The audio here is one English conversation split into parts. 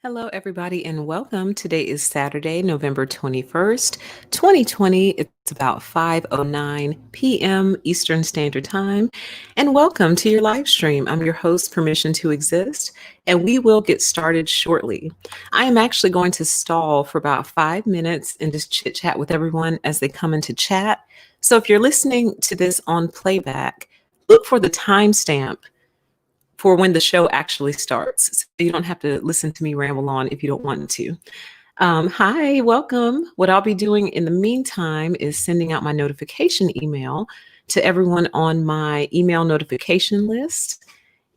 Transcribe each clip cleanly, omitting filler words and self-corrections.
Hello, everybody, and welcome. Today is Saturday, November 21st, 2020. It's about 5:09 p.m. Eastern Standard Time. And welcome to your live stream. I'm your host, Permission to Exist, and we will get started shortly. I am actually going to stall for about 5 minutes and just chit chat with everyone as they come into chat. So if you're listening to this on playback, look for the timestamp for when the show actually starts. So you don't have to listen to me ramble on if you don't want to. Hi, welcome. What I'll be doing in the meantime is sending out my notification email to everyone on my email notification list.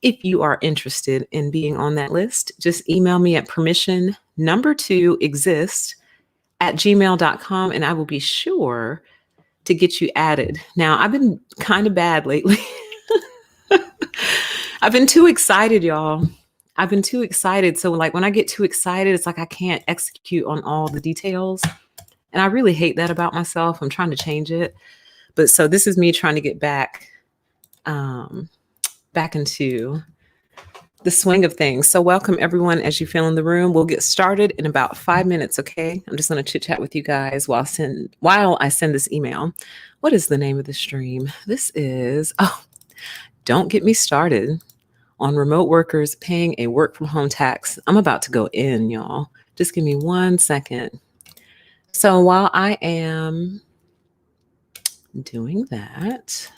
If you are interested in being on that list, just email me at permission2exist@gmail.com and I will be sure to get you added. Now, I've been kind of bad lately. I've been too excited, y'all. I've been too excited. So like when I get too excited, it's like I can't execute on all the details. And I really hate that about myself. I'm trying to change it. But so this is me trying to get back into the swing of things. So welcome everyone as you feel in the room. We'll get started in about 5 minutes, okay? I'm just going to chit chat with you guys while I send this email. What is the name of the stream? This is, don't get me started on remote workers paying a work from home tax. I'm about to go in, y'all. Just give me 1 second. So while I am doing that,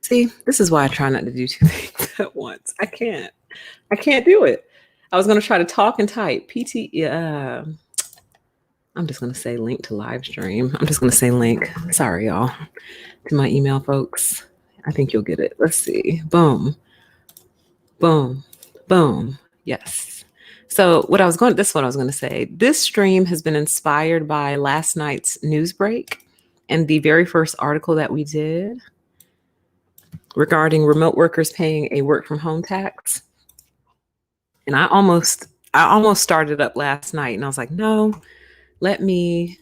see, this is why I try not to do two things at once. I can't do it. I was going to try to talk and type. I'm just going to say link to live stream. I'm just going to say link. Sorry, y'all, to my email folks. I think you'll get it. Let's see. Boom, boom, boom. Yes. So this is what I was going to say. This stream has been inspired by last night's news break and the very first article that we did regarding remote workers paying a work from home tax. And I almost started up last night and I was like, no, let me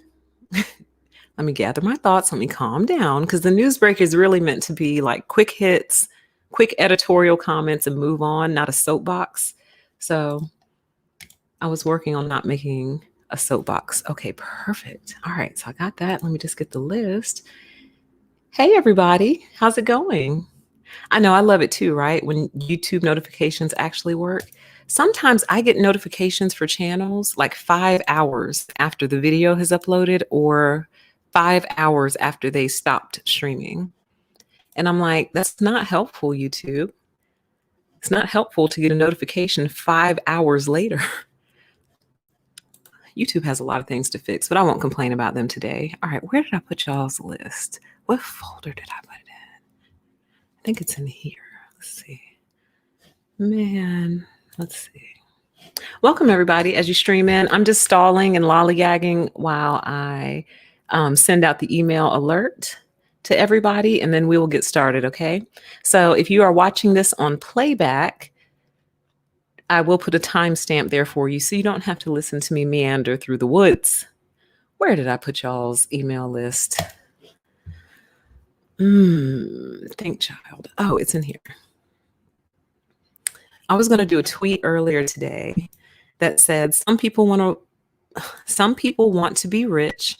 gather my thoughts. Let me calm down, because the news break is really meant to be like quick hits, quick editorial comments and move on, not a soapbox. So I was working on not making a soapbox. Okay, perfect. All right, so I got that. Let me just get the list. Hey, everybody. How's it going? I know I love it too, right? When YouTube notifications actually work. Sometimes I get notifications for channels like 5 hours after the video has uploaded or 5 hours after they stopped streaming. And I'm like, that's not helpful, YouTube. It's not helpful to get a notification 5 hours later. YouTube has a lot of things to fix, but I won't complain about them today. All right, where did I put y'all's list? What folder did I put it in? I think it's in here. Let's see. Man, let's see. Welcome, everybody, as you stream in. I'm just stalling and lollygagging while I send out the email alert to everybody, and then we will get started, okay? So if you are watching this on playback, I will put a timestamp there for you so you don't have to listen to me meander through the woods. Where did I put y'all's email list? Think, child. Oh, it's in here. I was going to do a tweet earlier today that said some people want to be rich.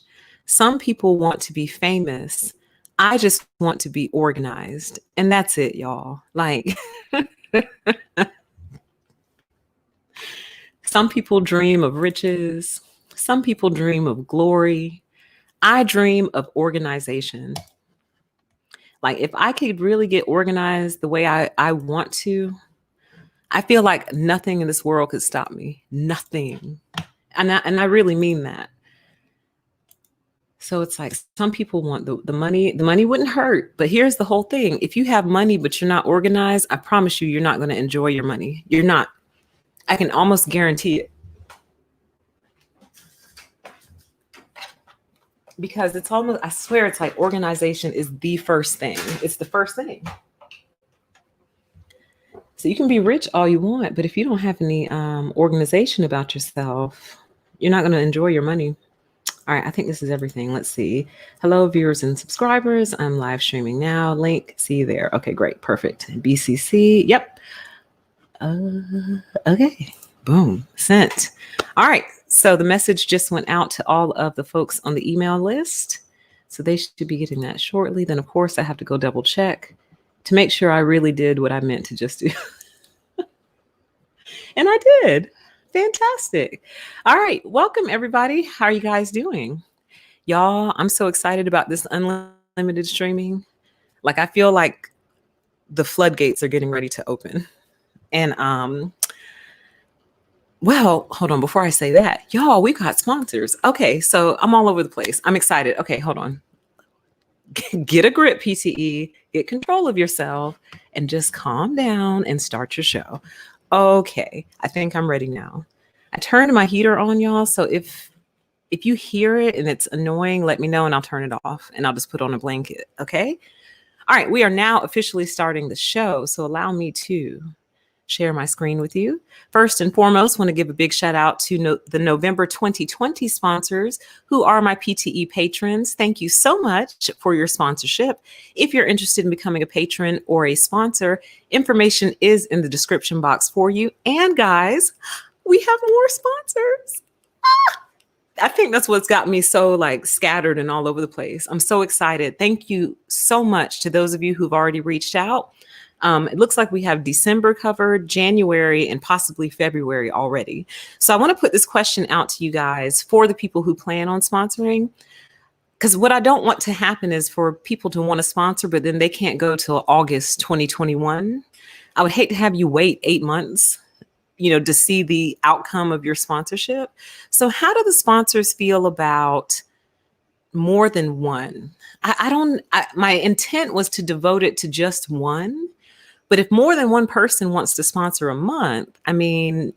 Some people want to be famous. I just want to be organized. And that's it, y'all. Like, some people dream of riches. Some people dream of glory. I dream of organization. Like, if I could really get organized the way I want to, I feel like nothing in this world could stop me. Nothing. And I really mean that. So it's like some people want the money. The money wouldn't hurt. But here's the whole thing. If you have money, but you're not organized, I promise you're not going to enjoy your money. You're not. I can almost guarantee it. Because it's almost, I swear, it's like organization is the first thing. It's the first thing. So you can be rich all you want, but if you don't have any organization about yourself, you're not going to enjoy your money. All right, I think this is everything. Let's see. Hello, viewers and subscribers. I'm live streaming now. Link, see you there. Okay, great, perfect. BCC, yep. Okay. Boom. Sent. All right. So the message just went out to all of the folks on the email list. So they should be getting that shortly. Then, of course, I have to go double check to make sure I really did what I meant to just do. And I did. Fantastic. All right. Welcome, everybody. How are you guys doing? Y'all, I'm so excited about this unlimited streaming. Like, I feel like the floodgates are getting ready to open. And well, hold on. Before I say that, y'all, we got sponsors. Okay, so I'm all over the place. I'm excited. Okay, hold on. Get a grip, PTE. Get control of yourself and just calm down and start your show. Okay, I think I'm ready now. I turned my heater on, y'all. So if you hear it and it's annoying, let me know and I'll turn it off and I'll just put on a blanket. Okay. All right, we are now officially starting the show. So allow me to share my screen with you. First and foremost, want to give a big shout out to the November 2020 sponsors who are my PTE patrons. Thank you so much for your sponsorship. If you're interested in becoming a patron or a sponsor, information is in the description box for you. And guys, we have more sponsors. I think that's what's got me so like scattered and all over the place. I'm so excited. Thank you so much to those of you who've already reached out. It looks like we have December covered, January, and possibly February already. So I want to put this question out to you guys for the people who plan on sponsoring. Because what I don't want to happen is for people to want to sponsor, but then they can't go till August 2021. I would hate to have you wait 8 months, to see the outcome of your sponsorship. So how do the sponsors feel about more than one? My intent was to devote it to just one. But if more than one person wants to sponsor a month, I mean,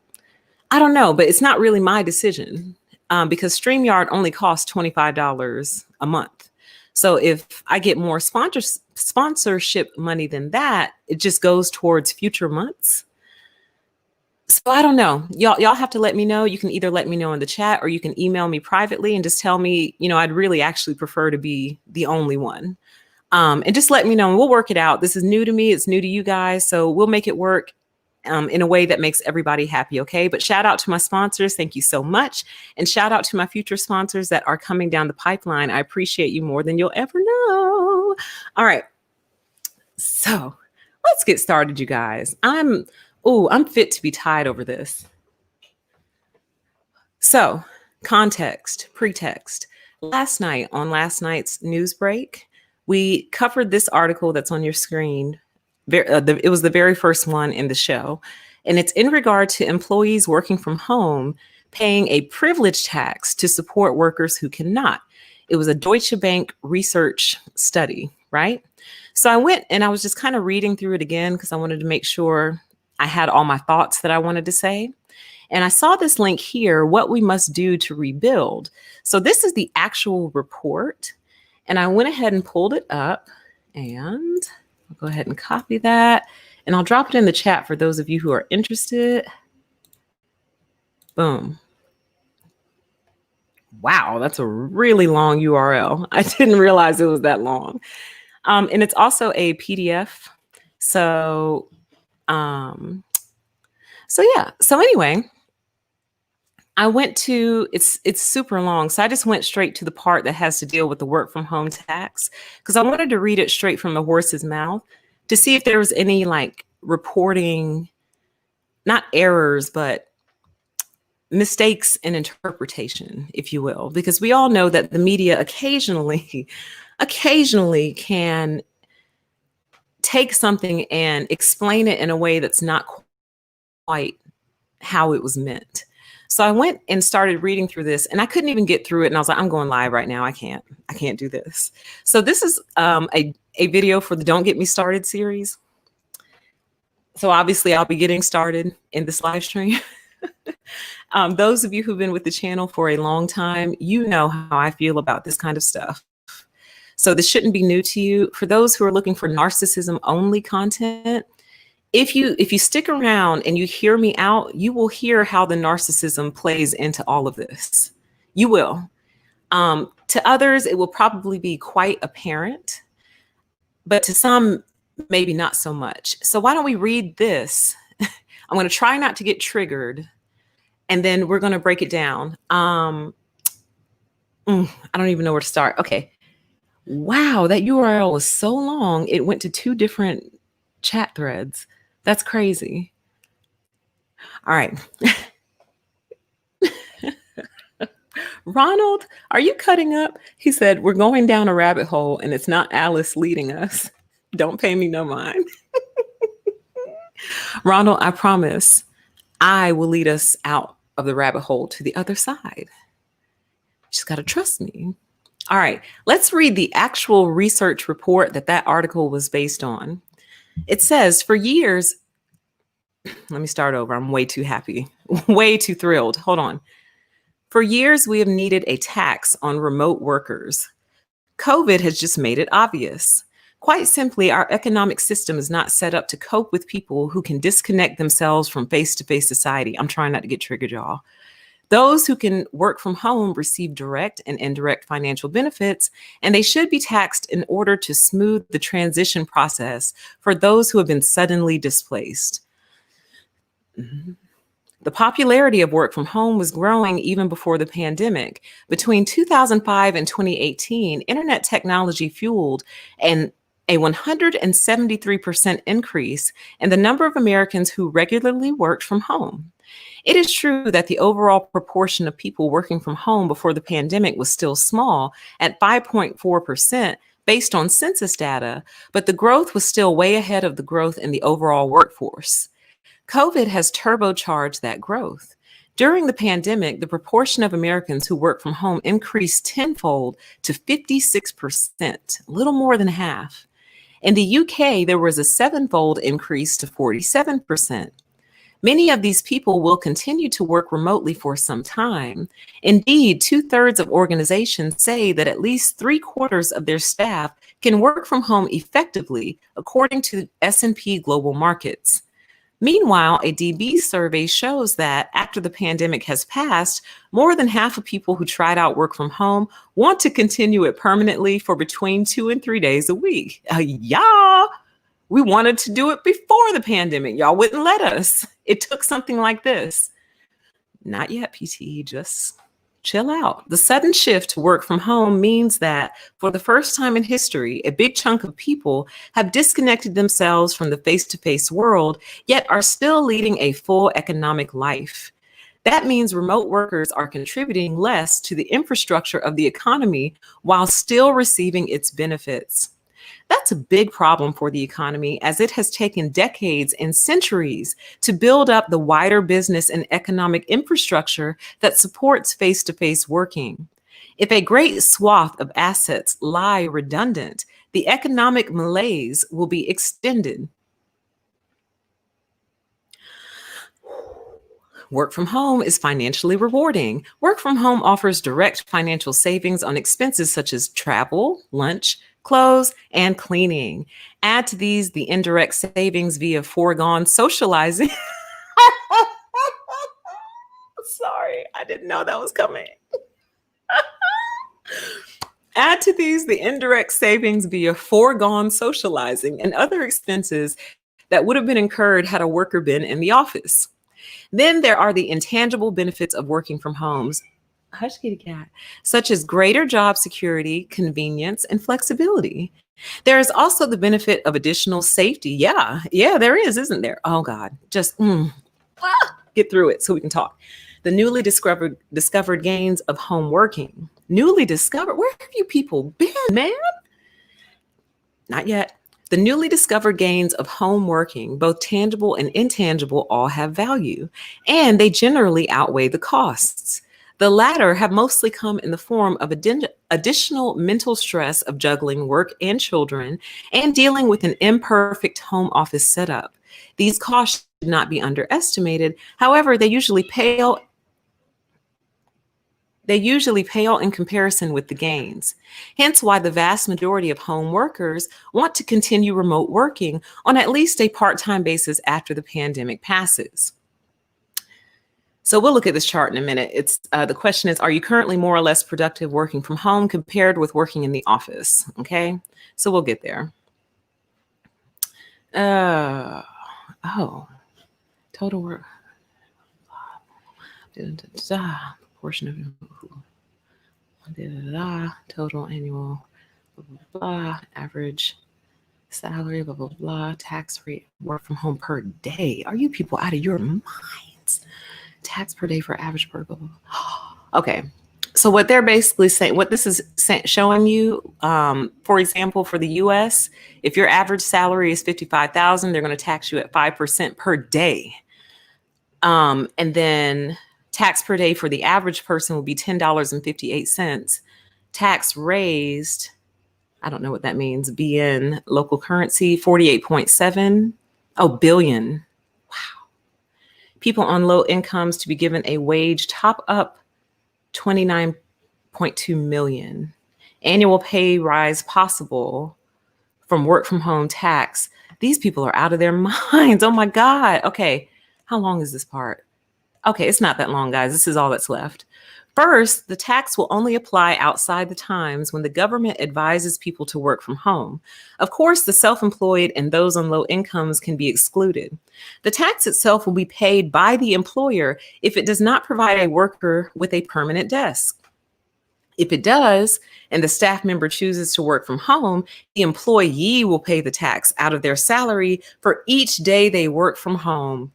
I don't know, but it's not really my decision because StreamYard only costs $25 a month. So if I get more sponsorship money than that, it just goes towards future months. So I don't know. Y'all have to let me know. You can either let me know in the chat or you can email me privately and just tell me, I'd really actually prefer to be the only one. And just let me know and we'll work it out. This is new to me. It's new to you guys. So we'll make it work in a way that makes everybody happy. Okay. But shout out to my sponsors. Thank you so much. And shout out to my future sponsors that are coming down the pipeline. I appreciate you more than you'll ever know. All right. So let's get started, you guys. I'm fit to be tied over this. So context, pretext. Last night on last night's news break, we covered this article that's on your screen. It was the very first one in the show. And it's in regard to employees working from home paying a privilege tax to support workers who cannot. It was a Deutsche Bank research study, right? So I went and I was just kind of reading through it again because I wanted to make sure I had all my thoughts that I wanted to say. And I saw this link here, what we must do to rebuild. So this is the actual report. And I went ahead and pulled it up and I'll go ahead and copy that. And I'll drop it in the chat for those of you who are interested. Boom. Wow, that's a really long URL. I didn't realize it was that long. And it's also a PDF. So yeah. So anyway, I went to, it's super long. So I just went straight to the part that has to deal with the work from home tax because I wanted to read it straight from the horse's mouth to see if there was any like reporting, not errors, but mistakes in interpretation, if you will, because we all know that the media occasionally can take something and explain it in a way that's not quite how it was meant. So I went and started reading through this and I couldn't even get through it. And I was like, I'm going live right now. I can't do this. So this is a video for the Don't Get Me Started series. So obviously I'll be getting started in this live stream. Those of you who've been with the channel for a long time, you know how I feel about this kind of stuff. So this shouldn't be new to you. For those who are looking for narcissism only content, if you stick around and you hear me out, you will hear how the narcissism plays into all of this. You will. To others, it will probably be quite apparent, but to some, maybe not so much. So why don't we read this? I'm going to try not to get triggered, and then we're going to break it down. I don't even know where to start. Okay. Wow, that URL was so long, it went to 2 different chat threads. That's crazy. All right. Ronald, are you cutting up? He said, we're going down a rabbit hole and it's not Alice leading us. Don't pay me no mind. Ronald, I promise I will lead us out of the rabbit hole to the other side. Just got to trust me. All right, let's read the actual research report that article was based on. It says, for years, let me start over. I'm way too happy, way too thrilled. Hold on. For years, we have needed a tax on remote workers. COVID has just made it obvious. Quite simply, our economic system is not set up to cope with people who can disconnect themselves from face-to-face society. I'm trying not to get triggered, y'all. Those who can work from home receive direct and indirect financial benefits, and they should be taxed in order to smooth the transition process for those who have been suddenly displaced. The popularity of work from home was growing even before the pandemic. Between 2005 and 2018, internet technology fueled a 173% increase in the number of Americans who regularly worked from home. It is true that the overall proportion of people working from home before the pandemic was still small at 5.4% based on census data, but the growth was still way ahead of the growth in the overall workforce. COVID has turbocharged that growth. During the pandemic, the proportion of Americans who work from home increased tenfold to 56%, a little more than half. In the UK, there was a 7-fold increase to 47%. Many of these people will continue to work remotely for some time. Indeed, 2/3 of organizations say that at least 3/4 of their staff can work from home effectively, according to S&P Global Markets. Meanwhile, a DB survey shows that after the pandemic has passed, more than half of people who tried out work from home want to continue it permanently for between 2 and 3 days a week. Yeah, we wanted to do it before the pandemic. Y'all wouldn't let us. It took something like this. Not yet, PTE, just chill out. The sudden shift to work from home means that for the first time in history, a big chunk of people have disconnected themselves from the face-to-face world, yet are still leading a full economic life. That means remote workers are contributing less to the infrastructure of the economy while still receiving its benefits. That's a big problem for the economy, as it has taken decades and centuries to build up the wider business and economic infrastructure that supports face-to-face working. If a great swath of assets lie redundant, the economic malaise will be extended. Work from home is financially rewarding. Work from home offers direct financial savings on expenses such as travel, lunch, clothes, and cleaning. Add to these the indirect savings via foregone socializing. Sorry, I didn't know that was coming. Add to these the indirect savings via foregone socializing and other expenses that would have been incurred had a worker been in the office. Then there are the intangible benefits of working from homes, hush kitty cat, such as greater job security, convenience, and flexibility. There is also the benefit of additional safety. Yeah, there is, isn't there? Oh God, just get through it so we can talk. The newly discovered gains of home working. Newly discovered? Where have you people been, man? Not yet. The newly discovered gains of home working, both tangible and intangible, all have value, and they generally outweigh the costs. The latter have mostly come in the form of additional mental stress of juggling work and children and dealing with an imperfect home office setup. These costs should not be underestimated. However, they usually pale in comparison with the gains. Hence why the vast majority of home workers want to continue remote working on at least a part-time basis after the pandemic passes. So we'll look at this chart in a minute. It's the question is, are you currently more or less productive working from home compared with working in the office? Okay, so we'll get there. Don't total work, proportion of total annual, blah, blah, blah, average salary, blah, blah, blah, tax rate, work from home per day. Are you people out of your minds? Tax per day for average per, blah, blah, blah. Okay. So what they're basically saying, what this is showing you, for example, for the U.S., if your average salary is $55,000, they're going to tax you at 5% per day. And then tax per day for the average person will be $10.58. Tax raised, I don't know what that means, BN local currency, 48.7. Oh, billion. Wow. People on low incomes to be given a wage top up 29.2 million. Annual pay rise possible from work from home tax. These people are out of their minds. Oh my God. Okay. How long is this part? Okay, it's not that long, guys. This is all that's left. First, the tax will only apply outside the times when the government advises people to work from home. Of course, the self-employed and those on low incomes can be excluded. The tax itself will be paid by the employer if it does not provide a worker with a permanent desk. If it does, and the staff member chooses to work from home, the employee will pay the tax out of their salary for each day they work from home.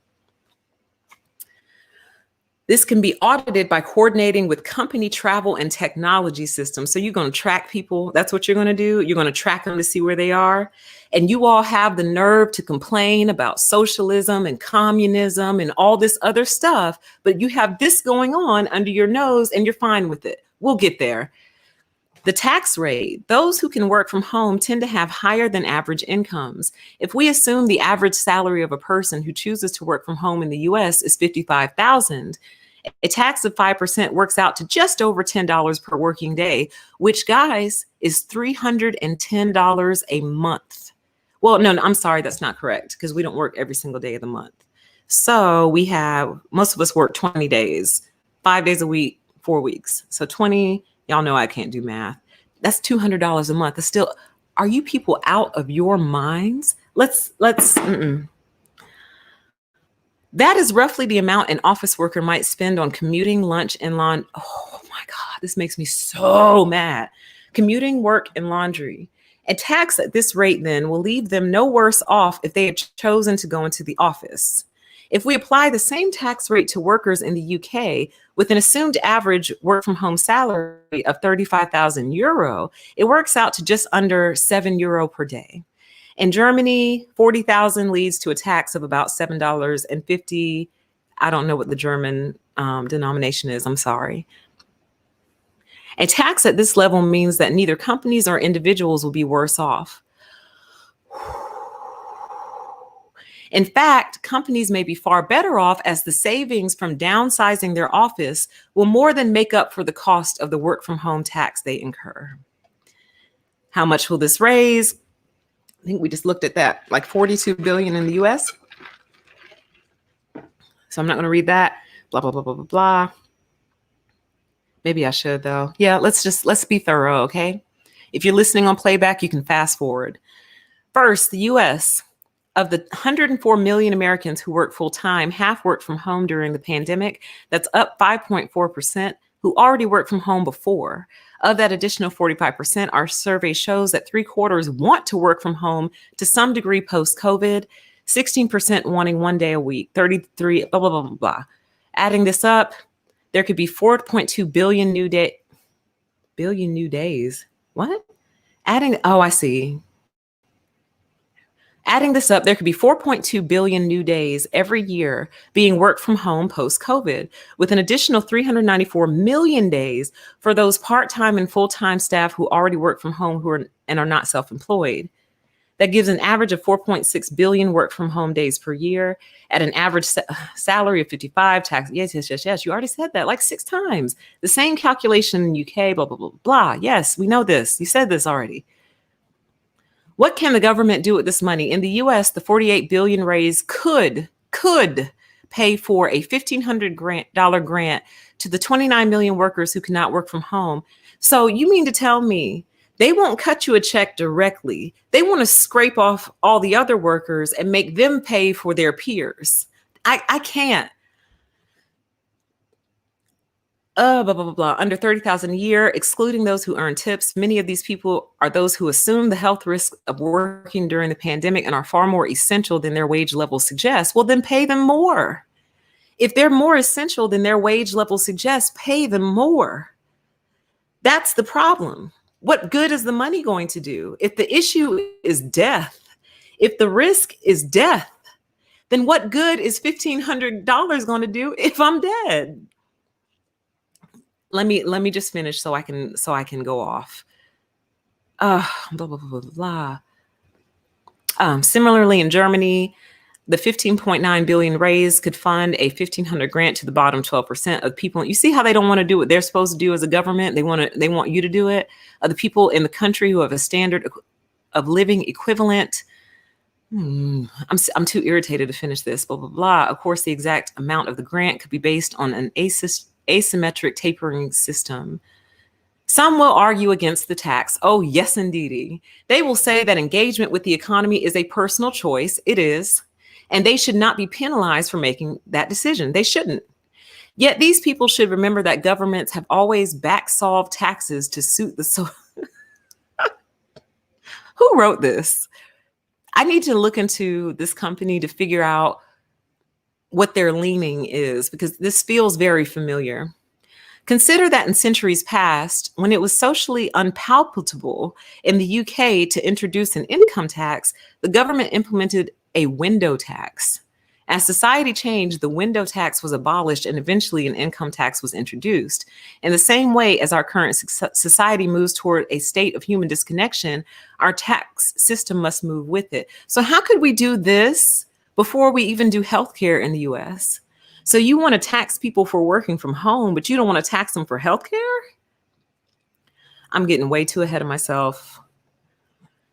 This can be audited by coordinating with company travel and technology systems. So you're going to track people. That's what you're going to do. You're going to track them to see where they are. And you all have the nerve to complain about socialism and communism and all this other stuff. But you have this going on under your nose and you're fine with it. We'll get there. The tax rate, those who can work from home tend to have higher than average incomes. If we assume the average salary of a person who chooses to work from home in the US is $55,000, a tax of 5% works out to just over $10 per working day, which, guys, is $310 a month. Well, no, I'm sorry, that's not correct because we don't work every single day of the month. So we have, most of us work 20 days, 5 days a week, 4 weeks. So 20, y'all know I can't do math. That's $200 a month. That's still, are you people out of your minds? That is roughly the amount an office worker might spend on commuting, lunch, and laundry. Oh my God, this makes me so mad. Commuting, work, and laundry. A tax at this rate then will leave them no worse off if they had chosen to go into the office. If we apply the same tax rate to workers in the UK with an assumed average work from home salary of 35,000 euro, it works out to just under €7 per day. In Germany, 40,000 leads to a tax of about $7.50. I don't know what the German denomination is. I'm sorry. A tax at this level means that neither companies or individuals will be worse off. In fact, companies may be far better off as the savings from downsizing their office will more than make up for the cost of the work from home tax they incur. How much will this raise? I think we just looked at that, like 42 billion in the US. So I'm not going to read that. Blah, blah, blah, blah, blah, blah. Maybe I should, though. Yeah, let's be thorough, okay? If you're listening on playback, you can fast forward. First, the US. Of the 104 million Americans who work full time, half worked from home during the pandemic. That's up 5.4%, who already worked from home before. Of that additional 45%, our survey shows that 3/4 want to work from home to some degree post-COVID, 16% wanting 1 day a week, 33, blah, blah, blah, blah, blah. Adding this up, there could be 4.2 billion new days. What? I see. Adding this up, there could be 4.2 billion new days every year being worked from home post-COVID, with an additional 394 million days for those part-time and full-time staff who already work from home and are not self-employed. That gives an average of 4.6 billion work from home days per year at an average salary of 55 tax. Yes. You already said that like 6 times. The same calculation in the UK, blah, blah, blah, blah. Yes, we know this. You said this already. What can the government do with this money? In the US, the 48 billion raise could pay for a $1,500 grant to the 29 million workers who cannot work from home. So you mean to tell me they won't cut you a check directly? They want to scrape off all the other workers and make them pay for their peers. I can't. Blah, blah, blah, blah. Under 30,000 a year, excluding those who earn tips. Many of these people are those who assume the health risk of working during the pandemic and are far more essential than their wage level suggests. Well, then pay them more. If they're more essential than their wage level suggests, pay them more. That's the problem. What good is the money going to do? If the issue is death, if the risk is death, then what good is $1,500 going to do if I'm dead? Let me just finish so I can go off. Blah, blah, blah, blah, blah. Similarly, in Germany, the 15.9 billion raised could fund a 1,500 grant to the bottom 12% of people. You see how they don't want to do what they're supposed to do as a government? They want you to do it. The people in the country who have a standard of living equivalent. I'm too irritated to finish this. Blah blah blah. Of course, the exact amount of the grant could be based on an asymmetric tapering system. Some will argue against the tax. Oh, yes, indeedy. They will say that engagement with the economy is a personal choice. It is. And they should not be penalized for making that decision. They shouldn't. Yet these people should remember that governments have always back-solved taxes to suit the Who wrote this? I need to look into this company to figure out what their leaning is, because this feels very familiar. Consider that in centuries past, when it was socially unpalatable in the UK to introduce an income tax, the government implemented a window tax. As society changed, the window tax was abolished and eventually an income tax was introduced. In the same way as our current society moves toward a state of human disconnection, our tax system must move with it. So how could we do this before we even do healthcare in the US? So you want to tax people for working from home, but you don't want to tax them for healthcare? I'm getting way too ahead of myself.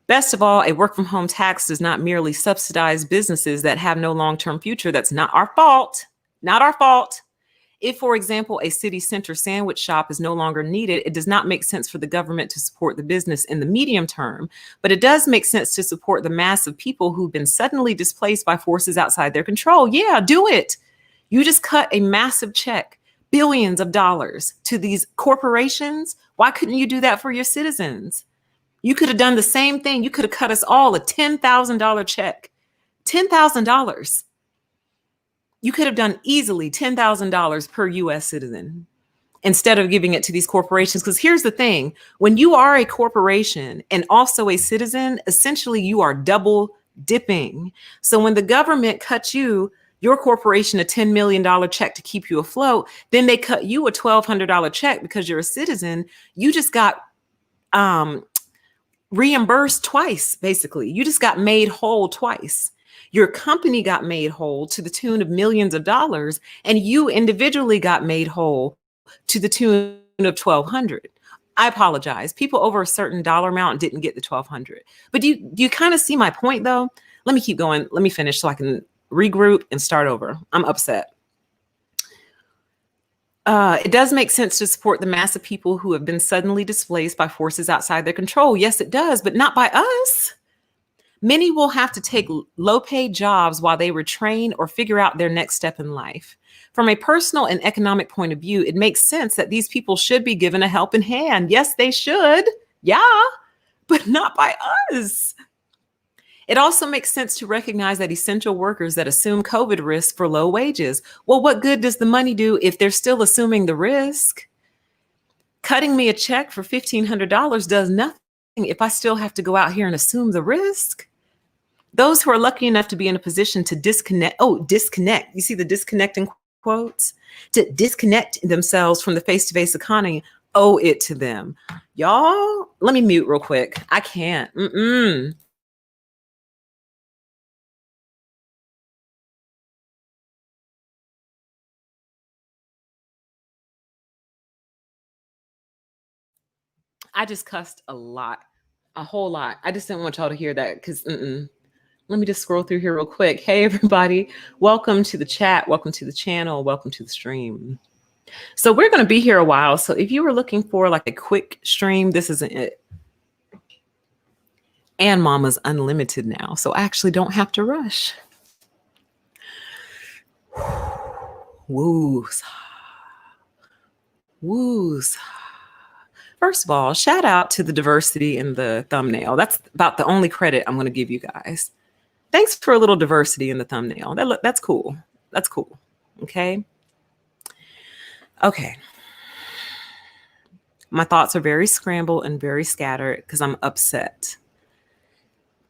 Best of all, a work from home tax does not merely subsidize businesses that have no long-term future. That's not our fault. Not our fault. If, for example, a city center sandwich shop is no longer needed, it does not make sense for the government to support the business in the medium term, but it does make sense to support the mass of people who've been suddenly displaced by forces outside their control. Yeah, do it. You just cut a massive check, billions of dollars to these corporations. Why couldn't you do that for your citizens? You could have done the same thing. You could have cut us all a $10,000 check. $10,000. You could have done easily $10,000 per US citizen instead of giving it to these corporations. Because here's the thing, when you are a corporation and also a citizen, essentially you are double dipping. So when the government cuts your corporation a $10 million check to keep you afloat, then they cut you a $1,200 check because you're a citizen. You just got reimbursed twice, basically. You just got made whole twice. Your company got made whole to the tune of millions of dollars, and you individually got made whole to the tune of $1,200. I apologize. People over a certain dollar amount didn't get the $1,200. But do you kind of see my point, though? Let me keep going. Let me finish so I can regroup and start over. I'm upset. It does make sense to support the mass of people who have been suddenly displaced by forces outside their control. Yes, it does, but not by us. Many will have to take low-paid jobs while they retrain or figure out their next step in life. From a personal and economic point of view, it makes sense that these people should be given a helping hand. Yes, they should. Yeah, but not by us. It also makes sense to recognize that essential workers that assume COVID risk for low wages. Well, what good does the money do if they're still assuming the risk? Cutting me a check for $1,500 does nothing if I still have to go out here and assume the risk. Those who are lucky enough to be in a position to disconnect. You see the disconnecting quotes? To disconnect themselves from the face-to-face economy, owe it to them. Y'all, let me mute real quick. I can't. I just cussed a whole lot. I just didn't want y'all to hear that because let me just scroll through here real quick. Hey, everybody. Welcome to the chat. Welcome to the channel. Welcome to the stream. So we're going to be here a while. So if you were looking for like a quick stream, this isn't it. And Mama's unlimited now. So I actually don't have to rush. Woos. Woos. First of all, shout out to the diversity in the thumbnail. That's about the only credit I'm going to give you guys. Thanks for a little diversity in the thumbnail. That's cool. That's cool. Okay. Okay. My thoughts are very scrambled and very scattered because I'm upset.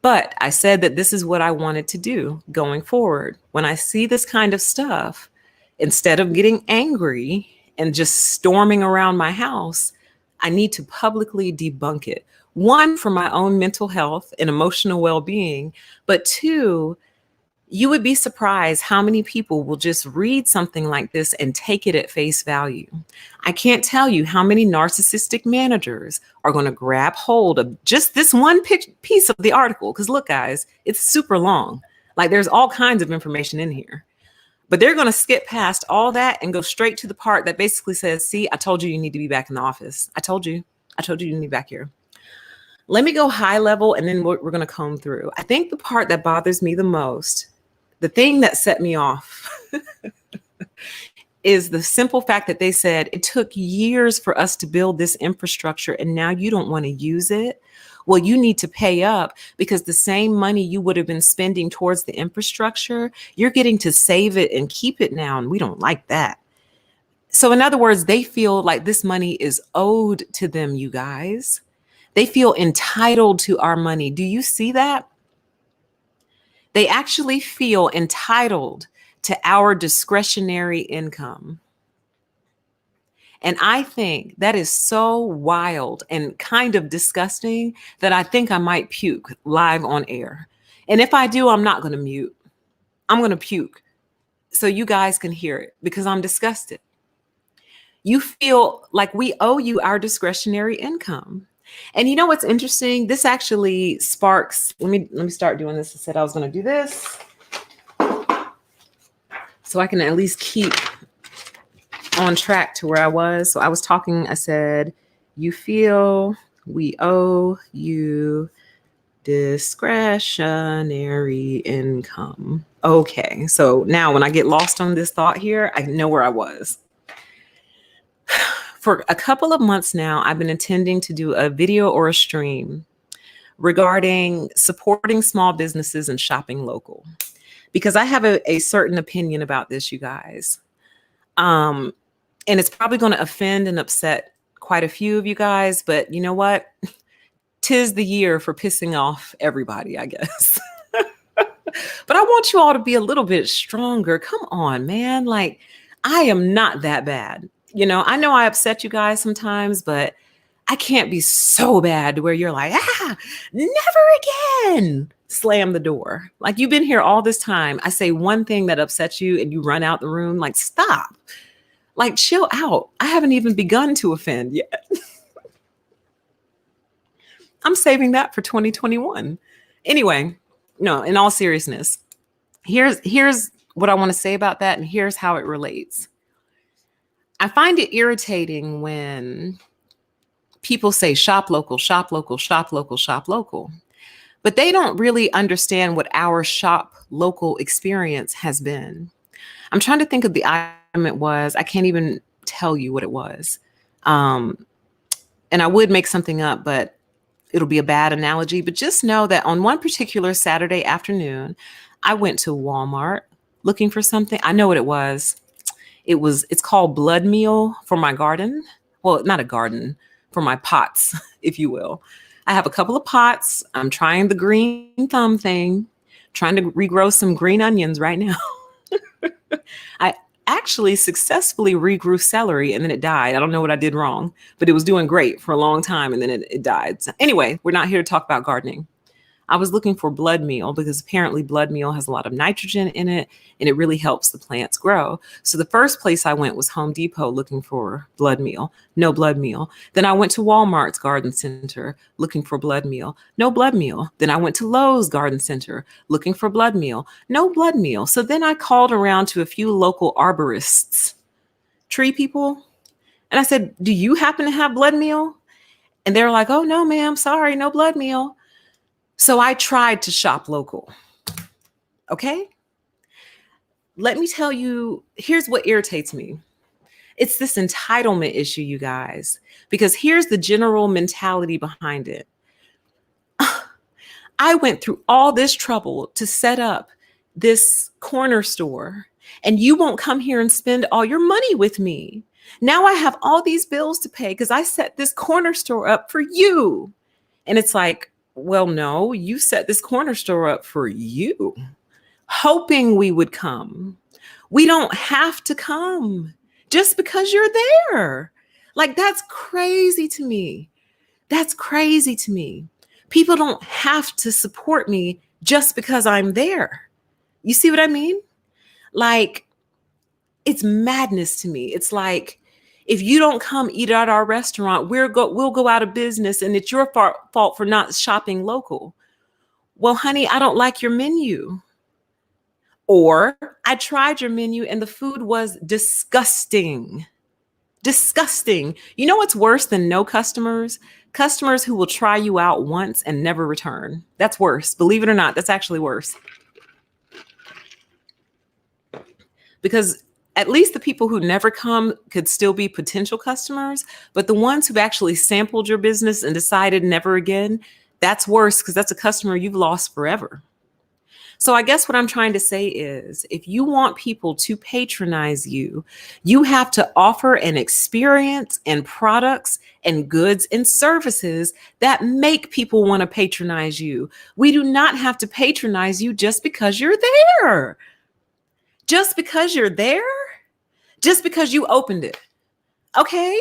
But I said that this is what I wanted to do going forward. When I see this kind of stuff, instead of getting angry and just storming around my house, I need to publicly debunk it. One, for my own mental health and emotional well-being, but two, you would be surprised how many people will just read something like this and take it at face value. I can't tell you how many narcissistic managers are going to grab hold of just this one piece of the article. Because look, guys, it's super long. Like there's all kinds of information in here. But they're going to skip past all that and go straight to the part that basically says, see, I told you you need to be back in the office. I told you you need to be back here. Let me go high level and then we're going to comb through. I think the part that bothers me the most, the thing that set me off is the simple fact that they said it took years for us to build this infrastructure and now you don't want to use it. Well, you need to pay up because the same money you would have been spending towards the infrastructure, you're getting to save it and keep it now. And we don't like that. So in other words, they feel like this money is owed to them, you guys. They feel entitled to our money. Do you see that? They actually feel entitled to our discretionary income. And I think that is so wild and kind of disgusting that I think I might puke live on air. And if I do, I'm not going to mute. I'm going to puke so you guys can hear it because I'm disgusted. You feel like we owe you our discretionary income. And you know what's interesting? This actually sparks, let me start doing this. I said I was going to do this so I can at least keep on track to where I was. So I was talking, I said, you feel we owe you discretionary income. Okay, so now when I get lost on this thought here, I know where I was. For a couple of months now, I've been intending to do a video or a stream regarding supporting small businesses and shopping local, because I have a certain opinion about this, you guys. And it's probably going to offend and upset quite a few of you guys, but you know what? 'Tis the year for pissing off everybody, I guess. But I want you all to be a little bit stronger. Come on, man. Like, I am not that bad. You know I upset you guys sometimes, but I can't be so bad to where you're like, never again. Slam the door. Like, you've been here all this time. I say one thing that upsets you and you run out the room. Like, stop. Like, chill out. I haven't even begun to offend yet. I'm saving that for 2021. Anyway, no, in all seriousness, here's what I want to say about that, and here's how it relates. I find it irritating when people say shop local, shop local, shop local, shop local, but they don't really understand what our shop local experience has been. I'm trying to think of the item it was. I can't even tell you what it was. And I would make something up, but it'll be a bad analogy. But just know that on one particular Saturday afternoon, I went to Walmart looking for something. I know what it was. It's called blood meal for my garden. Well, not a garden, for my pots, if you will. I have a couple of pots. I'm trying the green thumb thing, trying to regrow some green onions right now. I actually successfully regrew celery and then it died. I don't know what I did wrong, but it was doing great for a long time and then it died. So anyway, we're not here to talk about gardening. I was looking for blood meal because apparently blood meal has a lot of nitrogen in it and it really helps the plants grow. So the first place I went was Home Depot looking for blood meal, no blood meal. Then I went to Walmart's garden center looking for blood meal, no blood meal. Then I went to Lowe's garden center looking for blood meal, no blood meal. So then I called around to a few local arborists, tree people, and I said, do you happen to have blood meal? And they were like, oh no, ma'am, sorry, no blood meal. So I tried to shop local. Okay. let me tell you, here's what irritates me. It's this entitlement issue, you guys, because here's the general mentality behind it. I went through all this trouble to set up this corner store, and you won't come here and spend all your money with me. Now I have all these bills to pay because I set this corner store up for you. And it's like, well, no, you set this corner store up for you, hoping we would come. We don't have to come just because you're there. Like, that's crazy to me. That's crazy to me. People don't have to support me just because I'm there. You see what I mean? Like, it's madness to me. It's like, if you don't come eat at our restaurant, we'll go out of business, and it's your fault for not shopping local. Well, honey, I don't like your menu. Or I tried your menu and the food was disgusting. Disgusting. You know what's worse than no customers? Customers who will try you out once and never return. That's worse. Believe it or not, that's actually worse. Because at least the people who never come could still be potential customers, but the ones who've actually sampled your business and decided never again, that's worse, because that's a customer you've lost forever. So I guess what I'm trying to say is, if you want people to patronize you, you have to offer an experience and products and goods and services that make people want to patronize you. We do not have to patronize you just because you're there. Just because you're there. Just because you opened it. Okay,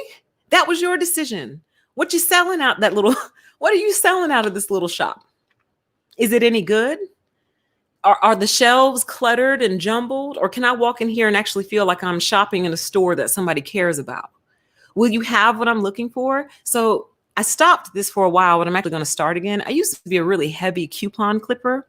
that was your decision. What you selling out that little, what are you selling out of this little shop? Is it any good? Are the shelves cluttered and jumbled? Or can I walk in here and actually feel like I'm shopping in a store that somebody cares about? Will you have what I'm looking for? So I stopped this for a while, but I'm actually going to start again. I used to be a really heavy coupon clipper.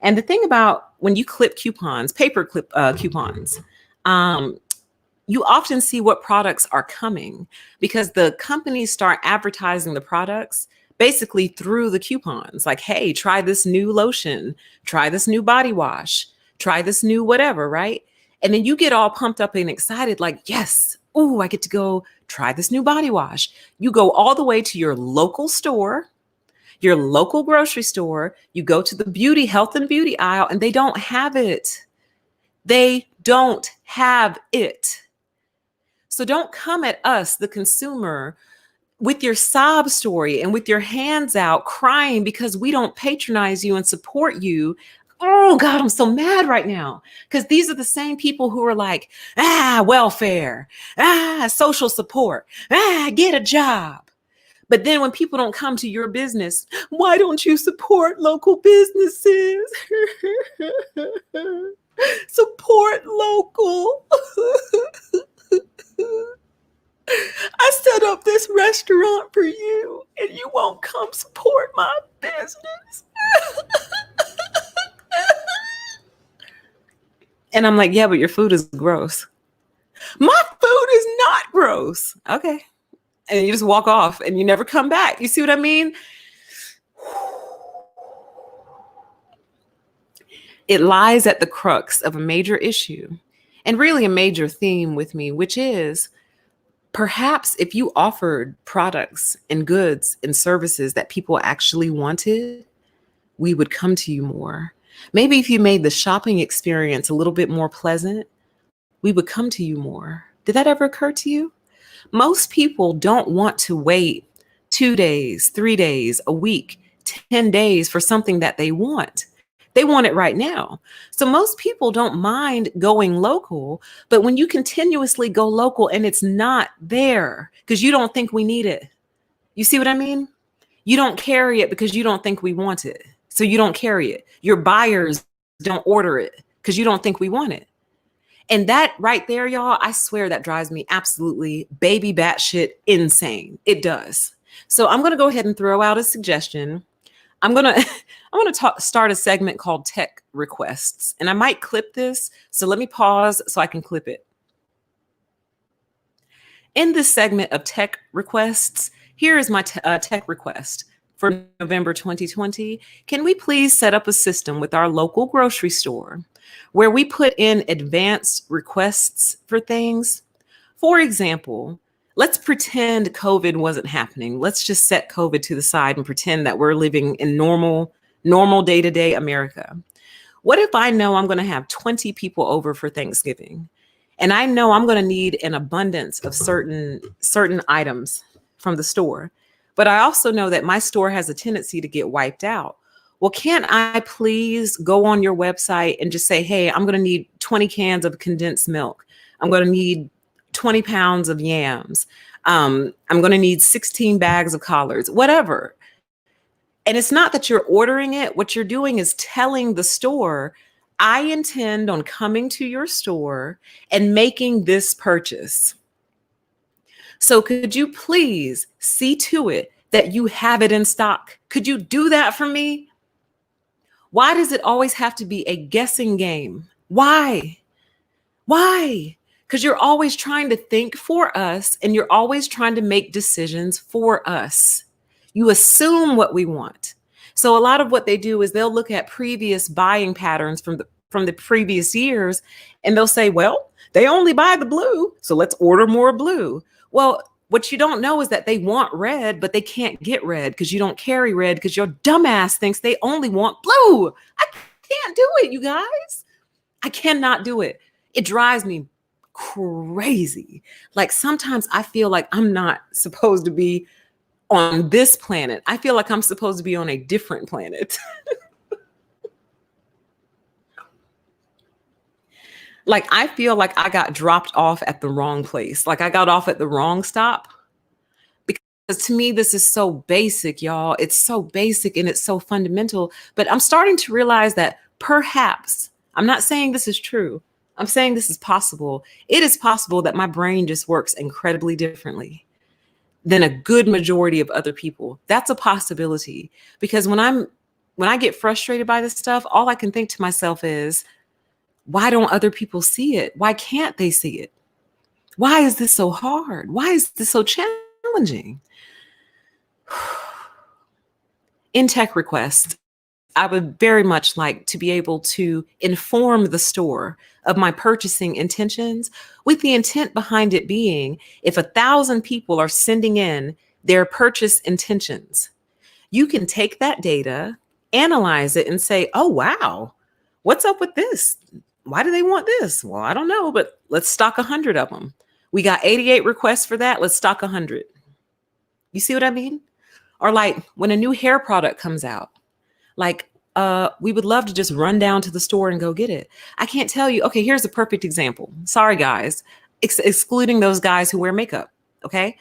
And the thing about when you clip coupons, paper clip coupons, you often see what products are coming because the companies start advertising the products basically through the coupons. Like, hey, try this new lotion, try this new body wash, try this new whatever, right? And then you get all pumped up and excited, like, yes, oh, I get to go try this new body wash. You go all the way to your local store, your local grocery store, you go to the health and beauty aisle, and they don't have it. They don't have it. So don't come at us, the consumer, with your sob story and with your hands out crying because we don't patronize you and support you. Oh God, I'm so mad right now. Because these are the same people who are like, welfare, social support, get a job. But then when people don't come to your business, why don't you support local businesses? Support local. I set up this restaurant for you and you won't come support my business. And I'm like, yeah, but your food is gross. My food is not gross. Okay. And you just walk off and you never come back. You see what I mean? It lies at the crux of a major issue and really a major theme with me, which is perhaps if you offered products and goods and services that people actually wanted, we would come to you more. Maybe if you made the shopping experience a little bit more pleasant, we would come to you more. Did that ever occur to you? Most people don't want to wait 2 days, 3 days, a week, 10 days for something that they want. They want it right now. So most people don't mind going local, but when you continuously go local and it's not there because you don't think we need it. You see what I mean? You don't carry it because you don't think we want it. So you don't carry it. Your buyers don't order it because you don't think we want it. And that right there, y'all, I swear that drives me absolutely baby batshit insane. It does. So I'm going to go ahead and throw out a suggestion. I'm gonna start a segment called Tech Requests, and I might clip this. So let me pause so I can clip it. In this segment of Tech Requests, here is my tech request. for November 2020, can we please set up a system with our local grocery store where we put in advanced requests for things? For example, let's pretend COVID wasn't happening. Let's just set COVID to the side and pretend that we're living in normal day-to-day America. What if I know I'm going to have 20 people over for Thanksgiving, and I know I'm going to need an abundance of certain items from the store, but I also know that my store has a tendency to get wiped out? Well, can't I please go on your website and just say, hey, I'm going to need 20 cans of condensed milk. I'm going to need 20 pounds of yams. I'm going to need 16 bags of collards, whatever. And it's not that you're ordering it. What you're doing is telling the store, I intend on coming to your store and making this purchase. So could you please see to it that you have it in stock? Could you do that for me? Why does it always have to be a guessing game? Why? Why? Because you're always trying to think for us, and you're always trying to make decisions for us. You assume what we want. So a lot of what they do is they'll look at previous buying patterns from the previous years, and they'll say, well, they only buy the blue, so let's order more blue. Well, what you don't know is that they want red, but they can't get red because you don't carry red because your dumbass thinks they only want blue. I can't do it, you guys. I cannot do it. It drives me crazy. Like sometimes I feel like I'm not supposed to be on this planet. I feel like I'm supposed to be on a different planet. Like I feel like I got dropped off at the wrong place. Like I got off at the wrong stop. Because to me, this is so basic, y'all. It's so basic and it's so fundamental. But I'm starting to realize that perhaps, I'm not saying this is true. I'm saying this is possible. It is possible that my brain just works incredibly differently than a good majority of other people. That's a possibility. Because when I get frustrated by this stuff, all I can think to myself is, why don't other people see it? Why can't they see it? Why is this so hard? Why is this so challenging? In tech requests, I would very much like to be able to inform the store of my purchasing intentions, with the intent behind it being, if 1,000 people are sending in their purchase intentions, you can take that data, analyze it, and say, oh, wow, what's up with this? Why do they want this? Well, I don't know, but let's stock 100 of them. We got 88 requests for that. Let's stock 100. You see what I mean? Or like when a new hair product comes out, like we would love to just run down to the store and go get it. I can't tell you. Okay, here's a perfect example. Sorry, guys, excluding those guys who wear makeup. Okay.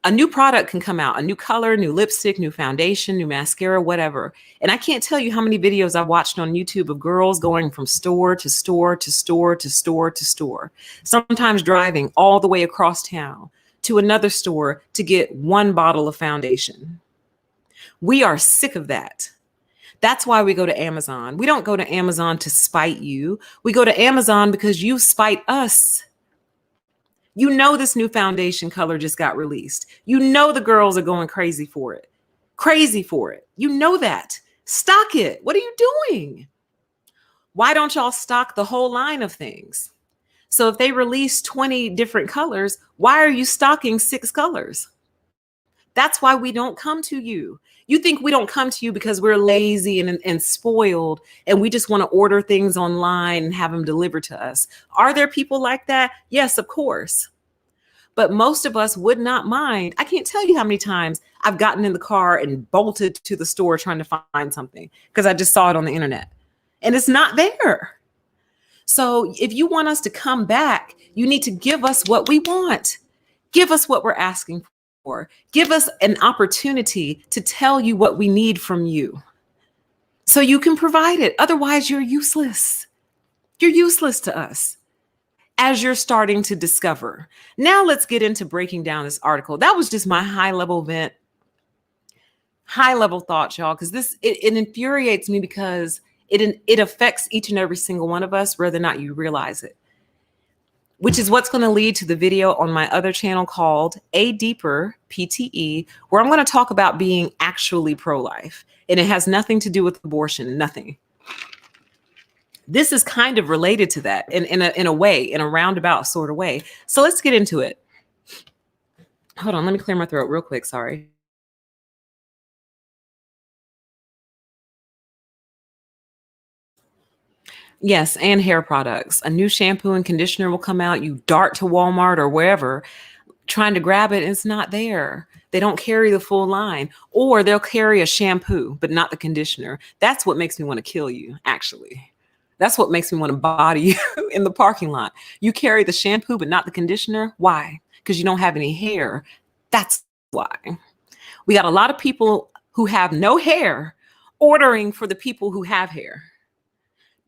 A new product can come out, a new color, new lipstick, new foundation, new mascara, whatever. And I can't tell you how many videos I watched on YouTube of girls going from store to store to store to store to store, sometimes driving all the way across town to another store to get one bottle of foundation. We are sick of that. That's why we go to Amazon. We don't go to Amazon to spite you. We go to Amazon because you spite us. You know this new foundation color just got released. You know the girls are going crazy for it. Crazy for it. You know that. Stock it. What are you doing? Why don't y'all stock the whole line of things? So if they release 20 different colors, why are you stocking 6 colors? That's why we don't come to you. You think we don't come to you because we're lazy and spoiled and we just want to order things online and have them delivered to us. Are there people like that? Yes, of course. But most of us would not mind. I can't tell you how many times I've gotten in the car and bolted to the store trying to find something because I just saw it on the internet and it's not there. So if you want us to come back, you need to give us what we want. Give us what we're asking for. Give us an opportunity to tell you what we need from you so you can provide it. Otherwise, you're useless. You're useless to us, as you're starting to discover. Now let's get into breaking down this article. That was just my high-level vent, high-level thoughts, y'all, because it infuriates me because it affects each and every single one of us, whether or not you realize it. which is what's going to lead to the video on my other channel called A Deeper PTE, where I'm going to talk about being actually pro-life. And it has nothing to do with abortion, nothing. This is kind of related to that in a way, in a roundabout sort of way. So let's get into it. Hold on, let me clear my throat real quick, sorry. Yes, and hair products. A new shampoo and conditioner will come out. You dart to Walmart or wherever trying to grab it, and it's not there. They don't carry the full line, or they'll carry a shampoo, but not the conditioner. That's what makes me want to kill you, actually. That's what makes me want to body you in the parking lot. You carry the shampoo, but not the conditioner. Why? Because you don't have any hair. That's why. We got a lot of people who have no hair ordering for the people who have hair.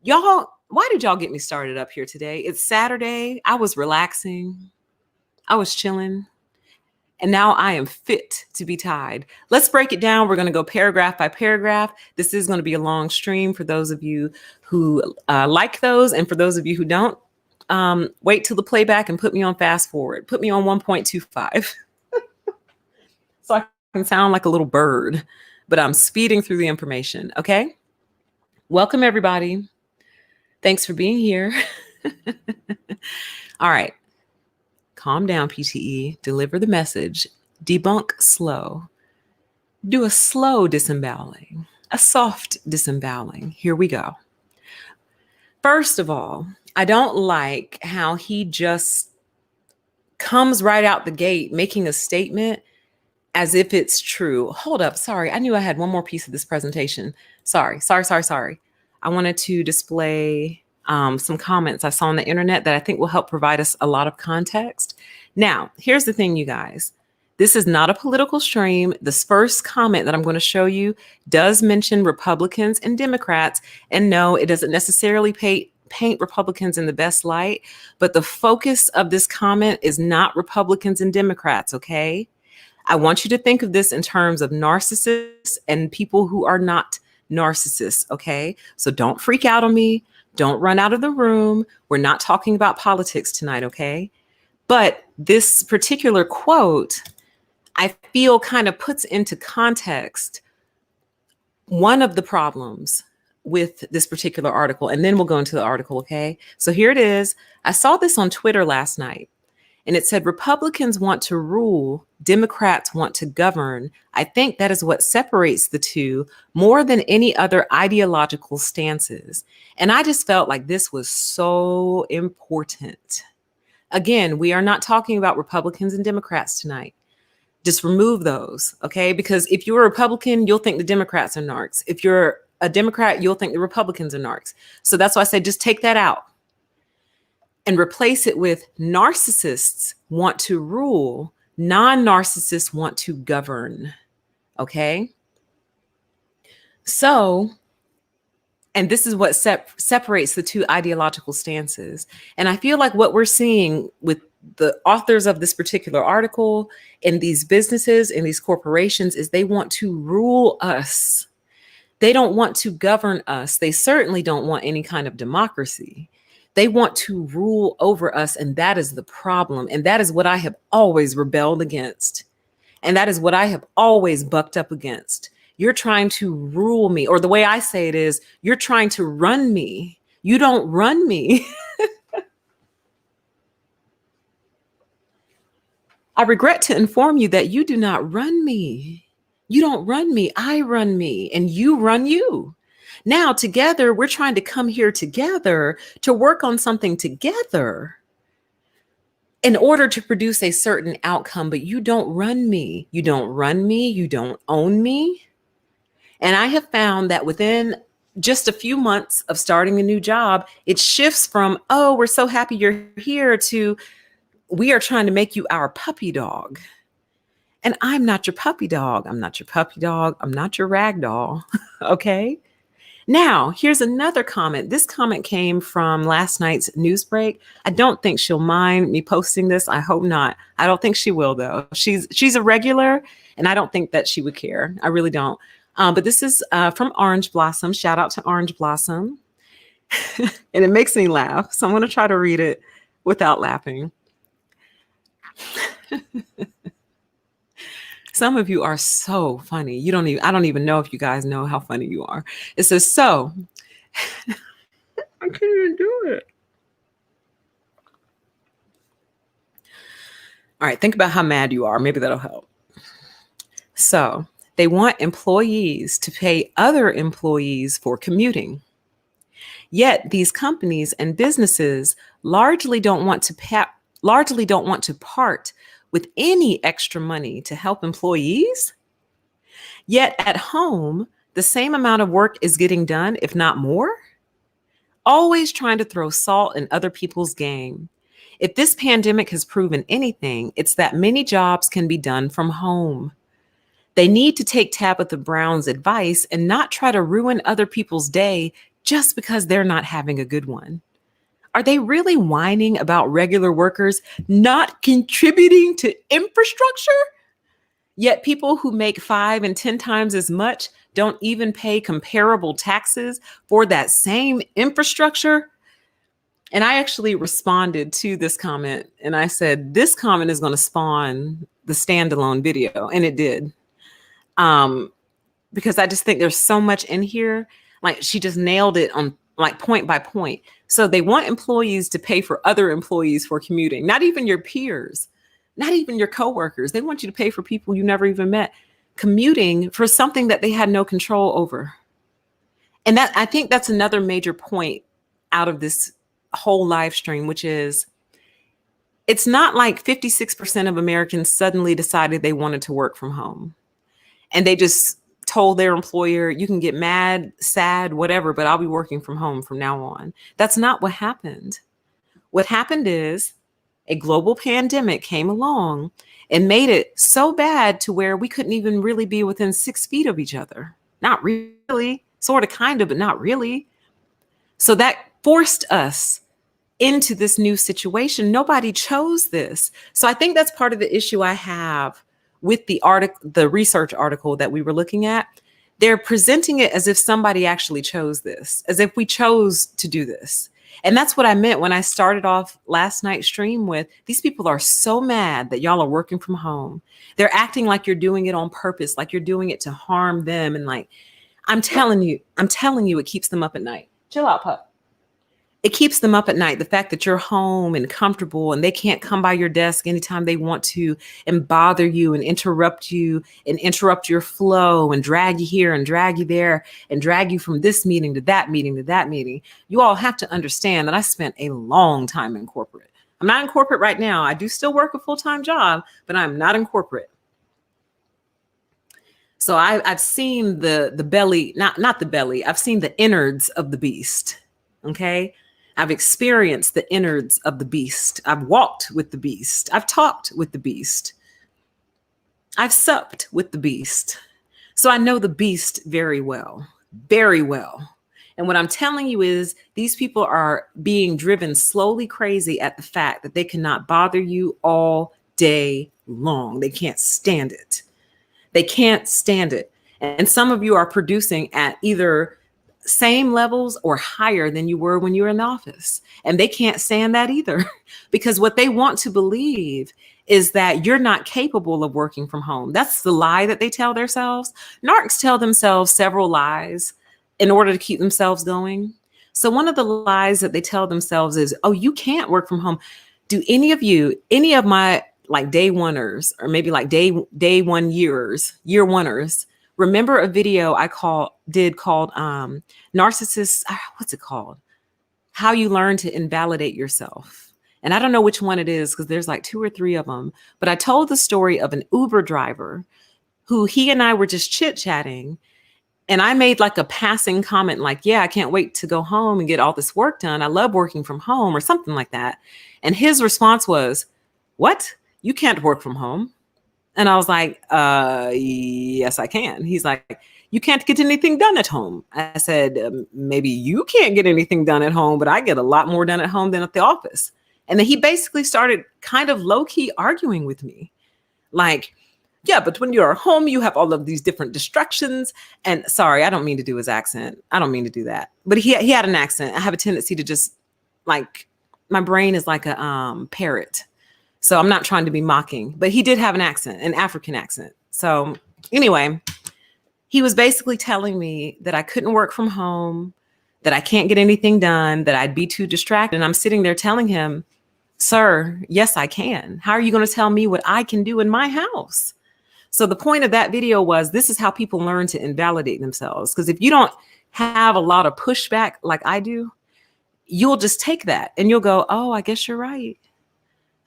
Y'all, why did y'all get me started up here today? It's Saturday. I was relaxing. I was chilling. And now I am fit to be tied. Let's break it down. We're going to go paragraph by paragraph. This is going to be a long stream for those of you who like those. And for those of you who don't, wait till the playback and put me on fast forward. Put me on 1.25. So I can sound like a little bird, but I'm speeding through the information. Okay. Welcome, everybody. Thanks for being here. All right. Calm down, PTE. Deliver the message. Debunk slow. Do a slow disemboweling, a soft disemboweling. Here we go. First of all, I don't like how he just comes right out the gate making a statement as if it's true. Hold up. Sorry. I knew I had one more piece of this presentation. Sorry. I wanted to display some comments I saw on the internet that I think will help provide us a lot of context. Now, here's the thing, you guys. This is not a political stream. This first comment that I'm going to show you does mention Republicans and Democrats. And no, it doesn't necessarily paint Republicans in the best light. But the focus of this comment is not Republicans and Democrats, okay? I want you to think of this in terms of narcissists and people who are not narcissists, okay? So don't freak out on me. Don't run out of the room. We're not talking about politics tonight, okay? But this particular quote, I feel kind of puts into context one of the problems with this particular article, and then we'll go into the article, okay? So here it is. I saw this on Twitter last night, and it said, Republicans want to rule, Democrats want to govern. I think that is what separates the two more than any other ideological stances. And I just felt like this was so important. Again, we are not talking about Republicans and Democrats tonight. Just remove those, okay? Because if you're a Republican, you'll think the Democrats are narcs. If you're a Democrat, you'll think the Republicans are narcs. So that's why I say just take that out and replace it with narcissists want to rule, non-narcissists want to govern, okay? So, and this is what separates the two ideological stances. And I feel like what we're seeing with the authors of this particular article in these businesses, in these corporations, is they want to rule us. They don't want to govern us. They certainly don't want any kind of democracy. They want to rule over us, and that is the problem. And that is what I have always rebelled against. And that is what I have always bucked up against. You're trying to rule me, or the way I say it is, you're trying to run me. You don't run me. I regret to inform you that you do not run me. You don't run me. I run me, and you run you. Now, together, we're trying to come here together to work on something together in order to produce a certain outcome, but you don't run me. You don't run me. You don't own me. And I have found that within just a few months of starting a new job, it shifts from, oh, we're so happy you're here, to we are trying to make you our puppy dog. And I'm not your puppy dog. I'm not your puppy dog. I'm not your rag doll. Okay. Now, here's another comment. This comment came from last night's news break. I don't think she'll mind me posting this. I hope not. I don't think she will, though. She's a regular, and I don't think that she would care. I really don't. But this is from Orange Blossom. Shout out to Orange Blossom. And it makes me laugh. So I'm going to try to read it without laughing. Some of you are so funny. I don't even know if you guys know how funny you are. It says, so, I can't even do it. All right, think about how mad you are. Maybe that'll help. So, they want employees to pay other employees for commuting. Yet these companies and businesses largely don't want to part with any extra money to help employees. Yet at home, the same amount of work is getting done, if not more. Always trying to throw salt in other people's game. If this pandemic has proven anything, it's that many jobs can be done from home. They need to take Tabitha Brown's advice and not try to ruin other people's day just because they're not having a good one. Are they really whining about regular workers not contributing to infrastructure? Yet people who make 5 and 10 times as much don't even pay comparable taxes for that same infrastructure. And I actually responded to this comment and I said, this comment is going to spawn the standalone video. And it did. Because I just think there's so much in here. Like she just nailed it on like point by point. So they want employees to pay for other employees for commuting, not even your peers, not even your coworkers. They want you to pay for people you never even met, commuting for something that they had no control over. And that, I think that's another major point out of this whole live stream, which is it's not like 56% of Americans suddenly decided they wanted to work from home and they just told their employer, you can get mad, sad, whatever, but I'll be working from home from now on. That's not what happened. What happened is a global pandemic came along and made it so bad to where we couldn't even really be within 6 feet of each other. Not really, sort of, kind of, but not really. So that forced us into this new situation. Nobody chose this. So I think that's part of the issue I have with the research article that we were looking at. They're presenting it as if somebody actually chose this, as if we chose to do this. And that's what I meant when I started off last night's stream with, these people are so mad that y'all are working from home. They're acting like you're doing it on purpose, like you're doing it to harm them. And like, I'm telling you, it keeps them up at night. Chill out, pup. It keeps them up at night. The fact that you're home and comfortable and they can't come by your desk anytime they want to and bother you and interrupt your flow and drag you here and drag you there and drag you from this meeting to that meeting to that meeting. You all have to understand that I spent a long time in corporate. I'm not in corporate right now. I do still work a full-time job, but I'm not in corporate. So I've seen the belly, not the belly. I've seen the innards of the beast. Okay. I've experienced the innards of the beast. I've walked with the beast. I've talked with the beast. I've supped with the beast. So I know the beast very well, very well. And what I'm telling you is these people are being driven slowly crazy at the fact that they cannot bother you all day long. They can't stand it. They can't stand it. And some of you are producing at either same levels or higher than you were when you were in the office. And they can't stand that either, because what they want to believe is that you're not capable of working from home. That's the lie that they tell themselves. Narcs tell themselves several lies in order to keep themselves going. So one of the lies that they tell themselves is, oh, you can't work from home. Do any of my like day oneers, or maybe like day 1 years, year oneers, remember a video I did called Narcissist, what's it called? How you learn to invalidate yourself. And I don't know which one it is because there's like 2 or 3 of them. But I told the story of an Uber driver who he and I were just chit-chatting. And I made like a passing comment like, yeah, I can't wait to go home and get all this work done. I love working from home or something like that. And his response was, what? You can't work from home. And I was like, yes, I can. He's like, you can't get anything done at home. I said, maybe you can't get anything done at home, but I get a lot more done at home than at the office. And then he basically started kind of low-key arguing with me. Like, yeah, but when you're at home, you have all of these different distractions. And sorry, I don't mean to do his accent. I don't mean to do that. But he had an accent. I have a tendency to just like my brain is like a parrot. So I'm not trying to be mocking, but he did have an accent, an African accent. So anyway, he was basically telling me that I couldn't work from home, that I can't get anything done, that I'd be too distracted. And I'm sitting there telling him, sir, yes, I can. How are you going to tell me what I can do in my house? So the point of that video was, this is how people learn to invalidate themselves. Because if you don't have a lot of pushback like I do, you'll just take that and you'll go, oh, I guess you're right.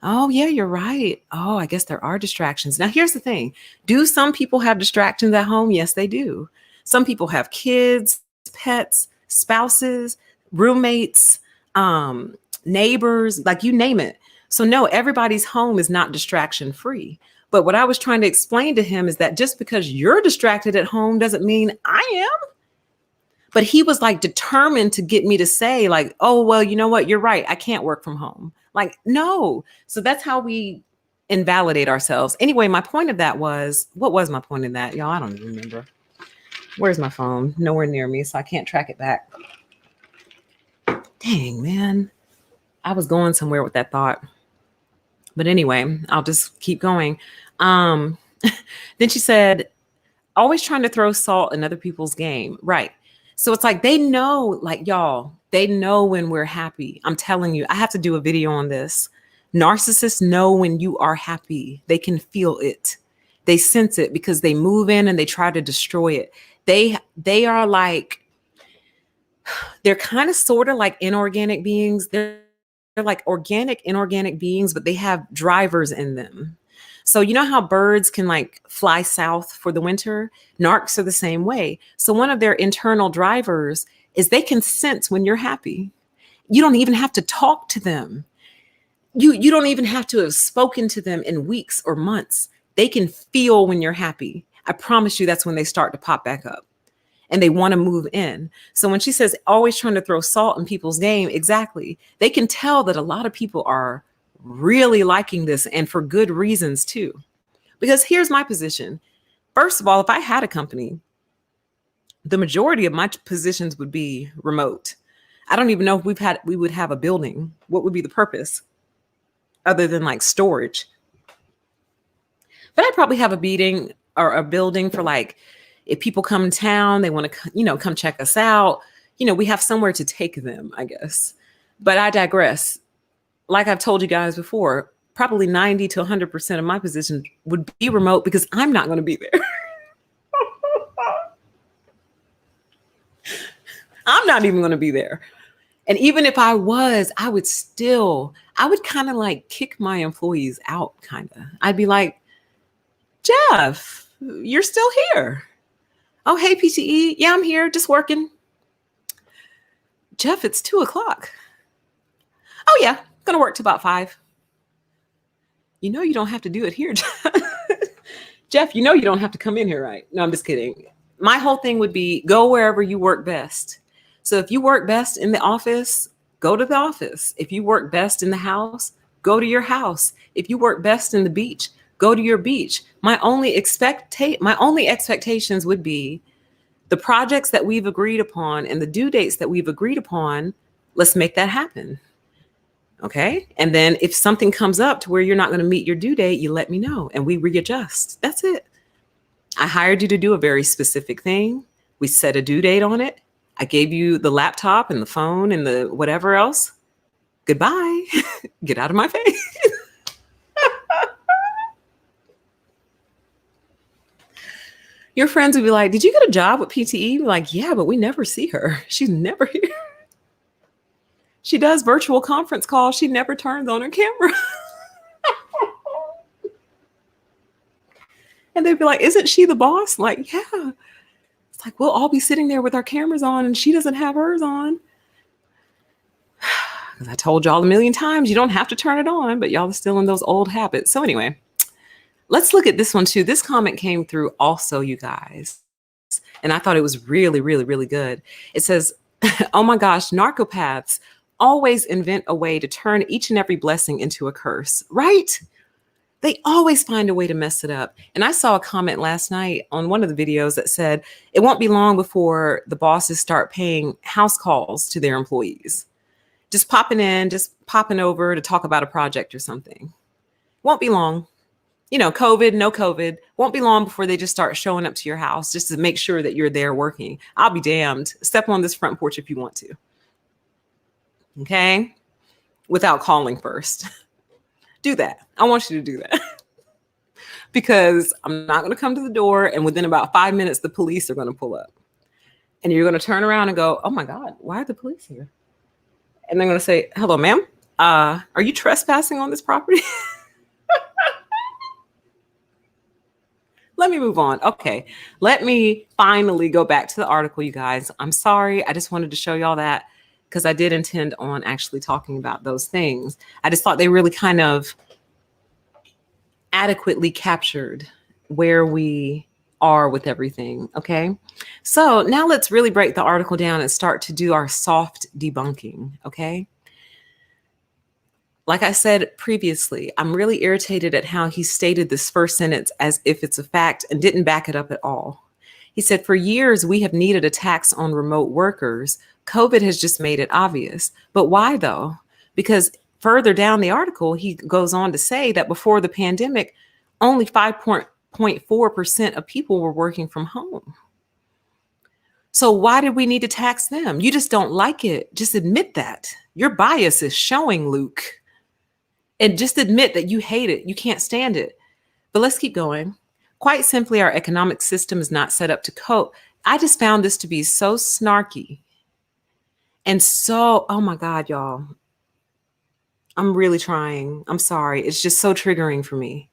Oh, yeah, you're right. Oh, I guess there are distractions. Now, here's the thing. Do some people have distractions at home? Yes, they do. Some people have kids, pets, spouses, roommates, neighbors, like you name it. So no, everybody's home is not distraction free. But what I was trying to explain to him is that just because you're distracted at home doesn't mean I am. But he was like determined to get me to say like, oh, well, you know what? You're right. I can't work from home. Like, no. So that's how we invalidate ourselves. Anyway, my point of that was, what was my point of that? Y'all, I don't even remember. Where's my phone? Nowhere near me, so I can't track it back. Dang, man. I was going somewhere with that thought. But anyway, I'll just keep going. Then she said, always trying to throw salt in other people's game. Right. So it's like they know, like, y'all, they know when we're happy. I'm telling you, I have to do a video on this. Narcissists know when you are happy. They can feel it. They sense it because they move in and they try to destroy it. They are like, they're kind of sort of like inorganic beings. They're like organic, inorganic beings, but they have drivers in them. So you know how birds can like fly south for the winter? Narcs are the same way. So one of their internal drivers is they can sense when you're happy. You don't even have to talk to them. You don't even have to have spoken to them in weeks or months. They can feel when you're happy. I promise you that's when they start to pop back up and they want to move in. So when she says always trying to throw salt in people's game, exactly. They can tell that a lot of people are really liking this and for good reasons too. Because here's my position. First of all, if I had a company, the majority of my positions would be remote. I don't even know if we would have a building. What would be the purpose other than like storage? But I'd probably have a meeting or a building for like, if people come in town, they want to, come check us out. We have somewhere to take them, I guess. But I digress. Like I've told you guys before, probably 90 to 100% of my positions would be remote because I'm not going to be there. I'm not even going to be there. And even if I was, I would kind of like kick my employees out, kind of. I'd be like, Jeff, you're still here. Oh, hey, PTE. Yeah, I'm here, just working. Jeff, it's 2:00. Oh, yeah, gonna work till about 5. You don't have to do it here, Jeff. Jeff, you don't have to come in here, right? No, I'm just kidding. My whole thing would be go wherever you work best. So if you work best in the office, go to the office. If you work best in the house, go to your house. If you work best in the beach, go to your beach. My only expectations would be the projects that we've agreed upon and the due dates that we've agreed upon. Let's make that happen. Okay. And then if something comes up to where you're not going to meet your due date, you let me know and we readjust. That's it. I hired you to do a very specific thing. We set a due date on it. I gave you the laptop and the phone and the whatever else. Goodbye. Get out of my face. Your friends would be like, did you get a job with PTE? Like, yeah, but we never see her. She's never here. She does virtual conference calls. She never turns on her camera. And they'd be like, isn't she the boss? Like, yeah. It's like, we'll all be sitting there with our cameras on and she doesn't have hers on. Because I told y'all a million times, you don't have to turn it on, but y'all are still in those old habits. So anyway, let's look at this one too. This comment came through also, you guys. And I thought it was really, really, really good. It says, oh my gosh, narcopaths always invent a way to turn each and every blessing into a curse, right? They always find a way to mess it up. And I saw a comment last night on one of the videos that said, it won't be long before the bosses start paying house calls to their employees. Just popping popping over to talk about a project or something. Won't be long. You know, COVID, no COVID, won't be long before they just start showing up to your house just to make sure that you're there working. I'll be damned. Step on this front porch if you want to. Okay? Without calling first. Do that. I want you to do that. Because I'm not going to come to the door and within about 5 minutes, the police are going to pull up. And you're going to turn around and go, oh my God, why are the police here? And they're going to say, hello, ma'am. Are you trespassing on this property? Let me move on. Okay. Let me finally go back to the article, you guys. I'm sorry. I just wanted to show y'all that because I did intend on actually talking about those things. I just thought they really kind of adequately captured where we are with everything. Okay. So now let's really break the article down and start to do our soft debunking. Okay. Like I said previously, I'm really irritated at how he stated this first sentence as if it's a fact and didn't back it up at all. He said, for years, we have needed a tax on remote workers. COVID has just made it obvious. But why though? Because further down the article, he goes on to say that before the pandemic, only 5.4% of people were working from home. So why did we need to tax them? You just don't like it. Just admit that. Your bias is showing, Luke. And just admit that you hate it. You can't stand it. But let's keep going. Quite simply, our economic system is not set up to cope. I just found this to be so snarky. And so, oh my God, y'all. I'm really trying. I'm sorry. It's just so triggering for me.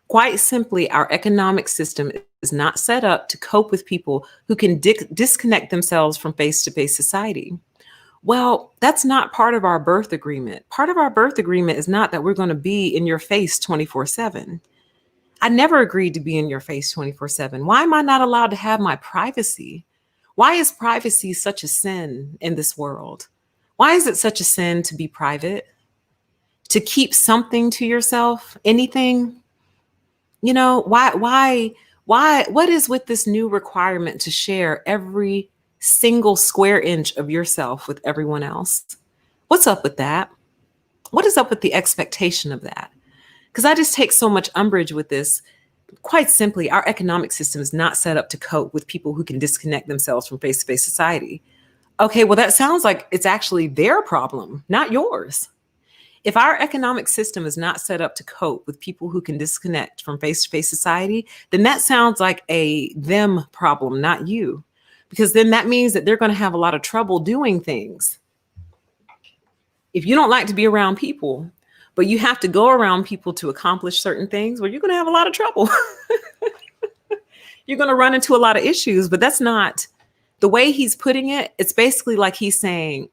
Quite simply, our economic system is not set up to cope with people who can disconnect themselves from face-to-face society. Well, that's not part of our birth agreement. Part of our birth agreement is not that we're going to be in your face 24/7. I never agreed to be in your face 24/7. Why am I not allowed to have my privacy? Why is privacy such a sin in this world? Why is it such a sin to be private? To keep something to yourself? Anything? You know, why, what is with this new requirement to share every single square inch of yourself with everyone else? What's up with that? What is up with the expectation of that? Because I just take so much umbrage with this. Quite simply, our economic system is not set up to cope with people who can disconnect themselves from face-to-face society. Okay, well, that sounds like it's actually their problem, not yours. If our economic system is not set up to cope with people who can disconnect from face-to-face society, then that sounds like a them problem, not you. Because then that means that they're going to have a lot of trouble doing things. If you don't like to be around people, but you have to go around people to accomplish certain things, well, you're going to have a lot of trouble. You're going to run into a lot of issues, but that's not the way he's putting it. It's basically like he's saying,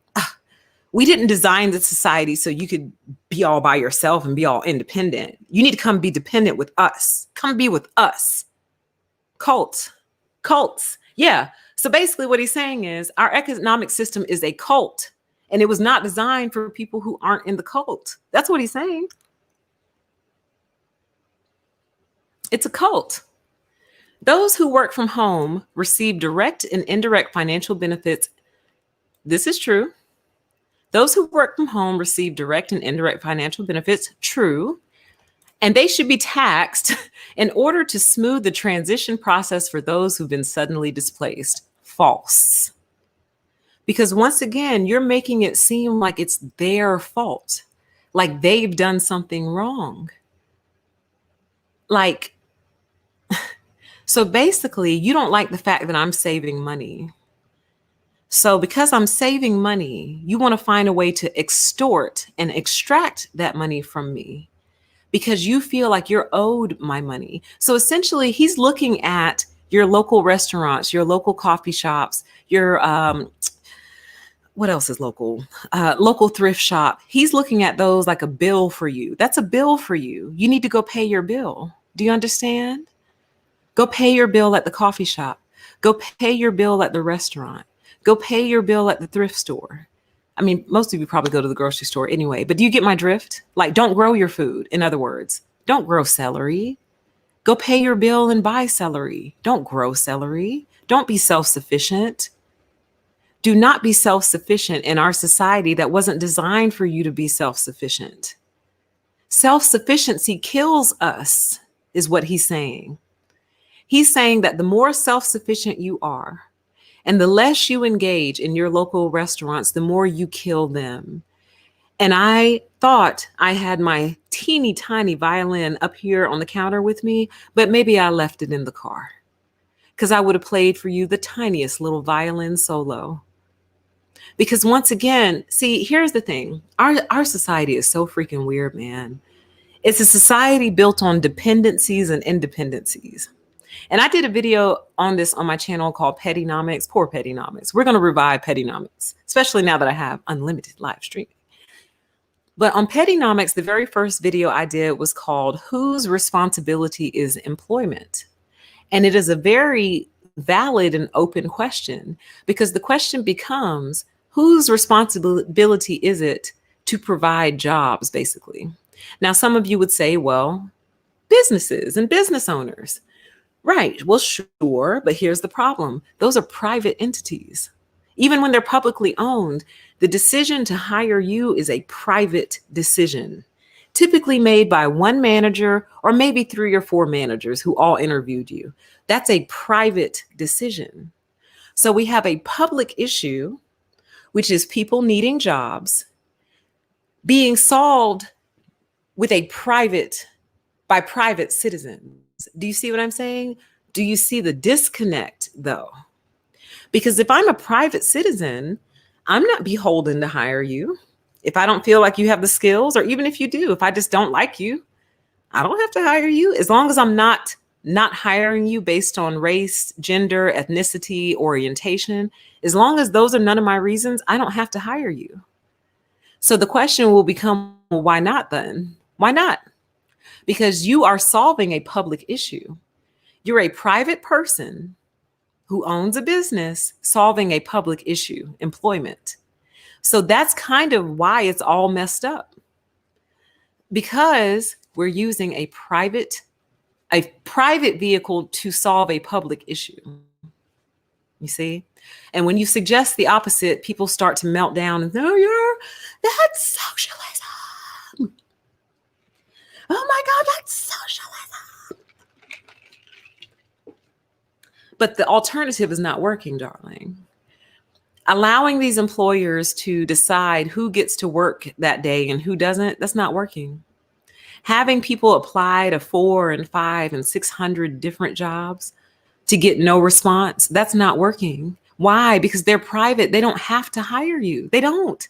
we didn't design the society so you could be all by yourself and be all independent. You need to come be dependent with us. Come be with us. Cults. Yeah. So basically what he's saying is our economic system is a cult and it was not designed for people who aren't in the cult. That's what he's saying. It's a cult. Those who work from home receive direct and indirect financial benefits. This is true. Those who work from home receive direct and indirect financial benefits. True. And they should be taxed in order to smooth the transition process for those who've been suddenly displaced. False. Because once again, you're making it seem like it's their fault, like they've done something wrong. Like, so basically, you don't like the fact that I'm saving money. So because I'm saving money, you want to find a way to extort and extract that money from me because you feel like you're owed my money. So essentially, he's looking at your local restaurants, your local coffee shops, your, what else is local? Local thrift shop. He's looking at those like a bill for you. That's a bill for you. You need to go pay your bill. Do you understand? Go pay your bill at the coffee shop. Go pay your bill at the restaurant. Go pay your bill at the thrift store. I mean, most of you probably go to the grocery store anyway, but do you get my drift? Like, don't grow your food. In other words, don't grow celery. Go pay your bill and buy celery. Don't grow celery. Don't be self-sufficient. Do not be self-sufficient in our society that wasn't designed for you to be self-sufficient. Self-sufficiency kills us, is what he's saying. He's saying that the more self-sufficient you are, and the less you engage in your local restaurants, the more you kill them. And I thought I had my teeny tiny violin up here on the counter with me, but maybe I left it in the car because I would have played for you the tiniest little violin solo. Because once again, see, here's the thing. Our society is so freaking weird, man. It's a society built on dependencies and independencies. And I did a video on this on my channel called Pettynomics. Poor Pettynomics. We're going to revive Pettynomics, especially now that I have unlimited live streaming. But on Pettynomics, the very first video I did was called Whose Responsibility is Employment? And it is a very valid and open question, because the question becomes, whose responsibility is it to provide jobs, basically? Now, some of you would say, well, businesses and business owners. Right. Well, sure. But here's the problem. Those are private entities. Even when they're publicly owned, the decision to hire you is a private decision, typically made by one manager or maybe 3 or 4 managers who all interviewed you. That's a private decision. So we have a public issue, which is people needing jobs, being solved with by private citizens. Do you see what I'm saying? Do you see the disconnect, though? Because if I'm a private citizen, I'm not beholden to hire you. If I don't feel like you have the skills, or even if you do, if I just don't like you, I don't have to hire you. As long as I'm not hiring you based on race, gender, ethnicity, orientation, as long as those are none of my reasons, I don't have to hire you. So the question will become, well, why not then? Why not? Because you are solving a public issue. You're a private person who owns a business solving a public issue, employment. So that's kind of why it's all messed up, because we're using a private vehicle to solve a public issue. You see? And when you suggest the opposite, people start to melt down and say, that's socialism. Oh my God, that's socialism. But the alternative is not working, darling. Allowing these employers to decide who gets to work that day and who doesn't, that's not working. Having people apply to 4 and 5 and 600 different jobs to get no response, that's not working. Why? Because they're private. They don't have to hire you. They don't.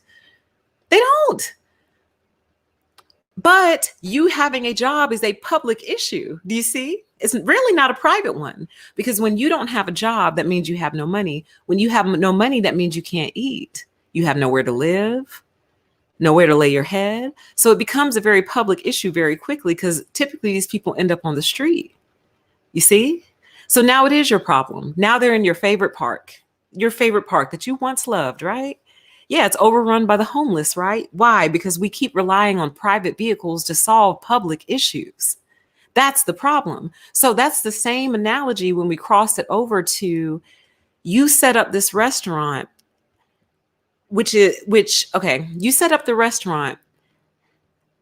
But you having a job is a public issue. Do you see? It's really not a private one, because when you don't have a job, that means you have no money. When you have no money, that means you can't eat. You have nowhere to live, nowhere to lay your head. So it becomes a very public issue very quickly, because typically these people end up on the street. You see? So now it is your problem. Now they're in your favorite park that you once loved, right? Yeah, it's overrun by the homeless, right? Why? Because we keep relying on private vehicles to solve public issues. That's the problem. So that's the same analogy when we cross it over to, you set up this restaurant, you set up the restaurant,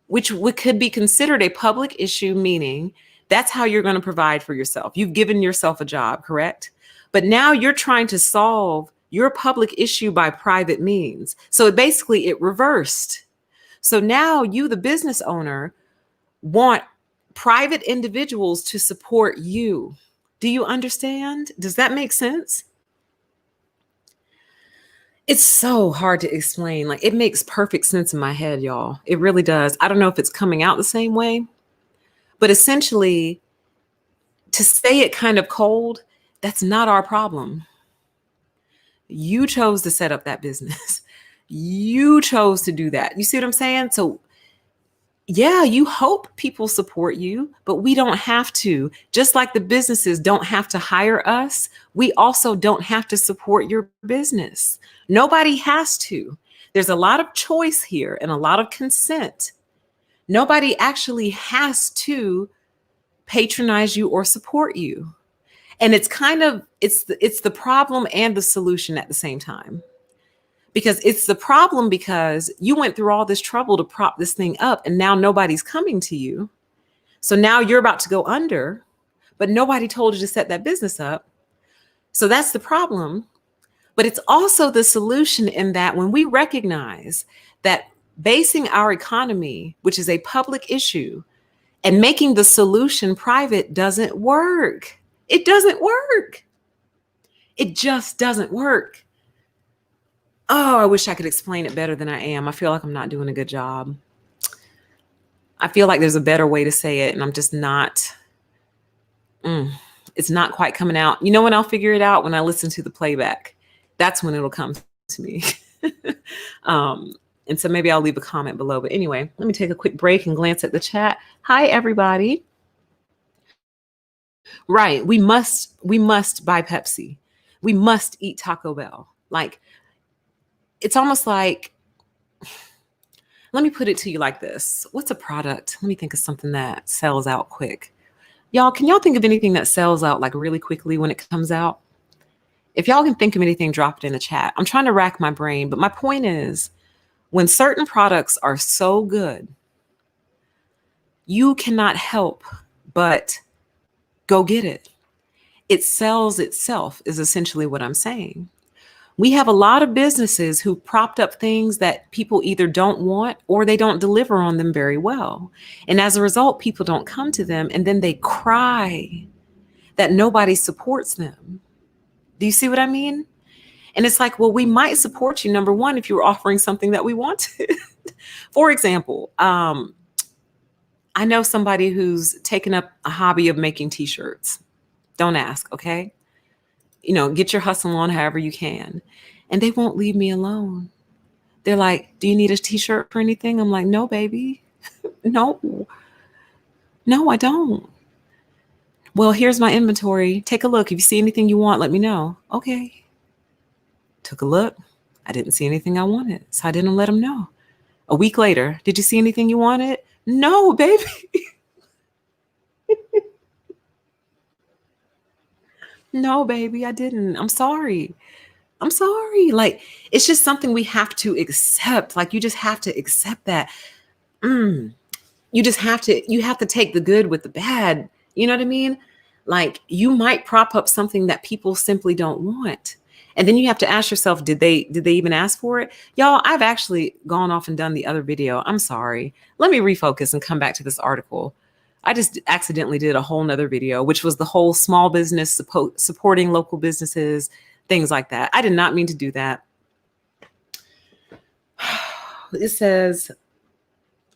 which could be considered a public issue, meaning that's how you're going to provide for yourself. You've given yourself a job, correct? But now you're trying to solve your public issue by private means. So it reversed. So now you, the business owner, want private individuals to support you. Do you understand? Does that make sense? It's so hard to explain. Like, it makes perfect sense in my head, y'all. It really does. I don't know if it's coming out the same way, but essentially, to say it kind of cold, that's not our problem. You chose to set up that business. You chose to do that. You see what I'm saying? So yeah, you hope people support you, but we don't have to. Just like the businesses don't have to hire us, we also don't have to support your business. Nobody has to. There's a lot of choice here and a lot of consent. Nobody actually has to patronize you or support you. And it's the problem and the solution at the same time. because it's the problem because you went through all this trouble to prop this thing up and now nobody's coming to you. So now you're about to go under, but nobody told you to set that business up. So that's the problem. But it's also the solution in that when we recognize that basing our economy, which is a public issue, and making the solution private doesn't work. It doesn't work. It just doesn't work. Oh, I wish I could explain it better than I am. I feel like I'm not doing a good job. I feel like there's a better way to say it, and I'm just not. It's not quite coming out. You know when I'll figure it out? When I listen to the playback. That's when it'll come to me. And so maybe I'll leave a comment below. But anyway, let me take a quick break and glance at the chat. Hi, everybody. Right. We must buy Pepsi. We must eat Taco Bell. Like, it's almost like, let me put it to you like this. What's a product? Let me think of something that sells out quick. Y'all, can y'all think of anything that sells out like really quickly when it comes out? If y'all can think of anything, drop it in the chat. I'm trying to rack my brain, but my point is, when certain products are so good, you cannot help but go get it. It sells itself is essentially what I'm saying. We have a lot of businesses who propped up things that people either don't want or they don't deliver on them very well. And as a result, people don't come to them and then they cry that nobody supports them. Do you see what I mean? And it's like, well, we might support you, number one, if you're offering something that we wanted. For example, I know somebody who's taken up a hobby of making t-shirts. Don't ask, okay? You know, get your hustle on however you can. And they won't leave me alone. They're like, do you need a t-shirt for anything? I'm like, no, baby. No, I don't. Well, here's my inventory. Take a look. If you see anything you want, let me know. Okay. Took a look. I didn't see anything I wanted, so I didn't let them know. A week later, did you see anything you wanted? No, baby. No, baby, I didn't. I'm sorry. Like, it's just something we have to accept. Like, you just have to accept that. You have to take the good with the bad. You know what I mean? Like, you might prop up something that people simply don't want. And then you have to ask yourself, did they even ask for it? Y'all, I've actually gone off and done the other video. I'm sorry. Let me refocus and come back to this article. I just accidentally did a whole nother video, which was the whole small business supporting local businesses, things like that. I did not mean to do that. It says,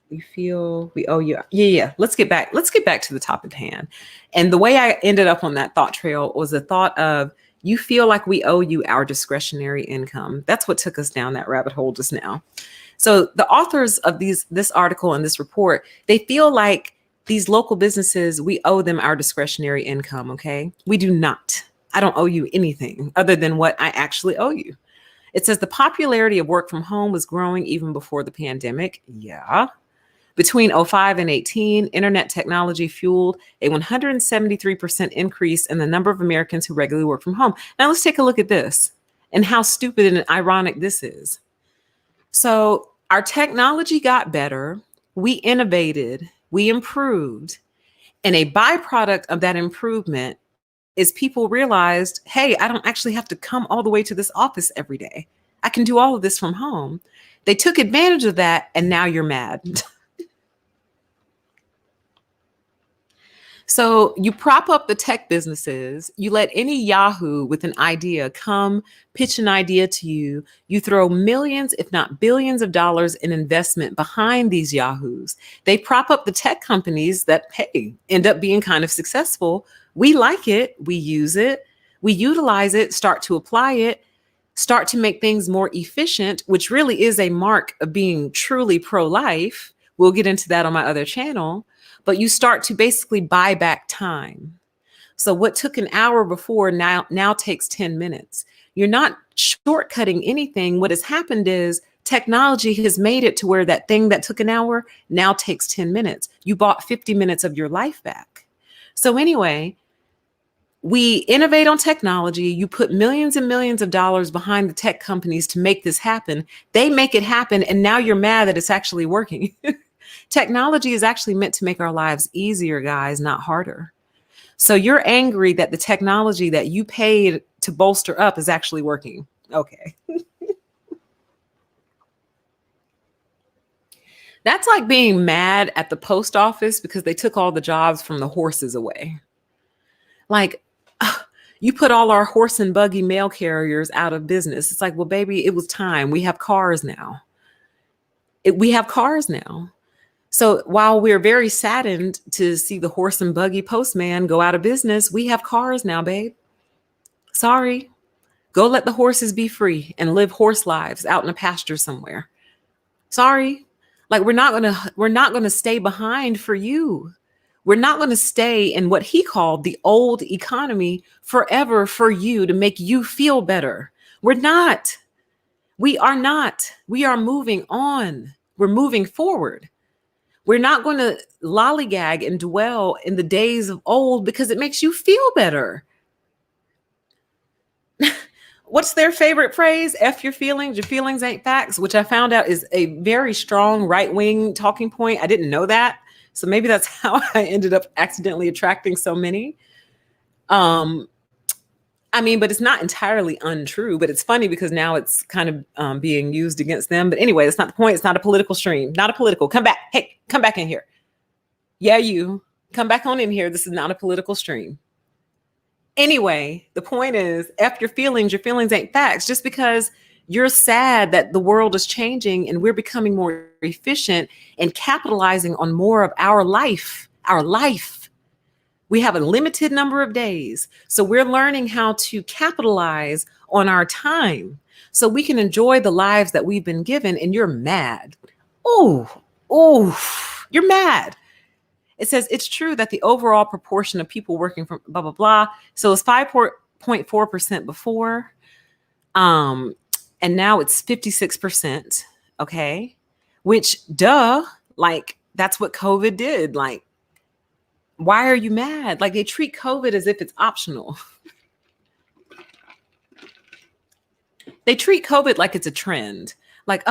we feel we owe you. Yeah. Let's get back to the topic at hand. And the way I ended up on that thought trail was the thought of, you feel like we owe you our discretionary income. That's what took us down that rabbit hole just now. So the authors of this article and this report, they feel like these local businesses, we owe them our discretionary income, okay? We do not. I don't owe you anything other than what I actually owe you. It says the popularity of work from home was growing even before the pandemic. Yeah. Between 2005 and 2018, internet technology fueled a 173% increase in the number of Americans who regularly work from home. Now let's take a look at this and how stupid and ironic this is. So our technology got better, we innovated, we improved, and a byproduct of that improvement is people realized, hey, I don't actually have to come all the way to this office every day. I can do all of this from home. They took advantage of that, and now you're mad. So you prop up the tech businesses, you let any Yahoo with an idea come pitch an idea to you. You throw millions, if not billions of dollars in investment behind these Yahoos. They prop up the tech companies that, hey, end up being kind of successful. We like it. We use it. We utilize it, start to apply it, start to make things more efficient, which really is a mark of being truly pro-life. We'll get into that on my other channel. But you start to basically buy back time. So what took an hour before now takes 10 minutes. You're not shortcutting anything. What has happened is technology has made it to where that thing that took an hour now takes 10 minutes. You bought 50 minutes of your life back. So anyway, We innovate on technology. You put millions and millions of dollars behind the tech companies to make this happen. They make it happen. And now you're mad that it's actually working. Technology is actually meant to make our lives easier, guys, not harder. So you're angry that the technology that you paid to bolster up is actually working. Okay. That's like being mad at the post office because they took all the jobs from the horses away. Like, you put all our horse and buggy mail carriers out of business. It's like, well, baby, it was time. We have cars now. We have cars now. So while we're very saddened to see the horse and buggy postman go out of business, we have cars now, babe. Sorry. Go let the horses be free and live horse lives out in a pasture somewhere. Sorry. Like, we're not going to stay behind for you. We're not going to stay in what he called the old economy forever for you to make you feel better. We're not. We are not. We are moving on. We're moving forward. We're not going to lollygag and dwell in the days of old because it makes you feel better. What's their favorite phrase? F your feelings. Your feelings ain't facts, which I found out is a very strong right-wing talking point. I didn't know that. So maybe that's how I ended up accidentally attracting so many. I mean, but it's not entirely untrue, but it's funny because now it's kind of being used against them. But anyway, that's not the point. It's not a political stream, not a political. Come back. Hey, come back in here. Yeah, you come back on in here. This is not a political stream. Anyway, the point is, F your feelings ain't facts. Just because you're sad that the world is changing and we're becoming more efficient and capitalizing on more of our life. We have a limited number of days. So we're learning how to capitalize on our time so we can enjoy the lives that we've been given. And you're mad. Oh, you're mad. It says it's true that the overall proportion of people working from blah, blah, blah. So it's 5.4% before. And now it's 56%. Okay. Which, like, that's what COVID did. Like, why are you mad? Like, they treat COVID as if it's optional. They treat COVID like it's a trend. Like,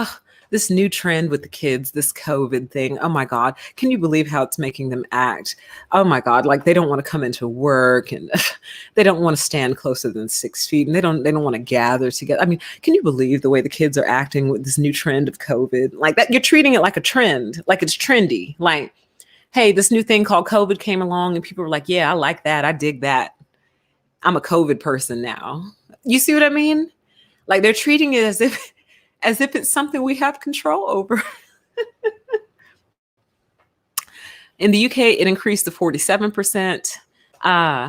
this new trend with the kids, this COVID thing. Oh my God. Can you believe how it's making them act? Oh my God. Like, they don't want to come into work and they don't want to stand closer than 6 feet and they don't want to gather together. I mean, can you believe the way the kids are acting with this new trend of COVID? Like that, you're treating it like a trend, like it's trendy. Like, hey, this new thing called COVID came along and people were like, yeah, I like that. I dig that. I'm a COVID person now. You see what I mean? Like, they're treating it as if it's something we have control over. In the UK, it increased to 47%.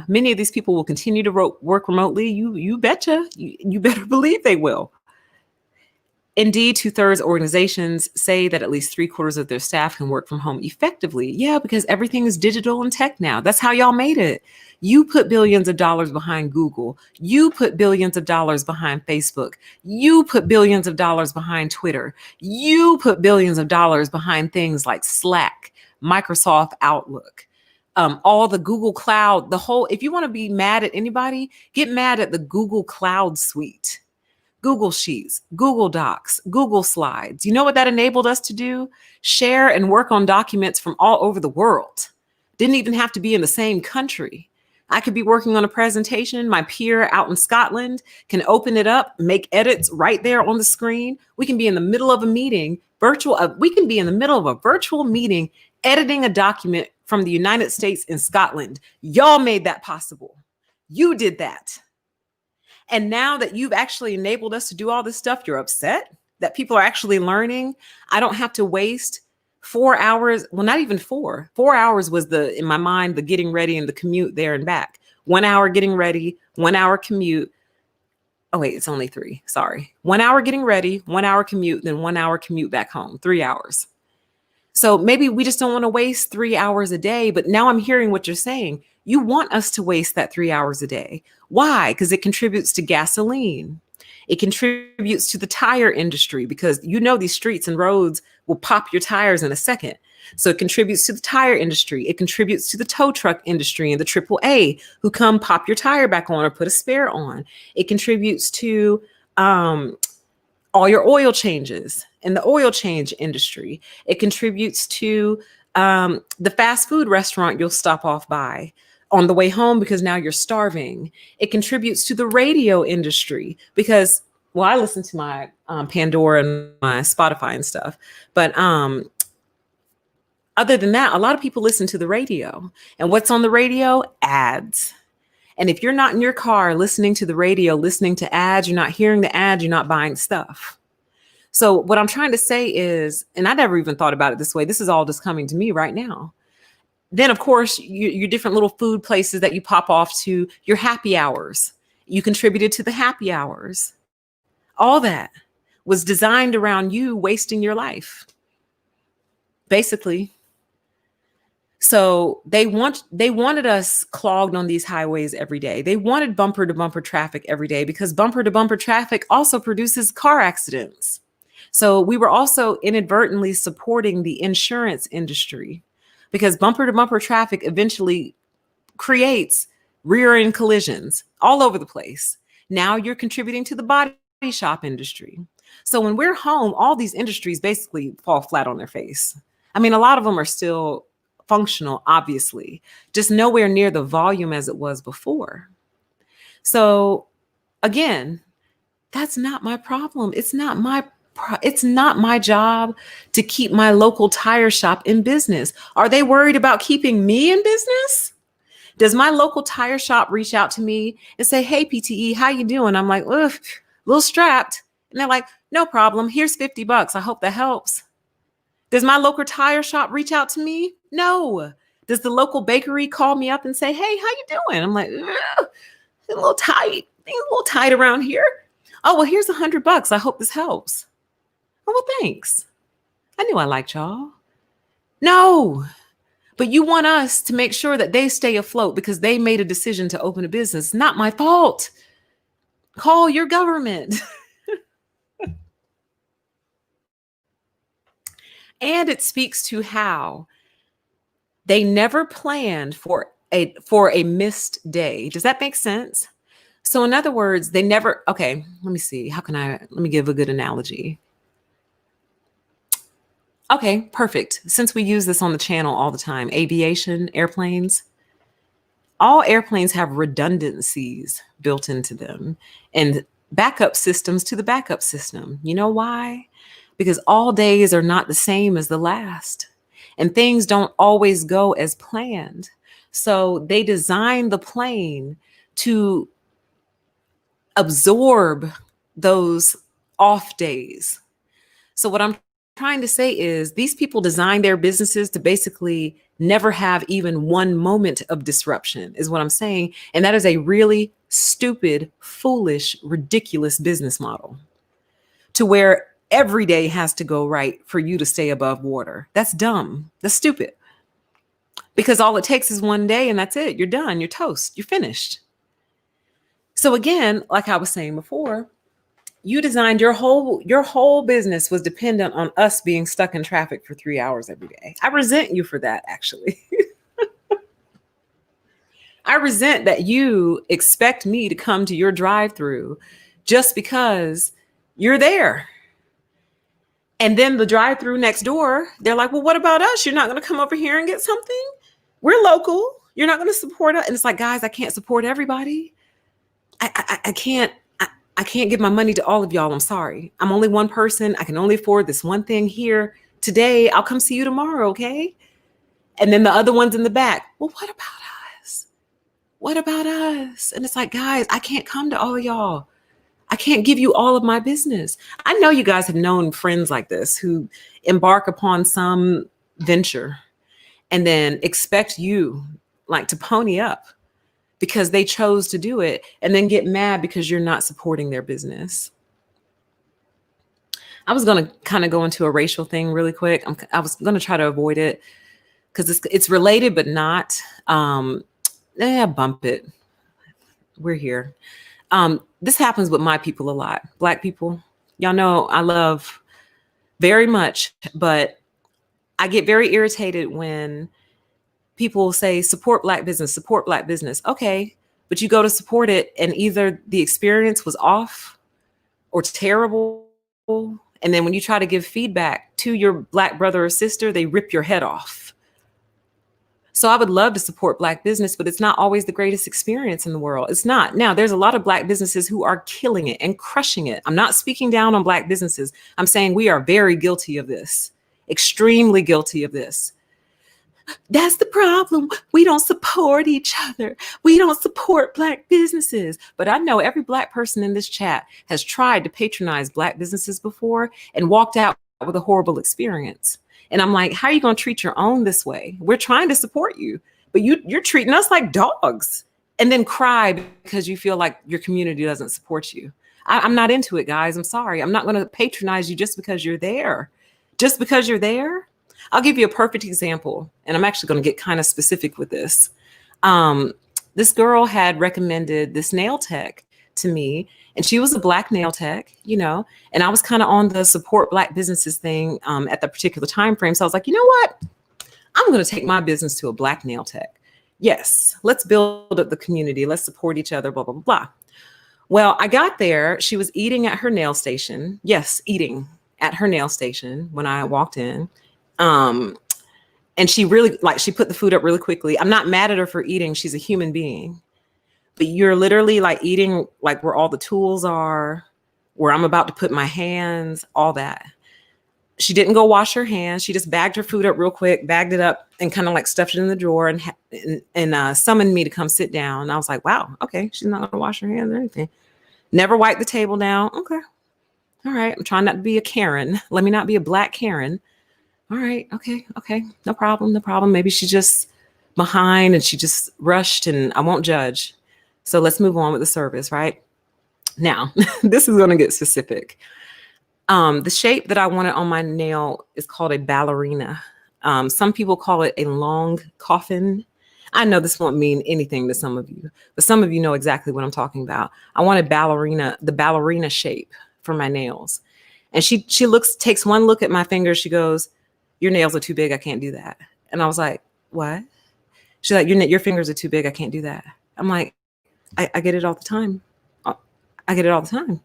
Many of these people will continue to work remotely. You betcha. You better believe they will. Indeed, 2/3 organizations say that at least 3/4 of their staff can work from home effectively. Yeah, because everything is digital and tech now. That's how y'all made it. You put billions of dollars behind Google. You put billions of dollars behind Facebook. You put billions of dollars behind Twitter. You put billions of dollars behind things like Slack, Microsoft Outlook, all the Google Cloud, if you want to be mad at anybody, get mad at the Google Cloud suite. Google Sheets, Google Docs, Google Slides. You know what that enabled us to do? Share and work on documents from all over the world. Didn't even have to be in the same country. I could be working on a presentation. My peer out in Scotland can open it up, make edits right there on the screen. We can be in the middle of a meeting, we can be in the middle of a virtual meeting, editing a document from the United States in Scotland. Y'all made that possible. You did that. And now that you've actually enabled us to do all this stuff, you're upset that people are actually learning. I don't have to waste 4 hours. Well, not even 4. 4 hours was in my mind, the getting ready and the commute there and back. 1 hour getting ready, 1 hour commute. Oh, wait, it's only 3. Sorry. 1 hour getting ready, 1 hour commute, then 1 hour commute back home, 3 hours. So maybe we just don't want to waste 3 hours a day. But now I'm hearing what you're saying. You want us to waste that 3 hours a day. Why? Because it contributes to gasoline. It contributes to the tire industry because these streets and roads will pop your tires in a second. So it contributes to the tire industry. It contributes to the tow truck industry and the AAA who come pop your tire back on or put a spare on. It contributes to all your oil changes in the oil change industry. It contributes to the fast food restaurant you'll stop off by on the way home because now you're starving. It contributes to the radio industry because, well, I listen to my Pandora and my Spotify and stuff. But other than that, a lot of people listen to the radio. And what's on the radio? Ads. And if you're not in your car listening to the radio, listening to ads, you're not hearing the ads, you're not buying stuff. So what I'm trying to say is, and I never even thought about it this way, this is all just coming to me right now. Then, of course, your different little food places that you pop off to, your happy hours. You contributed to the happy hours. All that was designed around you wasting your life, basically. So they wanted us clogged on these highways every day. They wanted bumper to bumper traffic every day because bumper to bumper traffic also produces car accidents. So we were also inadvertently supporting the insurance industry because bumper to bumper traffic eventually creates rear end collisions all over the place. Now you're contributing to the body shop industry. So when we're home, all these industries basically fall flat on their face. I mean, a lot of them are still functional, obviously, just nowhere near the volume as it was before. So again, that's not my problem. It's not my job to keep my local tire shop in business. Are they worried about keeping me in business? Does my local tire shop reach out to me and say, "Hey, PTE, how you doing?" I'm like, "Ugh, a little strapped." And they're like, "No problem. Here's $50. I hope that helps." Does my local tire shop reach out to me? No. Does the local bakery call me up and say, "Hey, how you doing?" I'm like, "Ugh, a little tight. Things a little tight around here." "Oh, well, here's $100. I hope this helps." "Oh, well, thanks. I knew I liked y'all." No. But you want us to make sure that they stay afloat because they made a decision to open a business. Not my fault. Call your government. And it speaks to how they never planned for a missed day. Does that make sense? So in other words, they never, okay, let me see. Let me give a good analogy. Okay, perfect. Since we use this on the channel all the time, aviation, airplanes, all airplanes have redundancies built into them and backup systems to the backup system. You know why? Because all days are not the same as the last, and things don't always go as planned. So they design the plane to absorb those off days. So what I'm trying to say is these people design their businesses to basically never have even one moment of disruption, is what I'm saying. And that is a really stupid, foolish, ridiculous business model to where every day has to go right for you to stay above water. That's dumb. That's stupid. Because all it takes is one day and that's it. You're done. You're toast. You're finished. So again, like I was saying before, you designed your whole business was dependent on us being stuck in traffic for 3 hours every day. I resent you for that, actually. I resent that you expect me to come to your drive-through just because you're there. And then the drive-through next door, they're like, "Well, what about us? You're not going to come over here and get something? We're local. You're not going to support us." And it's like, guys, I can't support everybody. I can't. I can't give my money to all of y'all. I'm sorry. I'm only one person. I can only afford this one thing here today. I'll come see you tomorrow, okay? And then the other one's in the back. "Well, what about us? What about us?" And it's like, guys, I can't come to all of y'all. I can't give you all of my business. I know you guys have known friends like this who embark upon some venture and then expect you like to pony up because they chose to do it and then get mad because you're not supporting their business. I was going to kind of go into a racial thing really quick. I was going to try to avoid it because it's related, but not. Bump it. We're here. this happens with my people a lot. Black people, y'all know I love very much, but I get very irritated when people say support Black business, support Black business. Okay, but you go to support it and either the experience was off or terrible. And then when you try to give feedback to your Black brother or sister, they rip your head off. So I would love to support Black business, but it's not always the greatest experience in the world. It's not. Now, there's a lot of Black businesses who are killing it and crushing it. I'm not speaking down on Black businesses. I'm saying we are very guilty of this, extremely guilty of this. That's the problem. We don't support each other. We don't support Black businesses. But I know every Black person in this chat has tried to patronize Black businesses before and walked out with a horrible experience. And I'm like, how are you going to treat your own this way? We're trying to support you, but you're treating us like dogs, and then cry because you feel like your community doesn't support you. I'm not into it, guys. I'm sorry. I'm not going to patronize you just because you're there. Just because you're there. I'll give you a perfect example, and I'm actually going to get kind of specific with this. This girl had recommended this nail tech to me, and she was a Black nail tech, you know, and I was kind of on the support Black businesses thing at that particular time frame. So I was like, you know what? I'm going to take my business to a Black nail tech. Yes, let's build up the community. Let's support each other, blah, blah, blah, blah. Well, I got there. She was eating at her nail station. Yes, eating at her nail station when I walked in. And she really, like, she put the food up really quickly. I'm not mad at her for eating. She's a human being. But you're literally like eating like where all the tools are, where I'm about to put my hands, all that. She didn't go wash her hands. She just bagged her food up real quick, bagged it up and kind of like stuffed it in the drawer and summoned me to come sit down. And I was like, wow, okay, she's not going to wash her hands or anything. Never wiped the table down. Okay. All right. I'm trying not to be a Karen. Let me not be a Black Karen. All right. Okay. No problem. Maybe she's just behind and she just rushed, and I won't judge. So let's move on with the service, right? Now, this is going to get specific. The shape that I wanted on my nail is called a ballerina. Some people call it a long coffin. I know this won't mean anything to some of you, but some of you know exactly what I'm talking about. I wanted the ballerina shape for my nails. And she takes one look at my fingers. She goes, your nails are too big. I can't do that. And I was like, what? She's like, your fingers are too big. I can't do that. I'm like, I get it all the time. I get it all the time.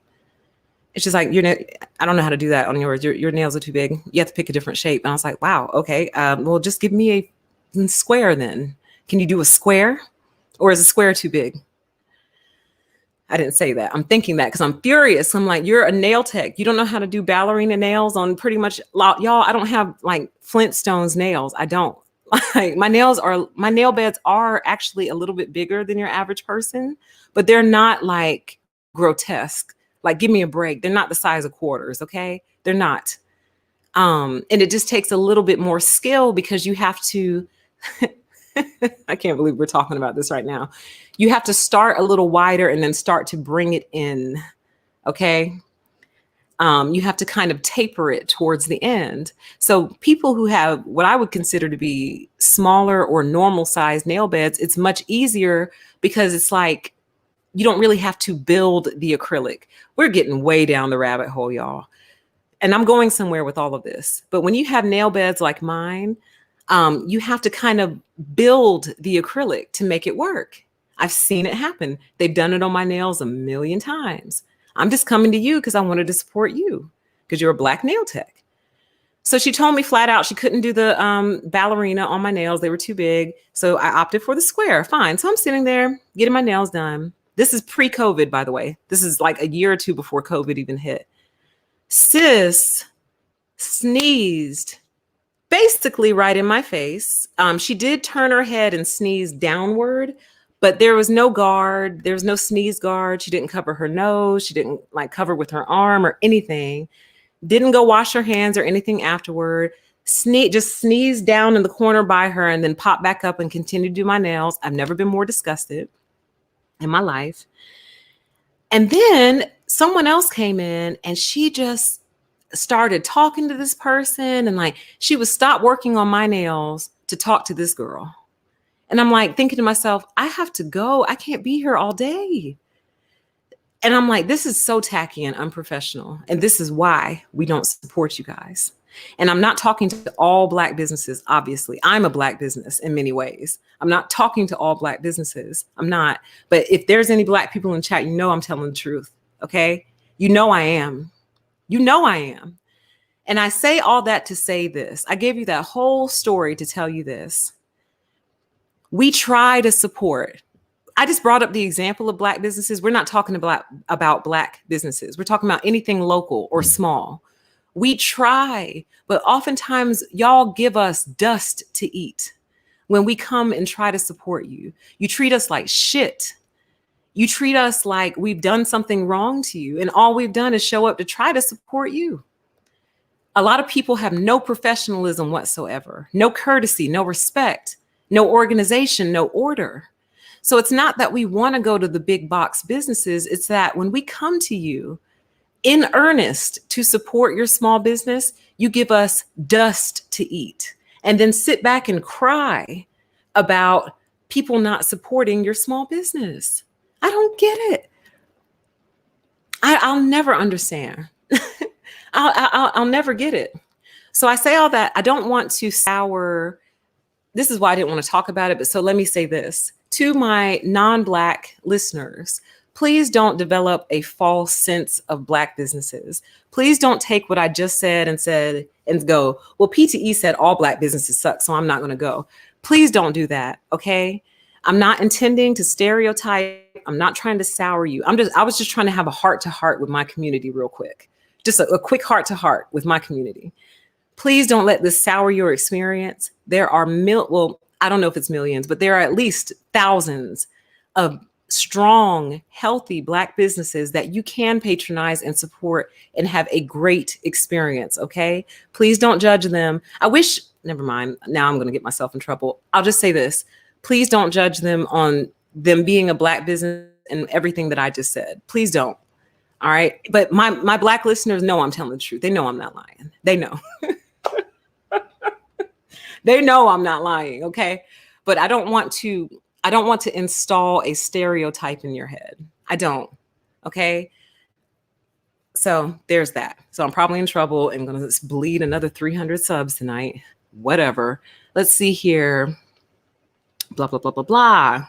It's just like, I don't know how to do that on yours. Your nails are too big. You have to pick a different shape. And I was like, wow, okay. Well, just give me a square then. Can you do a square? Or is a square too big? I didn't say that. I'm thinking that because I'm furious. I'm like, you're a nail tech. You don't know how to do ballerina nails on pretty much, y'all, I don't have like Flintstones nails. I don't. Like my nail beds are actually a little bit bigger than your average person, but they're not like grotesque. Like, give me a break. They're not the size of quarters. Okay. They're not. And it just takes a little bit more skill because you have to, I can't believe we're talking about this right now. You have to start a little wider and then start to bring it in. Okay. You have to kind of taper it towards the end. So people who have what I would consider to be smaller or normal size nail beds, it's much easier because it's like, you don't really have to build the acrylic. We're getting way down the rabbit hole, y'all. And I'm going somewhere with all of this. But when you have nail beds like mine, you have to kind of build the acrylic to make it work. I've seen it happen. They've done it on my nails a million times. I'm just coming to you because I wanted to support you because you're a Black nail tech. So she told me flat out she couldn't do the ballerina on my nails. They were too big. So I opted for the square. Fine. So I'm sitting there getting my nails done. This is pre-COVID, by the way. This is like a year or two before COVID even hit. Sis sneezed basically right in my face. She did turn her head and sneeze downward, but there was no guard. There was no sneeze guard. She didn't cover her nose. She didn't like cover with her arm or anything. Didn't go wash her hands or anything afterward. Just sneezed down in the corner by her and then popped back up and continued to do my nails. I've never been more disgusted in my life. And then someone else came in and she just started talking to this person and like she would stop working on my nails to talk to this girl. And I'm like thinking to myself, I have to go. I can't be here all day. And I'm like, this is so tacky and unprofessional. And this is why we don't support you guys. And I'm not talking to all Black businesses, obviously. I'm a Black business in many ways. I'm not talking to all Black businesses. I'm not. But if there's any Black people in chat, you know I'm telling the truth. Okay? You know I am. You know I am. And I say all that to say this. I gave you that whole story to tell you this. We try to support. I just brought up the example of Black businesses. We're not talking about Black businesses. We're talking about anything local or small. We try, but oftentimes y'all give us dust to eat when we come and try to support you. You treat us like shit. You treat us like we've done something wrong to you, and all we've done is show up to try to support you. A lot of people have no professionalism whatsoever, no courtesy, no respect, no organization, no order. So it's not that we want to go to the big box businesses. It's that when we come to you in earnest to support your small business, you give us dust to eat and then sit back and cry about people not supporting your small business. I don't get it. I'll never understand. I'll never get it. So I say all that. I don't want to sour. This is why I didn't want to talk about it. But so let me say this to my non-Black listeners. Please don't develop a false sense of Black businesses. Please don't take what I just said and go, well, PTE said all Black businesses suck, so I'm not going to go. Please don't do that. Okay. I'm not intending to stereotype. I'm not trying to sour you. I was just trying to have a heart to heart with my community real quick. Just a quick heart to heart with my community. Please don't let this sour your experience. There are I don't know if it's millions, but there are at least thousands of strong, healthy Black businesses that you can patronize and support and have a great experience. Okay. Please don't judge them. Never mind. Now I'm going to get myself in trouble. I'll just say this. Please don't judge them on them being a Black business and everything that I just said. Please don't. All right. But my Black listeners know I'm telling the truth. They know I'm not lying. They know. They know I'm not lying. Okay. But I don't want to install a stereotype in your head. I don't. Okay. So there's that. So I'm probably in trouble and going to bleed another 300 subs tonight. Whatever. Let's see here. Blah, blah, blah, blah, blah.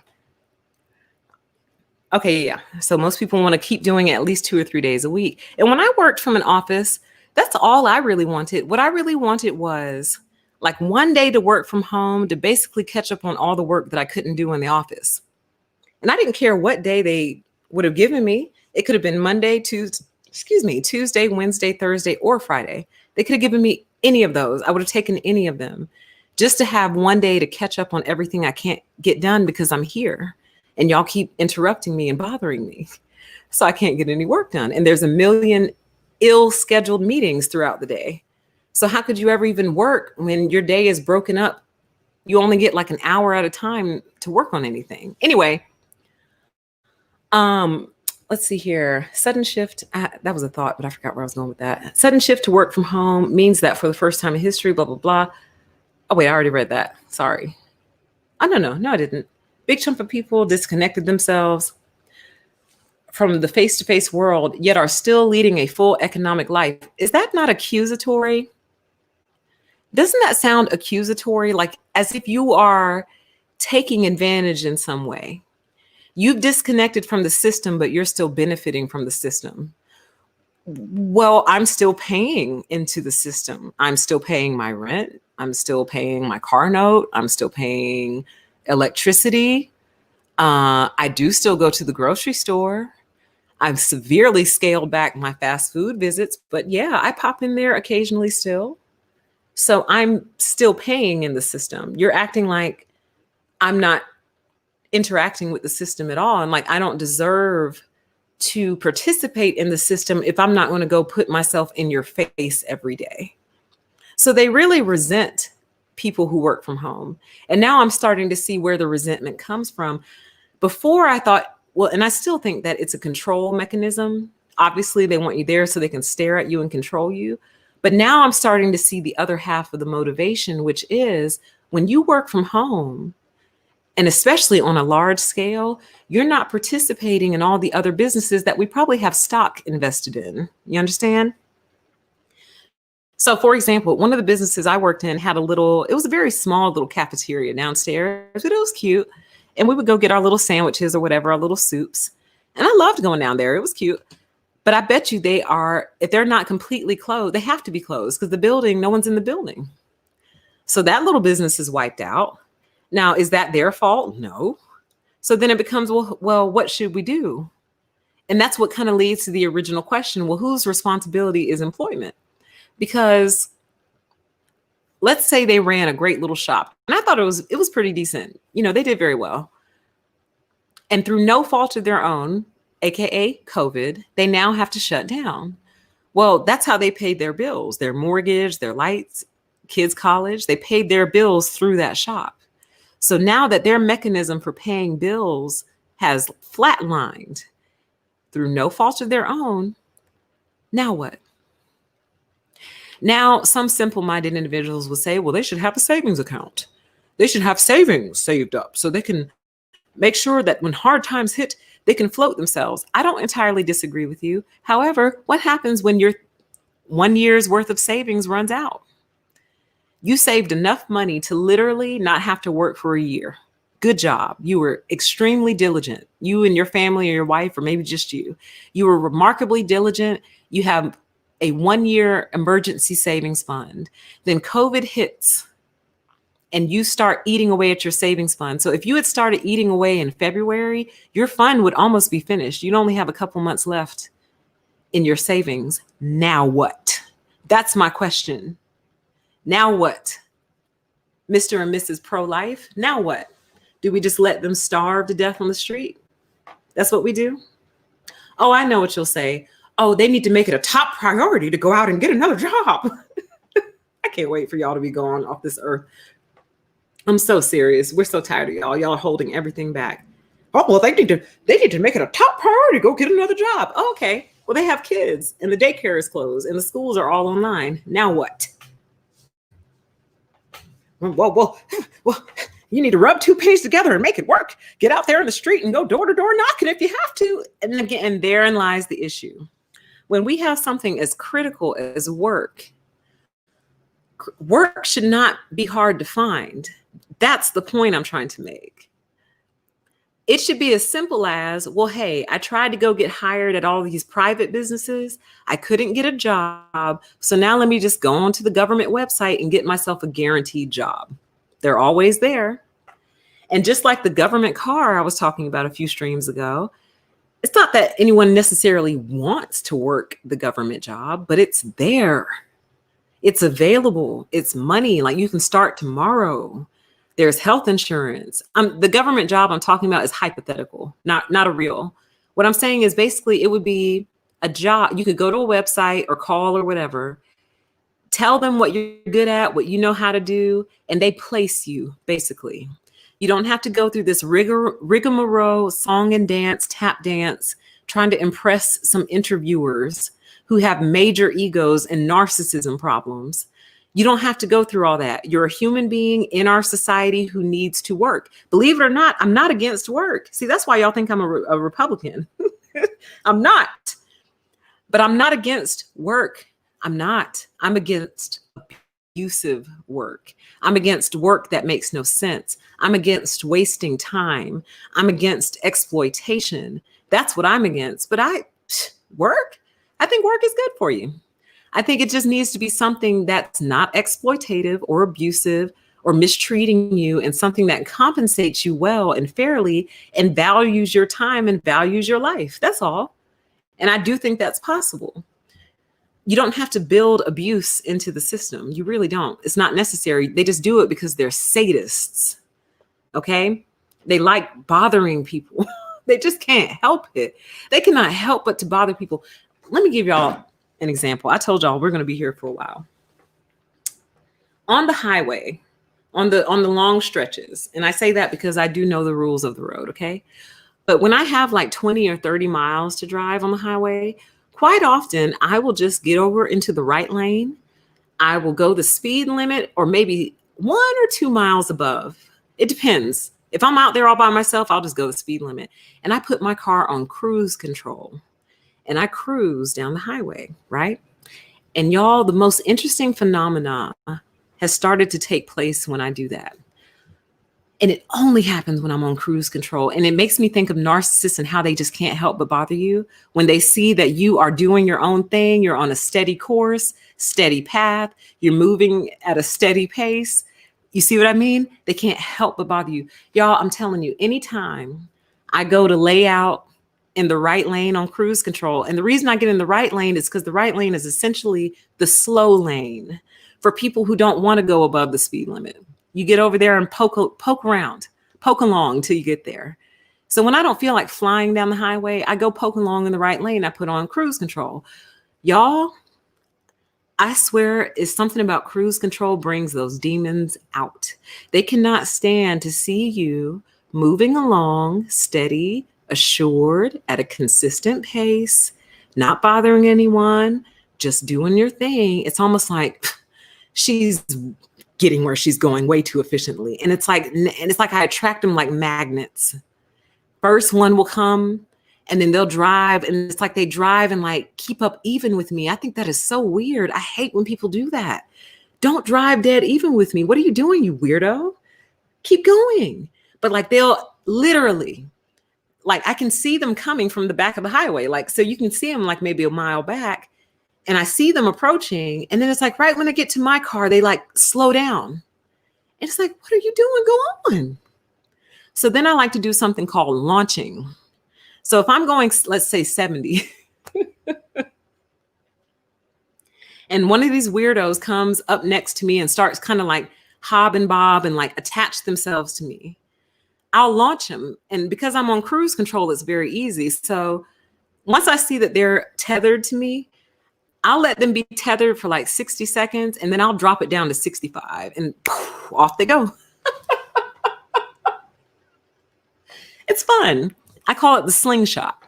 Okay, yeah. So most people want to keep doing it at least 2 or 3 days a week. And when I worked from an office, that's all I really wanted. What I really wanted was like one day to work from home to basically catch up on all the work that I couldn't do in the office. And I didn't care what day they would have given me. It could have been Monday, Tuesday, Wednesday, Thursday, or Friday. They could have given me any of those. I would have taken any of them just to have one day to catch up on everything I can't get done because I'm here and y'all keep interrupting me and bothering me. So I can't get any work done. And there's a million ill-scheduled meetings throughout the day. So how could you ever even work when your day is broken up? You only get like an hour at a time to work on anything. Anyway, let's see here. Sudden shift. That was a thought, but I forgot where I was going with that. Sudden shift to work from home means that for the first time in history, blah, blah, blah. Oh, wait, I already read that. Sorry. Oh, no, I didn't. Big chunk of people disconnected themselves from the face-to-face world, yet are still leading a full economic life. Is that not accusatory? Doesn't that sound accusatory? Like as if you are taking advantage in some way. You've disconnected from the system, but you're still benefiting from the system. Well, I'm still paying into the system. I'm still paying my rent. I'm still paying my car note. I'm still paying electricity. I do still go to the grocery store. I've severely scaled back my fast food visits, but yeah, I pop in there occasionally still. So I'm still paying in the system. You're acting like I'm not interacting with the system at all. And like, I don't deserve to participate in the system if I'm not going to go put myself in your face every day. So they really resent people who work from home. And now I'm starting to see where the resentment comes from. Before I thought, well, and I still think that it's a control mechanism. Obviously, they want you there so they can stare at you and control you. But now I'm starting to see the other half of the motivation, which is when you work from home, And especially on a large scale, you're not participating in all the other businesses that we probably have stock invested in. You understand? So, for example, one of the businesses I worked in had it was a very small little cafeteria downstairs, but it was cute. And we would go get our little sandwiches or whatever, our little soups. And I loved going down there. It was cute. But I bet you if they're not completely closed, they have to be closed because no one's in the building. So that little business is wiped out. Now, is that their fault? No. So then it becomes, well, what should we do? And that's what kind of leads to the original question. Well, whose responsibility is employment? Because let's say they ran a great little shop. And I thought it was pretty decent. They did very well. And through no fault of their own, AKA COVID, they now have to shut down. Well, that's how they paid their bills, their mortgage, their lights, kids' college. They paid their bills through that shop. So now that their mechanism for paying bills has flatlined through no fault of their own, now what? Now, some simple-minded individuals will say, well, they should have a savings account. They should have savings saved up so they can make sure that when hard times hit, they can float themselves. I don't entirely disagree with you. However, what happens when your 1 year's worth of savings runs out? You saved enough money to literally not have to work for a year. Good job. You were extremely diligent. You and your family or your wife, or maybe just you. You were remarkably diligent. You have a 1-year emergency savings fund. Then COVID hits and you start eating away at your savings fund. So if you had started eating away in February, your fund would almost be finished. You'd only have a couple months left in your savings. Now what? That's my question. Now what? Mr. and Mrs. Pro-Life, now what? Do we just let them starve to death on the street? That's what we do? Oh, I know what you'll say. Oh, they need to make it a top priority to go out and get another job. I can't wait for y'all to be gone off this earth. I'm so serious. We're so tired of y'all. Y'all are holding everything back. Oh, well, they need to make it a top priority to go get another job. Oh, okay. Well, they have kids and the daycare is closed and the schools are all online. Now what? Well, you need to rub two pennies together and make it work. Get out there in the street and go door to door knocking if you have to. And again, therein lies the issue. When we have something as critical as work should not be hard to find. That's the point I'm trying to make. It should be as simple as, well, hey, I tried to go get hired at all these private businesses. I couldn't get a job. So now let me just go onto the government website and get myself a guaranteed job. They're always there. And just like the government car I was talking about a few streams ago, it's not that anyone necessarily wants to work the government job, but it's there. It's available. It's money. Like you can start tomorrow. There's health insurance. The government job I'm talking about is hypothetical, not a real. What I'm saying is basically it would be a job. You could go to a website or call or whatever, tell them what you're good at, what you know how to do, and they place you basically. You don't have to go through this rigmarole, song and dance, tap dance, trying to impress some interviewers who have major egos and narcissism problems. You don't have to go through all that. You're a human being in our society who needs to work. Believe it or not, I'm not against work. See, that's why y'all think I'm a Republican. I'm not. But I'm not against work. I'm not. I'm against abusive work. I'm against work that makes no sense. I'm against wasting time. I'm against exploitation. That's what I'm against. But work? I think work is good for you. I think it just needs to be something that's not exploitative or abusive or mistreating you, and something that compensates you well and fairly and values your time and values your life. That's all. And I do think that's possible. You don't have to build abuse into the system. You really don't. It's not necessary. They just do it because they're sadists. Okay? They like bothering people. They just can't help it. They cannot help but to bother people. Let me give y'all an example. I told y'all we're going to be here for a while. On the highway, on the long stretches, and I say that because I do know the rules of the road, okay? But when I have like 20 or 30 miles to drive on the highway, quite often I will just get over into the right lane. I will go the speed limit or maybe 1 or 2 miles above. It depends. If I'm out there all by myself, I'll just go the speed limit. And I put my car on cruise control and I cruise down the highway, right? And y'all, the most interesting phenomena has started to take place when I do that. And it only happens when I'm on cruise control. And it makes me think of narcissists and how they just can't help but bother you when they see that you are doing your own thing. You're on a steady course, steady path. You're moving at a steady pace. You see what I mean? They can't help but bother you. Y'all, I'm telling you, anytime I go to lay out in the right lane on cruise control, and the reason I get in the right lane is because the right lane is essentially the slow lane for people who don't want to go above the speed limit. You get over there and poke around, poke along till you get there. So when I don't feel like flying down the highway, I go poke along in the right lane. I put on cruise control. Y'all, I swear it's something about cruise control brings those demons out. They cannot stand to see you moving along, steady, assured, at a consistent pace, not bothering anyone, just doing your thing. It's almost like she's getting where she's going way too efficiently. And it's like I attract them like magnets. First one will come and then they'll drive, and it's like they drive and like keep up even with me. I think that is so weird. I hate when people do that. Don't drive dead even with me. What are you doing, you weirdo? Keep going. But like they'll literally, like I can see them coming from the back of the highway. Like, so you can see them like maybe a mile back. And I see them approaching, and then it's like right when I get to my car, they like slow down. And it's like, what are you doing? Go on. So then I like to do something called launching. So if I'm going, let's say 70, and one of these weirdos comes up next to me and starts kind of like hob and bob and like attach themselves to me, I'll launch them. And because I'm on cruise control, it's very easy. So once I see that they're tethered to me, I'll let them be tethered for like 60 seconds and then I'll drop it down to 65 and poof, off they go. It's fun. I call it the slingshot.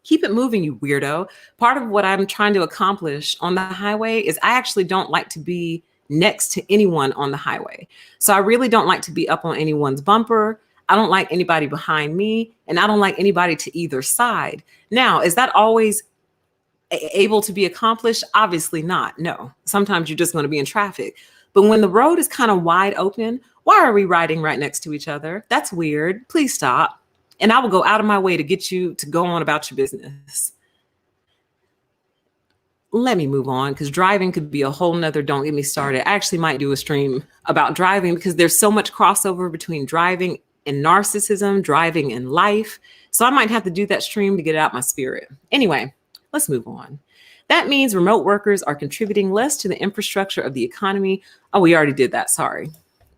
Keep it moving, you weirdo. Part of what I'm trying to accomplish on the highway is I actually don't like to be next to anyone on the highway. So I really don't like to be up on anyone's bumper. I don't like anybody behind me, and I don't like anybody to either side. Now, is that always able to be accomplished? Obviously not. No. Sometimes you're just going to be in traffic. But when the road is kind of wide open, why are we riding right next to each other? That's weird. Please stop. And I will go out of my way to get you to go on about your business. Let me move on, because driving could be a whole nother, don't get me started. I actually might do a stream about driving because there's so much crossover between driving and narcissism, driving and life. So I might have to do that stream to get it out my spirit. Anyway, let's move on. That means remote workers are contributing less to the infrastructure of the economy. Oh, we already did that. Sorry.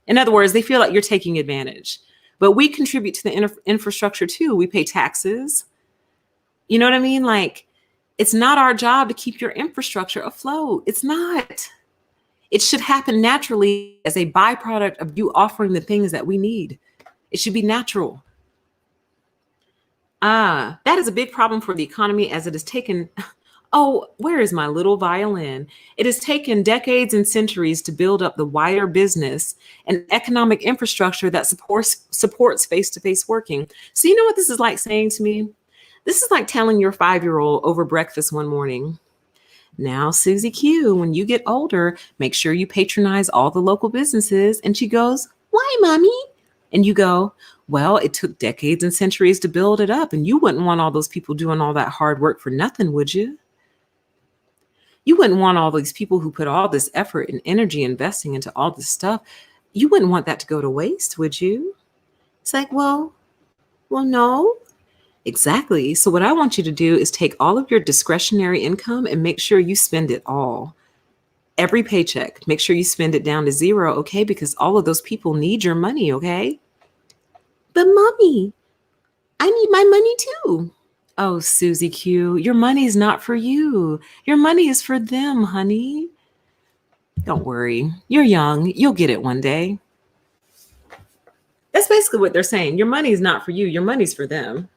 In other words, they feel like you're taking advantage. But we contribute to the infrastructure too. We pay taxes. You know what I mean? Like, it's not our job to keep your infrastructure afloat. It's not. It should happen naturally as a byproduct of you offering the things that we need. It should be natural. That is a big problem for the economy, as it has taken, oh, where is my little violin? It has taken decades and centuries to build up the wider business and economic infrastructure that supports face-to-face working. So you know what this is like saying to me? This is like telling your 5-year-old over breakfast one morning, now, Susie Q, when you get older, make sure you patronize all the local businesses. And she goes, why, mommy? And you go, well, it took decades and centuries to build it up. And you wouldn't want all those people doing all that hard work for nothing, would you? You wouldn't want all these people who put all this effort and energy investing into all this stuff. You wouldn't want that to go to waste, would you? It's like, well, no. Exactly. So what I want you to do is take all of your discretionary income and make sure you spend it all. Every paycheck, make sure you spend it down to zero, okay? Because all of those people need your money, okay? But mommy, I need my money too. Oh, Susie Q, your money is not for you. Your money is for them, honey. Don't worry. You're young. You'll get it one day. That's basically what they're saying. Your money is not for you. Your money's for them.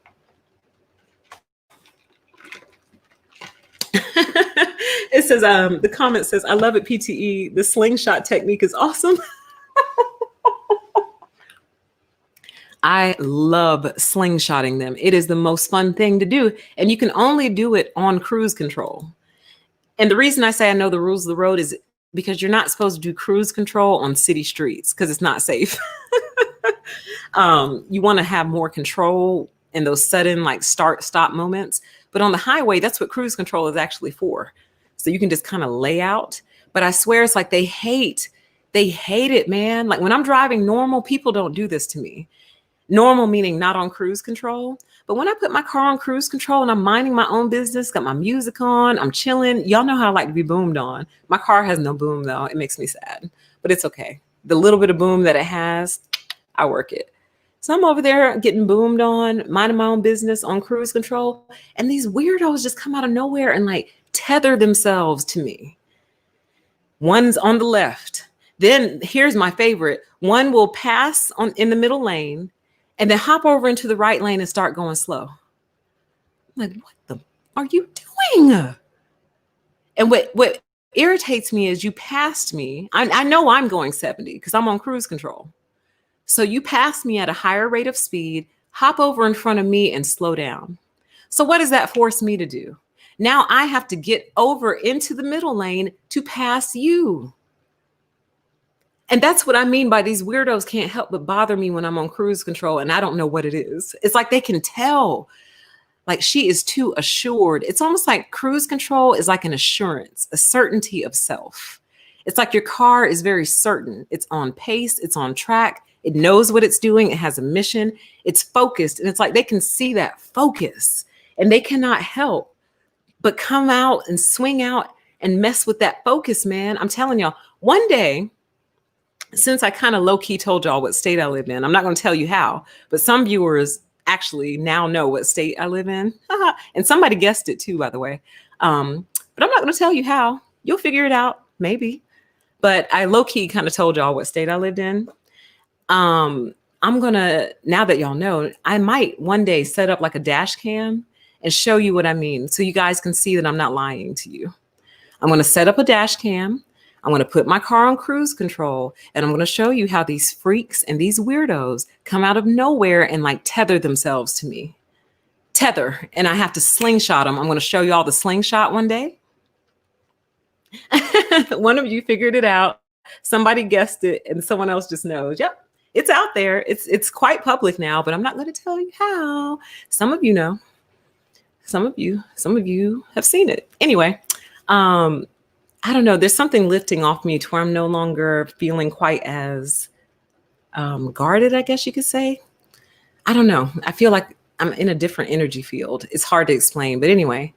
It says, the comment says, I love it, PTE. The slingshot technique is awesome. I love slingshotting them. It is the most fun thing to do. And you can only do it on cruise control. And the reason I say I know the rules of the road is because you're not supposed to do cruise control on city streets because it's not safe. You want to have more control in those sudden like start stop moments. But on the highway, that's what cruise control is actually for. So you can just kind of lay out. But I swear it's like they hate it, man. Like when I'm driving normal, people don't do this to me. Normal meaning not on cruise control. But when I put my car on cruise control and I'm minding my own business, got my music on, I'm chilling. Y'all know how I like to be boomed on. My car has no boom though. It makes me sad, but it's okay. The little bit of boom that it has, I work it. So I'm over there getting boomed on, minding my own business on cruise control. And these weirdos just come out of nowhere and like tether themselves to me. One's on the left. Then here's my favorite. One will pass on in the middle lane and then hop over into the right lane and start going slow. I'm like, what the are you doing? And what irritates me is you passed me. I know I'm going 70 because I'm on cruise control. So you passed me at a higher rate of speed, hop over in front of me and slow down. So what does that force me to do? Now I have to get over into the middle lane to pass you. And that's what I mean by these weirdos can't help but bother me when I'm on cruise control and I don't know what it is. It's like they can tell, like she is too assured. It's almost like cruise control is like an assurance, a certainty of self. It's like your car is very certain. It's on pace, it's on track, it knows what it's doing, it has a mission, it's focused. And it's like they can see that focus and they cannot help but come out and swing out and mess with that focus, man. I'm telling y'all, one day, since I kind of low key told y'all what state I live in, I'm not going to tell you how, but some viewers actually now know what state I live in. And somebody guessed it too, by the way. But I'm not going to tell you how. You'll figure it out, maybe. But I low key kind of told y'all what state I lived in. I'm going to, now that y'all know, I might one day set up like a dash cam and show you what I mean so you guys can see that I'm not lying to you. I'm going to set up a dash cam. I'm going to put my car on cruise control and I'm going to show you how these freaks and these weirdos come out of nowhere and like tether themselves to me. Tether. And I have to slingshot them. I'm going to show you all the slingshot one day. One of you figured it out. Somebody guessed it and someone else just knows. Yep. It's out there. It's quite public now, but I'm not going to tell you how. Some of you know. Some of you have seen it. Anyway, I don't know. There's something lifting off me to where I'm no longer feeling quite as guarded, I guess you could say. I don't know. I feel like I'm in a different energy field. It's hard to explain. But anyway,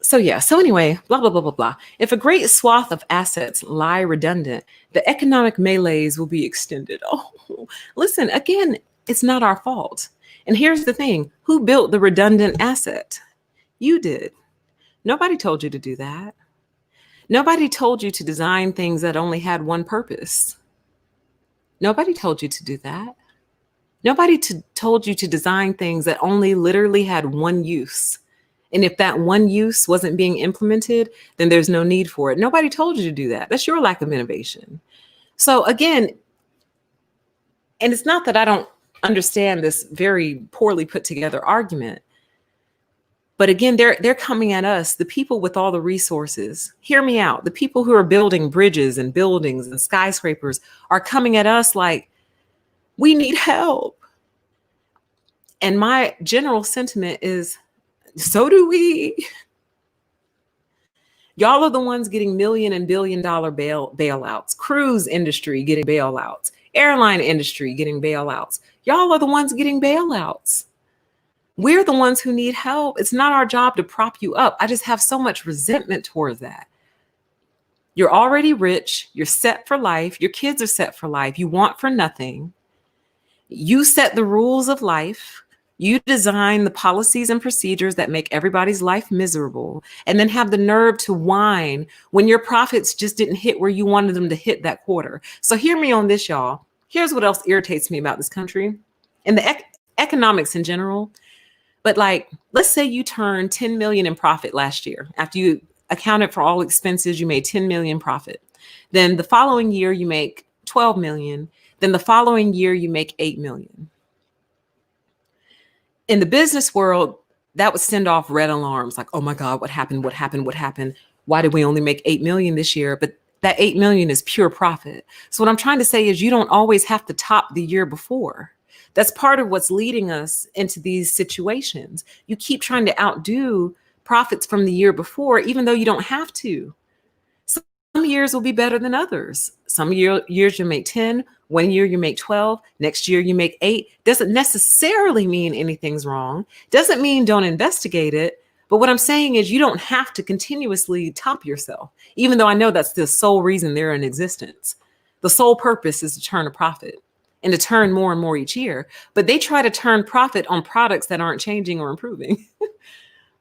So anyway, blah, blah, blah, blah, blah. If a great swath of assets lie redundant, the economic melees will be extended. Oh, listen, again, it's not our fault. And here's the thing. Who built the redundant asset? You did. Nobody told you to do that. Nobody told you to design things that only had one purpose. Nobody told you to do that. Nobody told you to design things that only literally had one use. And if that one use wasn't being implemented, then there's no need for it. Nobody told you to do that. That's your lack of innovation. So again, and it's not that I don't understand this very poorly put together argument, but again, they're coming at us, the people with all the resources. Hear me out. The people who are building bridges and buildings and skyscrapers are coming at us like, we need help. And my general sentiment is, so do we. Y'all are the ones getting million and billion dollar bailouts, cruise industry getting bailouts, airline industry getting bailouts. Y'all are the ones getting bailouts. We're the ones who need help. It's not our job to prop you up. I just have so much resentment towards that. You're already rich. You're set for life. Your kids are set for life. You want for nothing. You set the rules of life. You design the policies and procedures that make everybody's life miserable, and then have the nerve to whine when your profits just didn't hit where you wanted them to hit that quarter. So hear me on this, y'all. Here's what else irritates me about this country and the economics in general. But like, let's say you turned 10 million in profit last year. After you accounted for all expenses, you made 10 million profit. Then the following year, you make 12 million. Then the following year, you make 8 million. In the business world, that would send off red alarms like, oh my God, what happened? What happened? What happened? Why did we only make 8 million this year? But that 8 million is pure profit. So what I'm trying to say is you don't always have to top the year before. That's part of what's leading us into these situations. You keep trying to outdo profits from the year before, even though you don't have to. Some years will be better than others. Some years you make 10, one year you make 12, next year you make 8. Doesn't necessarily mean anything's wrong. Doesn't mean don't investigate it. But what I'm saying is you don't have to continuously top yourself, even though I know that's the sole reason they're in existence. The sole purpose is to turn a profit and to turn more and more each year. But they try to turn profit on products that aren't changing or improving.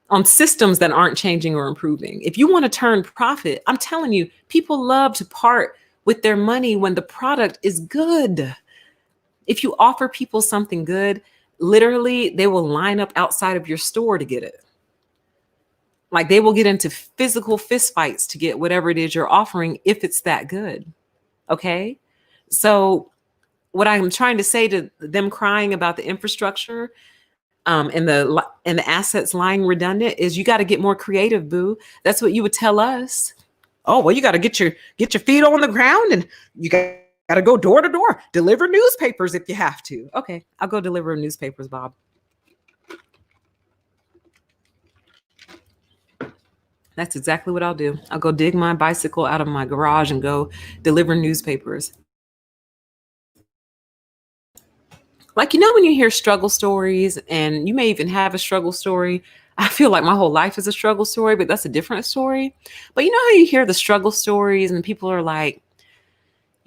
On systems that aren't changing or improving. If you want to turn profit, I'm telling you, people love to part with their money when the product is good. If you offer people something good, literally, they will line up outside of your store to get it. Like they will get into physical fistfights to get whatever it is you're offering if it's that good. Okay? So what I'm trying to say to them crying about the infrastructure, and the assets lying redundant is you got to get more creative, boo. That's what you would tell us. Oh, well, you got to get your feet on the ground and you got to go door to door, deliver newspapers if you have to. Okay, I'll go deliver newspapers, Bob. That's exactly what I'll do. I'll go dig my bicycle out of my garage and go deliver newspapers. Like, when you hear struggle stories, and you may even have a struggle story. I feel like my whole life is a struggle story, but that's a different story. But you know how you hear the struggle stories and people are like,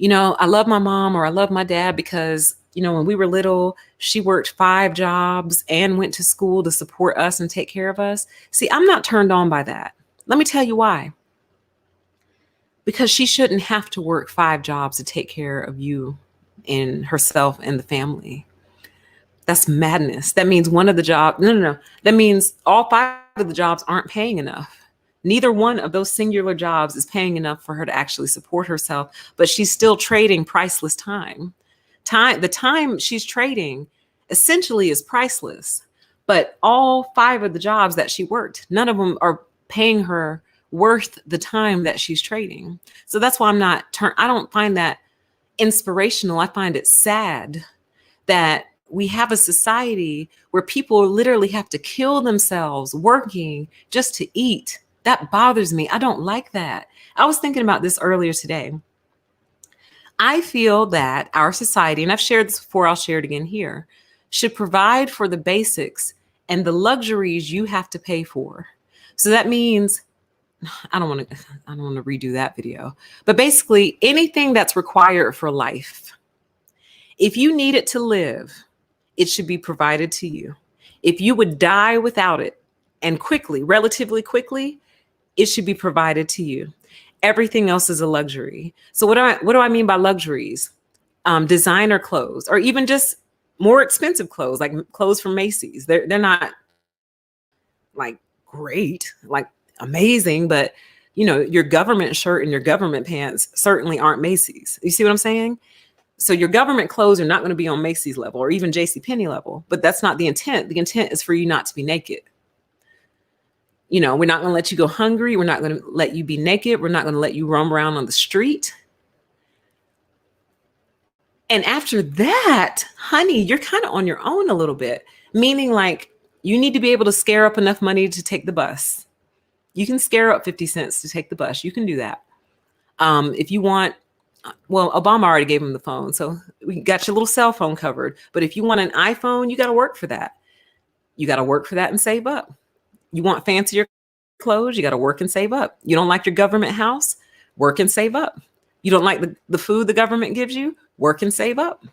I love my mom or I love my dad because, when we were little, she worked 5 jobs and went to school to support us and take care of us. See, I'm not turned on by that. Let me tell you why. Because she shouldn't have to work 5 jobs to take care of you and herself and the family. That's madness. That means one of the jobs, no. That means all 5 of the jobs aren't paying enough. Neither one of those singular jobs is paying enough for her to actually support herself, but she's still trading priceless time. The time she's trading essentially is priceless, but all 5 of the jobs that she worked, none of them are paying her worth the time that she's trading. So that's why I don't find that inspirational. I find it sad that we have a society where people literally have to kill themselves working just to eat. That bothers me. I don't like that. I was thinking about this earlier today. I feel that our society, and I've shared this before, I'll share it again here, should provide for the basics and the luxuries you have to pay for. So that means, I don't want to redo that video, but basically anything that's required for life. If you need it to live, it should be provided to you. If you would die without it, and quickly, relatively quickly, it should be provided to you. Everything else is a luxury. So what do I mean by luxuries? Designer clothes, or even just more expensive clothes, like clothes from Macy's. They're not like great, like amazing, but your government shirt and your government pants certainly aren't Macy's. You see what I'm saying? So your government clothes are not going to be on Macy's level or even JCPenney level, but that's not the intent. The intent is for you not to be naked. We're not going to let you go hungry. We're not going to let you be naked. We're not going to let you roam around on the street. And after that, honey, you're kind of on your own a little bit, meaning like you need to be able to scare up enough money to take the bus. You can scare up 50 cents to take the bus. You can do that. If you want, well, Obama already gave him the phone, so we got your little cell phone covered. But if you want an iPhone, you got to work for that. You got to work for that and save up. You want fancier clothes, you got to work and save up. You don't like your government house, work and save up. You don't like the food the government gives you, work and save up.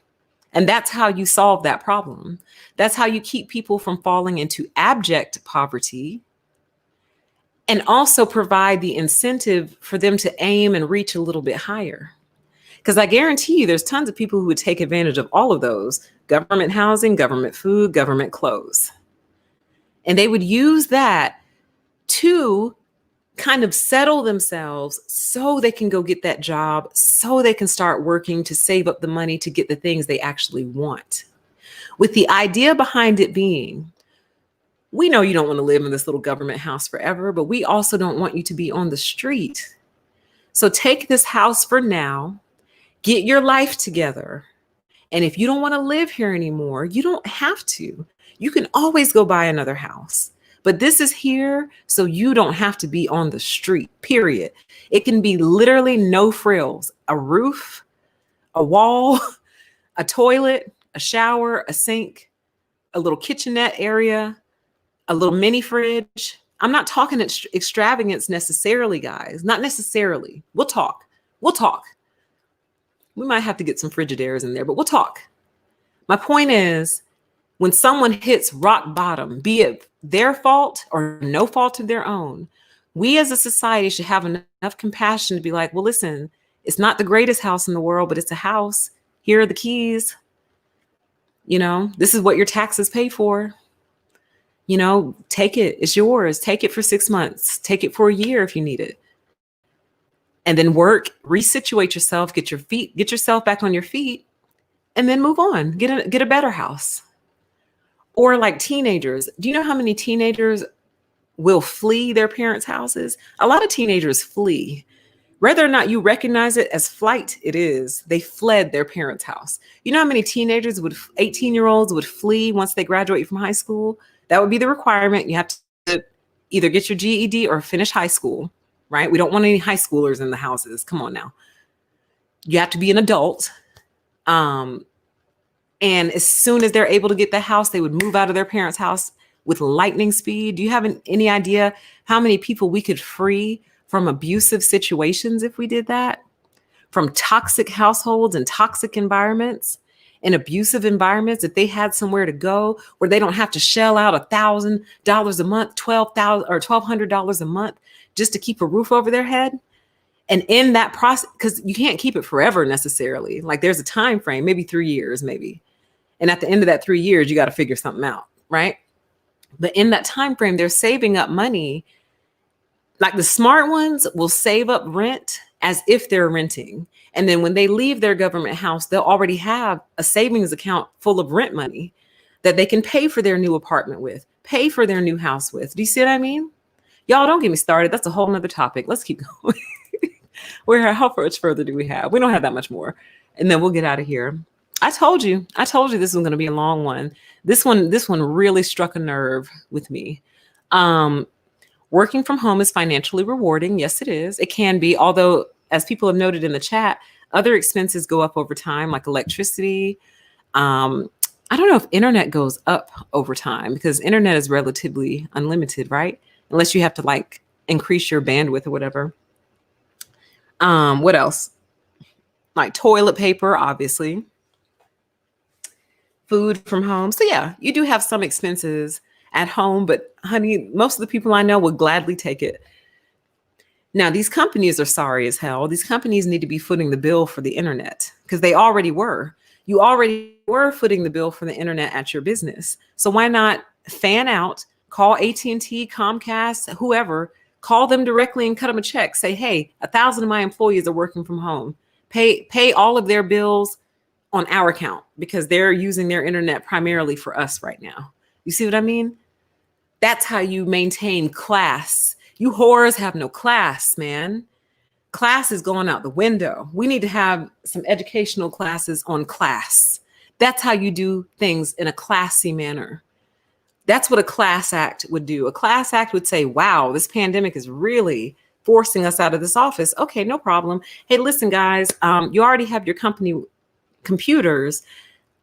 And that's how you solve that problem. That's how you keep people from falling into abject poverty, and also provide the incentive for them to aim and reach a little bit higher. Because I guarantee you there's tons of people who would take advantage of all of those: government housing, government food, government clothes. And they would use that to kind of settle themselves so they can go get that job, so they can start working to save up the money to get the things they actually want. With the idea behind it being, we know you don't want to live in this little government house forever, but we also don't want you to be on the street. So take this house for now, get your life together. And if you don't want to live here anymore, you don't have to. You can always go buy another house. But this is here so you don't have to be on the street, period. It can be literally no frills, a roof, a wall, a toilet, a shower, a sink, a little kitchenette area, a little mini fridge. I'm not talking extravagance necessarily, guys. Not necessarily. We'll talk. We'll talk. We might have to get some Frigidaires in there, but we'll talk. My point is, when someone hits rock bottom, be it their fault or no fault of their own, we as a society should have enough compassion to be like, well, listen, it's not the greatest house in the world, but it's a house. Here are the keys. You know, this is what your taxes pay for. You know, take it. It's yours. Take it for 6 months. Take it for a year if you need it. And then work, resituate yourself, get yourself back on your feet, and then move on. Get a better house. Or like teenagers. Do you know how many teenagers will flee their parents' houses? A lot of teenagers flee. Whether or not you recognize it as flight, it is. They fled their parents' house. You know how many teenagers 18-year-olds would flee once they graduate from high school? That would be the requirement. You have to either get your GED or finish high school, right? We don't want any high schoolers in the houses. Come on now. You have to be an adult. And as soon as they're able to get the house, they would move out of their parents' house with lightning speed. Do you have any idea how many people we could free from abusive situations if we did that? From toxic households and toxic environments and abusive environments, if they had somewhere to go where they don't have to shell out $1,000 a month, $12,000 or $1,200 a month just to keep a roof over their head. And in that process, because you can't keep it forever necessarily. Like there's a time frame, maybe 3 years, maybe. And at the end of that 3 years, you got to figure something out, right? But in that time frame, they're saving up money. Like the smart ones will save up rent as if they're renting. And then when they leave their government house, they'll already have a savings account full of rent money that they can pay for their new apartment with, pay for their new house with. Do you see what I mean? Y'all, don't get me started. That's a whole nother topic. Let's keep going. How much further do we have? We don't have that much more. And then we'll get out of here. I told you this was going to be a long one. This one really struck a nerve with me. Working from home is financially rewarding. Yes, it is. It can be. Although, as people have noted in the chat, other expenses go up over time, like electricity. I don't know if internet goes up over time because internet is relatively unlimited, right? Unless you have to like increase your bandwidth or whatever. What else? Like toilet paper, obviously. Food from home. So yeah, you do have some expenses at home, but honey, most of the people I know would gladly take it. Now, these companies are sorry as hell. These companies need to be footing the bill for the internet because they already were. You already were footing the bill for the internet at your business. So why not fan out, call AT&T, Comcast, whoever, call them directly and cut them a check. Say, hey, 1,000 of my employees are working from home. Pay all of their bills on our account because they're using their internet primarily for us right now. You see what I mean? That's how you maintain class. You whores have no class, man. Class is going out the window. We need to have some educational classes on class. That's how you do things in a classy manner. That's what a class act would do. A class act would say, wow, this pandemic is really forcing us out of this office. Okay, no problem. Hey, listen, guys, you already have your company computers.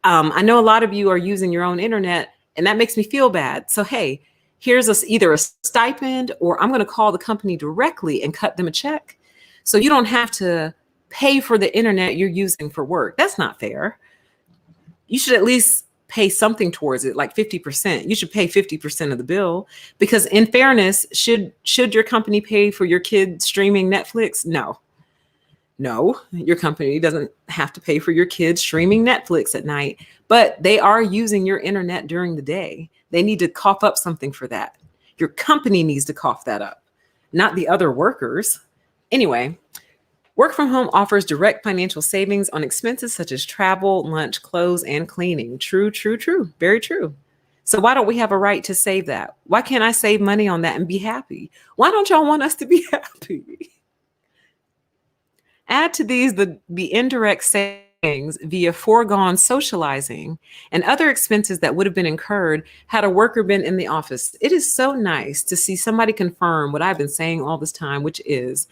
I know a lot of you are using your own internet, and that makes me feel bad. So, hey, here's either a stipend or I'm going to call the company directly and cut them a check. So you don't have to pay for the internet you're using for work. That's not fair. You should at least pay something towards it, like 50%. You should pay 50% of the bill because in fairness, should your company pay for your kid streaming Netflix? No, your company doesn't have to pay for your kids streaming Netflix at night, but they are using your internet during the day. They need to cough up something for that. Your company needs to cough that up. not the other workers. Anyway, work from home offers direct financial savings on expenses such as travel, lunch, clothes, and cleaning. True, true, true. Very true. So why don't we have a right to save that? Why can't I save money on that and be happy? Why don't y'all want us to be happy? Add to these the indirect savings via foregone socializing and other expenses that would have been incurred had a worker been in the office. It is so nice to see somebody confirm what I've been saying all this time, which is,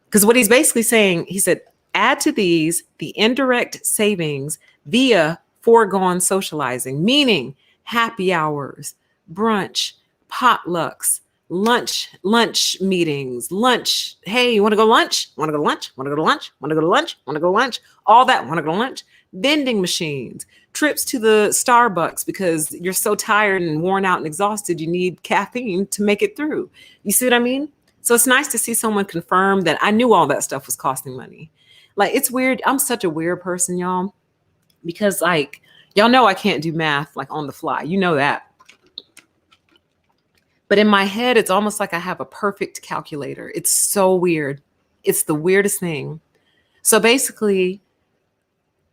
because what he's basically saying, he said, add to these the indirect savings via foregone socializing, meaning happy hours, brunch, potlucks, lunch meetings, lunch. Hey, you want to go lunch? Want to go to lunch? Want to go to lunch? Want to go to lunch? Want to go to lunch? All that. Want to go to lunch? Vending machines, trips to the Starbucks because you're so tired and worn out and exhausted, you need caffeine to make it through. You see what I mean? So it's nice to see someone confirm that I knew all that stuff was costing money. Like, it's weird. I'm such a weird person, y'all, because like, y'all know I can't do math like on the fly. You know that. But in my head, it's almost like I have a perfect calculator. It's so weird. It's the weirdest thing. So basically,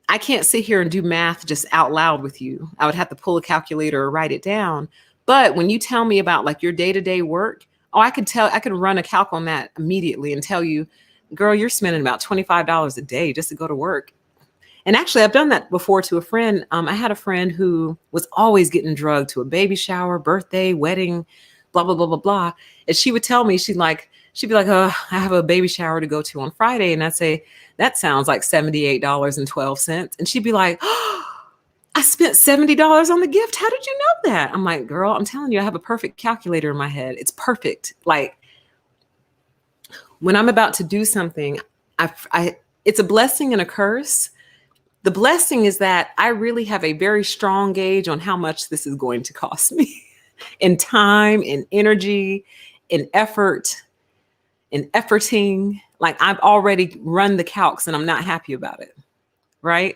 I can't sit here and do math just out loud with you. I would have to pull a calculator or write it down. But when you tell me about like your day-to-day work, I could run a calc on that immediately and tell you, girl, you're spending about $25 a day just to go to work. And actually, I've done that before to a friend. I had a friend who was always getting drugged to a baby shower, birthday, wedding, blah, blah, blah, blah, blah. And she would tell me, she'd be like, oh, I have a baby shower to go to on Friday. And I'd say, that sounds like $78.12. And she'd be like, oh, I spent $70 on the gift. How did you know that? I'm like, girl, I'm telling you, I have a perfect calculator in my head. It's perfect. Like, when I'm about to do something, it's a blessing and a curse. The blessing is that I really have a very strong gauge on how much this is going to cost me in time, in energy, in effort, in efforting. Like, I've already run the calcs and I'm not happy about it. Right.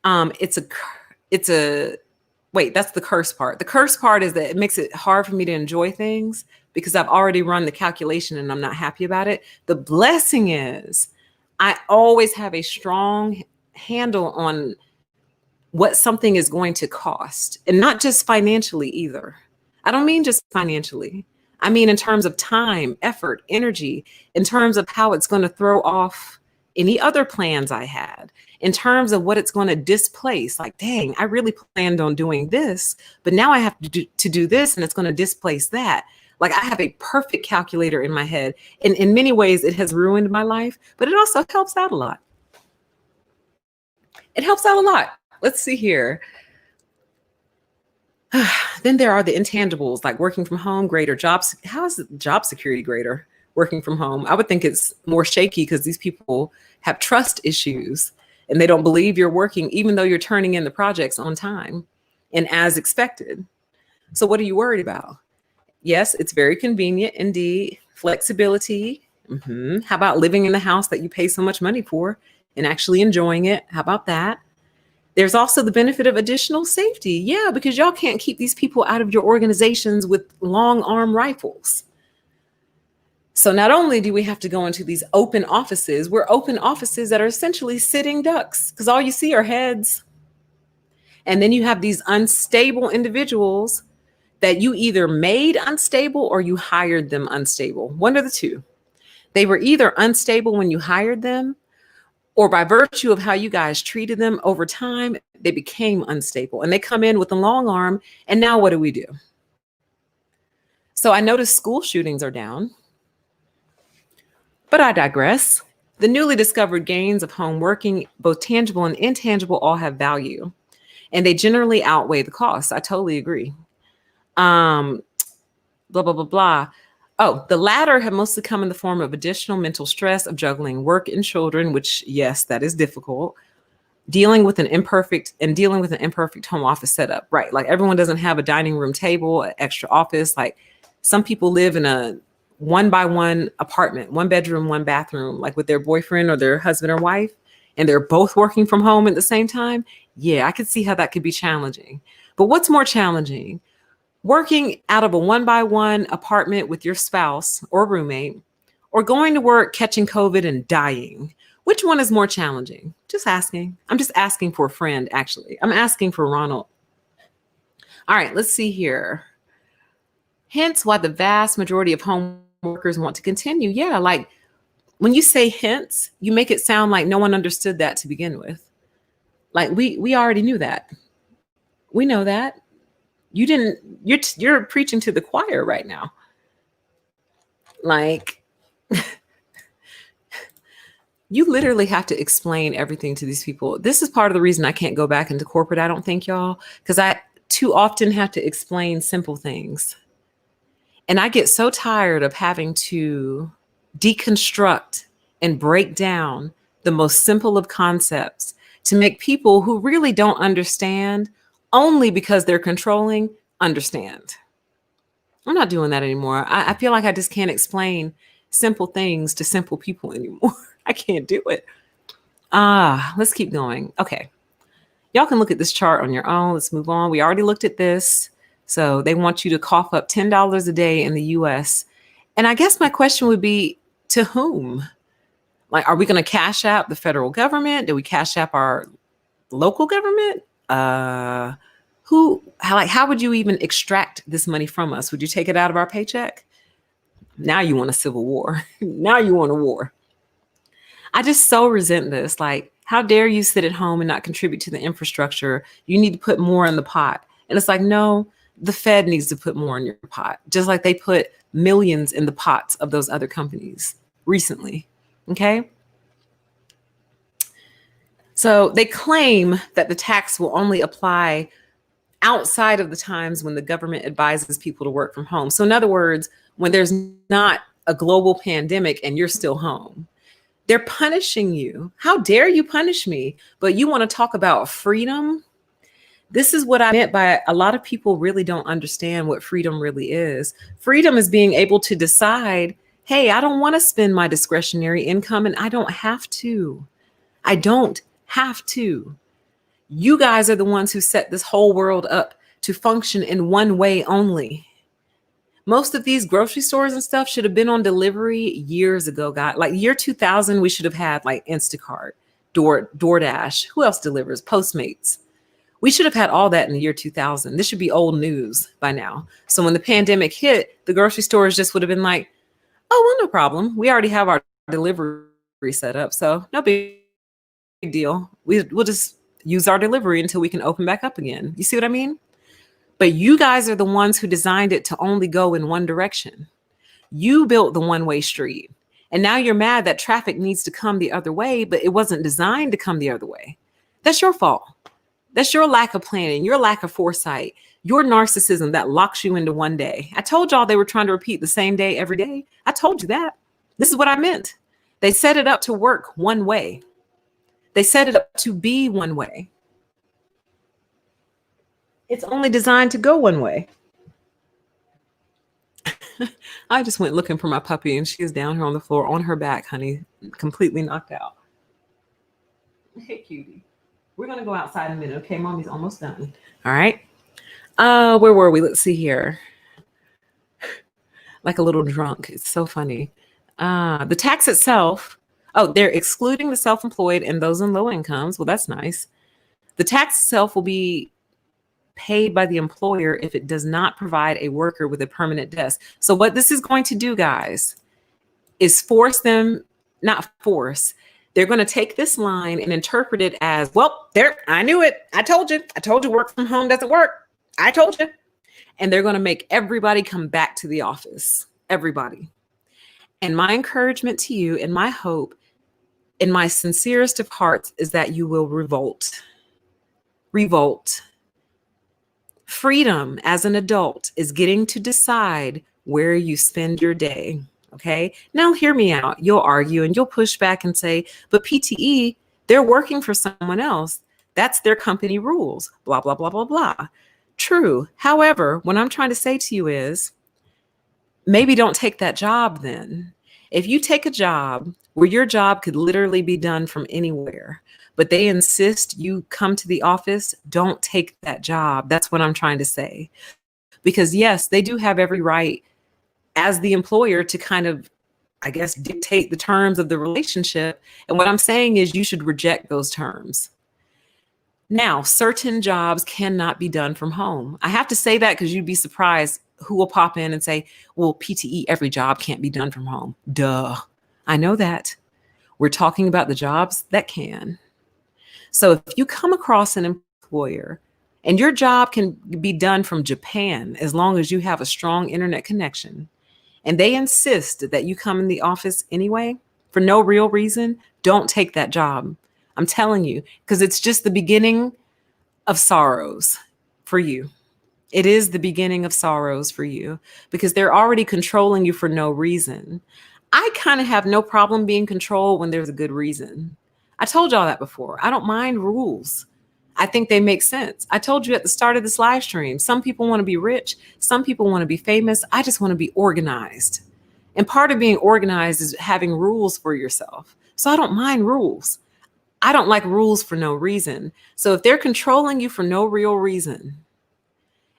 That's the curse part. The curse part is that it makes it hard for me to enjoy things because I've already run the calculation and I'm not happy about it. The blessing is I always have a strong handle on what something is going to cost, and not just financially either. I don't mean just financially. I mean in terms of time, effort, energy, in terms of how it's going to throw off any other plans I had, in terms of what it's going to displace. Like, dang, I really planned on doing this, but now I have to do this and it's going to displace that. Like, I have a perfect calculator in my head. And in many ways, it has ruined my life, but it also helps out a lot. It helps out a lot. Let's see here. Then there are the intangibles, like working from home, greater jobs. How is job security greater working from home? I would think it's more shaky because these people have trust issues and they don't believe you're working, even though you're turning in the projects on time and as expected. So what are you worried about? Yes, it's very convenient indeed. Flexibility. How about living in the house that you pay so much money for and actually enjoying it? How about that? There's also the benefit of additional safety. Yeah, because y'all can't keep these people out of your organizations with long arm rifles. So not only do we have to go into these open offices, we're open offices that are essentially sitting ducks because all you see are heads. And then you have these unstable individuals that you either made unstable or you hired them unstable. One of the two. They were either unstable when you hired them, or by virtue of how you guys treated them over time, they became unstable and they come in with a long arm. And now what do? So I noticed school shootings are down, but I digress. The newly discovered gains of home working, both tangible and intangible, all have value and they generally outweigh the costs. I totally agree. Blah, blah, blah, blah. Oh, the latter have mostly come in the form of additional mental stress of juggling work and children, which, yes, that is difficult. Dealing with an imperfect home office setup, right? Like, everyone doesn't have a dining room table, an extra office. Like, some people live in a 1-by-1 apartment, 1 bedroom, 1 bathroom, like with their boyfriend or their husband or wife, and they're both working from home at the same time. Yeah, I could see how that could be challenging. But what's more challenging? Working out of a 1-by-1 apartment with your spouse or roommate, or going to work, catching COVID, and dying. Which one is more challenging? Just asking. I'm just asking for a friend, actually. I'm asking for Ronald. All right, let's see here. Hence why the vast majority of home workers want to continue. Yeah, like when you say hence, you make it sound like no one understood that to begin with. Like we already knew that. We know that. You didn't. You're preaching to the choir right now. Like you literally have to explain everything to these people. This is part of the reason I can't go back into corporate, I don't think, y'all, because I too often have to explain simple things. And I get so tired of having to deconstruct and break down the most simple of concepts to make people who really don't understand only because they're controlling understand. I'm not doing that anymore. I feel like I just can't explain simple things to simple people anymore. I can't do it. Let's keep going. Okay. Y'all can look at this chart on your own. Let's move on. We already looked at this. So they want you to cough up $10 a day in the US. And I guess my question would be, to whom? Like, are we going to cash app the federal government? Do we cash app our local government? How would you even extract this money from us? Would you take it out of our paycheck? Now you want a civil war. Now you want a war. I just so resent this. Like, how dare you sit at home and not contribute to the infrastructure? You need to put more in the pot. And it's like, no, the Fed needs to put more in your pot, just like they put millions in the pots of those other companies recently. Okay. So they claim that the tax will only apply outside of the times when the government advises people to work from home. So in other words, when there's not a global pandemic and you're still home, they're punishing you. How dare you punish me? But you want to talk about freedom? This is what I meant by a lot of people really don't understand what freedom really is. Freedom is being able to decide, hey, I don't want to spend my discretionary income and I don't have to. I don't have to. You guys are the ones who set this whole world up to function in one way only. Most of these grocery stores and stuff should have been on delivery years ago, guys. Like year 2000, we should have had like Instacart, DoorDash. Who else delivers? Postmates. We should have had all that in the year 2000. This should be old news by now. So when the pandemic hit, the grocery stores just would have been like, oh, well, no problem. We already have our delivery set up. So no big deal. We'll just use our delivery until we can open back up again. You see what I mean? But you guys are the ones who designed it to only go in one direction. You built the one-way street. And now you're mad that traffic needs to come the other way, but it wasn't designed to come the other way. That's your fault. That's your lack of planning, your lack of foresight, your narcissism that locks you into one day. I told y'all they were trying to repeat the same day every day. I told you that. This is what I meant. They set it up to work one way. They set it up to be one way. It's only designed to go one way. I just went looking for my puppy and she is down here on the floor on her back, honey, completely knocked out. Hey, cutie. We're going to go outside in a minute. Okay, mommy's almost done. All right. Where were we? Let's see here. Like a little drunk. It's so funny. The tax itself. Oh, they're excluding the self-employed and those in low incomes. Well, that's nice. The tax itself will be paid by the employer if it does not provide a worker with a permanent desk. So what this is going to do, guys, is force them, not force. They're going to take this line and interpret it as, well, there, I knew it. I told you work from home doesn't work. I told you. And they're going to make everybody come back to the office. Everybody. And my encouragement to you and my hope in my sincerest of hearts is that you will revolt. Revolt. Freedom as an adult is getting to decide where you spend your day. Okay. Now hear me out. You'll argue and you'll push back and say, but PTE, they're working for someone else. That's their company rules, blah, blah, blah, blah, blah. True. However, what I'm trying to say to you is maybe don't take that job then. If you take a job where your job could literally be done from anywhere, but they insist you come to the office, don't take that job. That's what I'm trying to say. Because yes, they do have every right as the employer to kind of, I guess, dictate the terms of the relationship. And what I'm saying is you should reject those terms. Now, certain jobs cannot be done from home. I have to say that because you'd be surprised who will pop in and say, well, PTE, every job can't be done from home. Duh. I know that. We're talking about the jobs that can. So if you come across an employer and your job can be done from Japan as long as you have a strong internet connection, and they insist that you come in the office anyway for no real reason, don't take that job. I'm telling you, because it's just the beginning of sorrows for you. It is the beginning of sorrows for you because they're already controlling you for no reason. I kind of have no problem being controlled when there's a good reason. I told y'all that before. I don't mind rules. I think they make sense. I told you at the start of this live stream, some people want to be rich. Some people want to be famous. I just want to be organized. And part of being organized is having rules for yourself. So I don't mind rules. I don't like rules for no reason. So if they're controlling you for no real reason,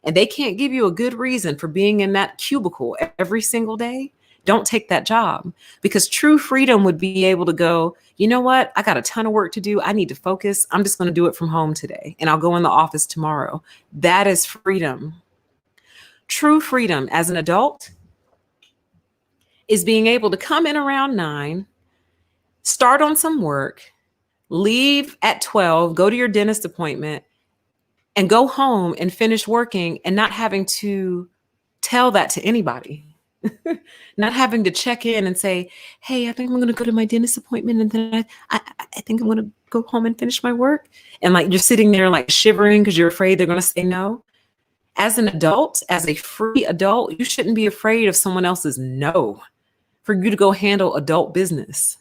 and they can't give you a good reason for being in that cubicle every single day, don't take that job. Because true freedom would be able to go, you know what? I got a ton of work to do. I need to focus. I'm just going to do it from home today, and I'll go in the office tomorrow. That is freedom. True freedom as an adult is being able to come in around 9, start on some work, leave at 12, go to your dentist appointment, and go home and finish working and not having to tell that to anybody. Not having to check in and say, hey, I think I'm going to go to my dentist appointment and then I think I'm going to go home and finish my work. And like you're sitting there like shivering because you're afraid they're going to say no. As an adult, as a free adult, you shouldn't be afraid of someone else's no for you to go handle adult business.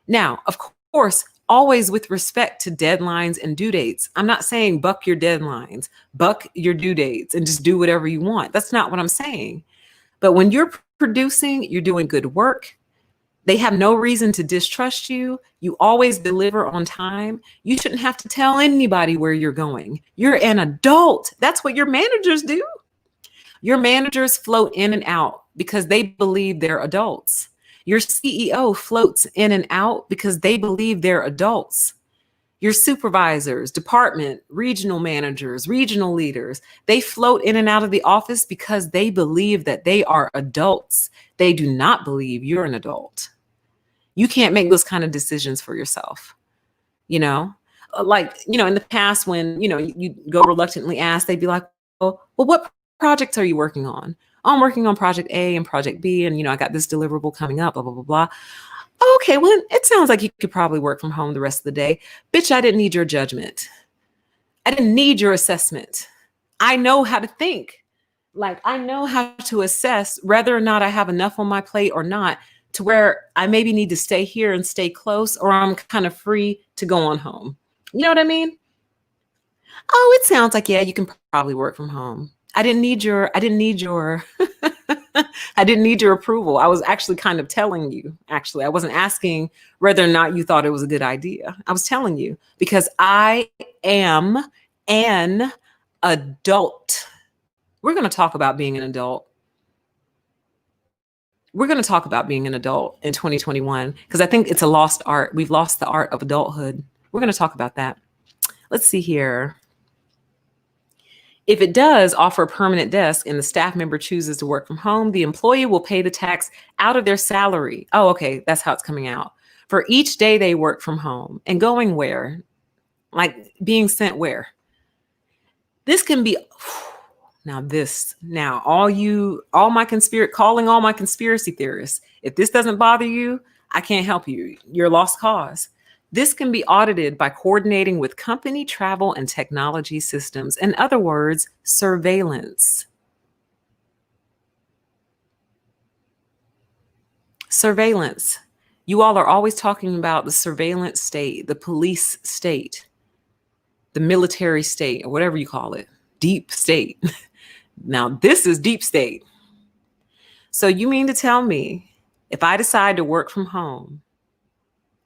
Now, of course, always with respect to deadlines and due dates. I'm not saying buck your deadlines, buck your due dates and just do whatever you want. That's not what I'm saying. But when you're producing, you're doing good work. They have no reason to distrust you. You always deliver on time. You shouldn't have to tell anybody where you're going. You're an adult. That's what your managers do. Your managers float in and out because they believe they're adults. Your CEO floats in and out because they believe they're adults. Your supervisors, department, regional managers, regional leaders, they float in and out of the office because they believe that they are adults. They do not believe you're an adult. You can't make those kind of decisions for yourself. Like, in the past when, you go reluctantly ask, they'd be like, well, what projects are you working on? Oh, I'm working on project A and project B. And, I got this deliverable coming up, blah, blah, blah, blah. Okay, well, it sounds like you could probably work from home the rest of the day. Bitch, I didn't need your judgment. I didn't need your assessment. I know how to think. Like, I know how to assess whether or not I have enough on my plate or not, to where I maybe need to stay here and stay close, or I'm kind of free to go on home. You know what I mean? Oh, it sounds like, yeah, you can probably work from home. I didn't need your I didn't need your approval. I was actually kind of telling you, I wasn't asking whether or not you thought it was a good idea. I was telling you because I am an adult. We're going to talk about being an adult. We're going to talk about being an adult in 2021 because I think it's a lost art. We've lost the art of adulthood. We're going to talk about that. Let's see here. If it does offer a permanent desk and the staff member chooses to work from home, the employee will pay the tax out of their salary. Oh, okay. That's how it's coming out. For each day they work from home. And going where? Like being sent where? This can be, calling all my conspiracy theorists. If this doesn't bother you, I can't help you. You're a lost cause. This can be audited by coordinating with company travel and technology systems. In other words, surveillance. Surveillance. You all are always talking about the surveillance state, the police state, the military state, or whatever you call it, deep state. Now, this is deep state. So you mean to tell me if I decide to work from home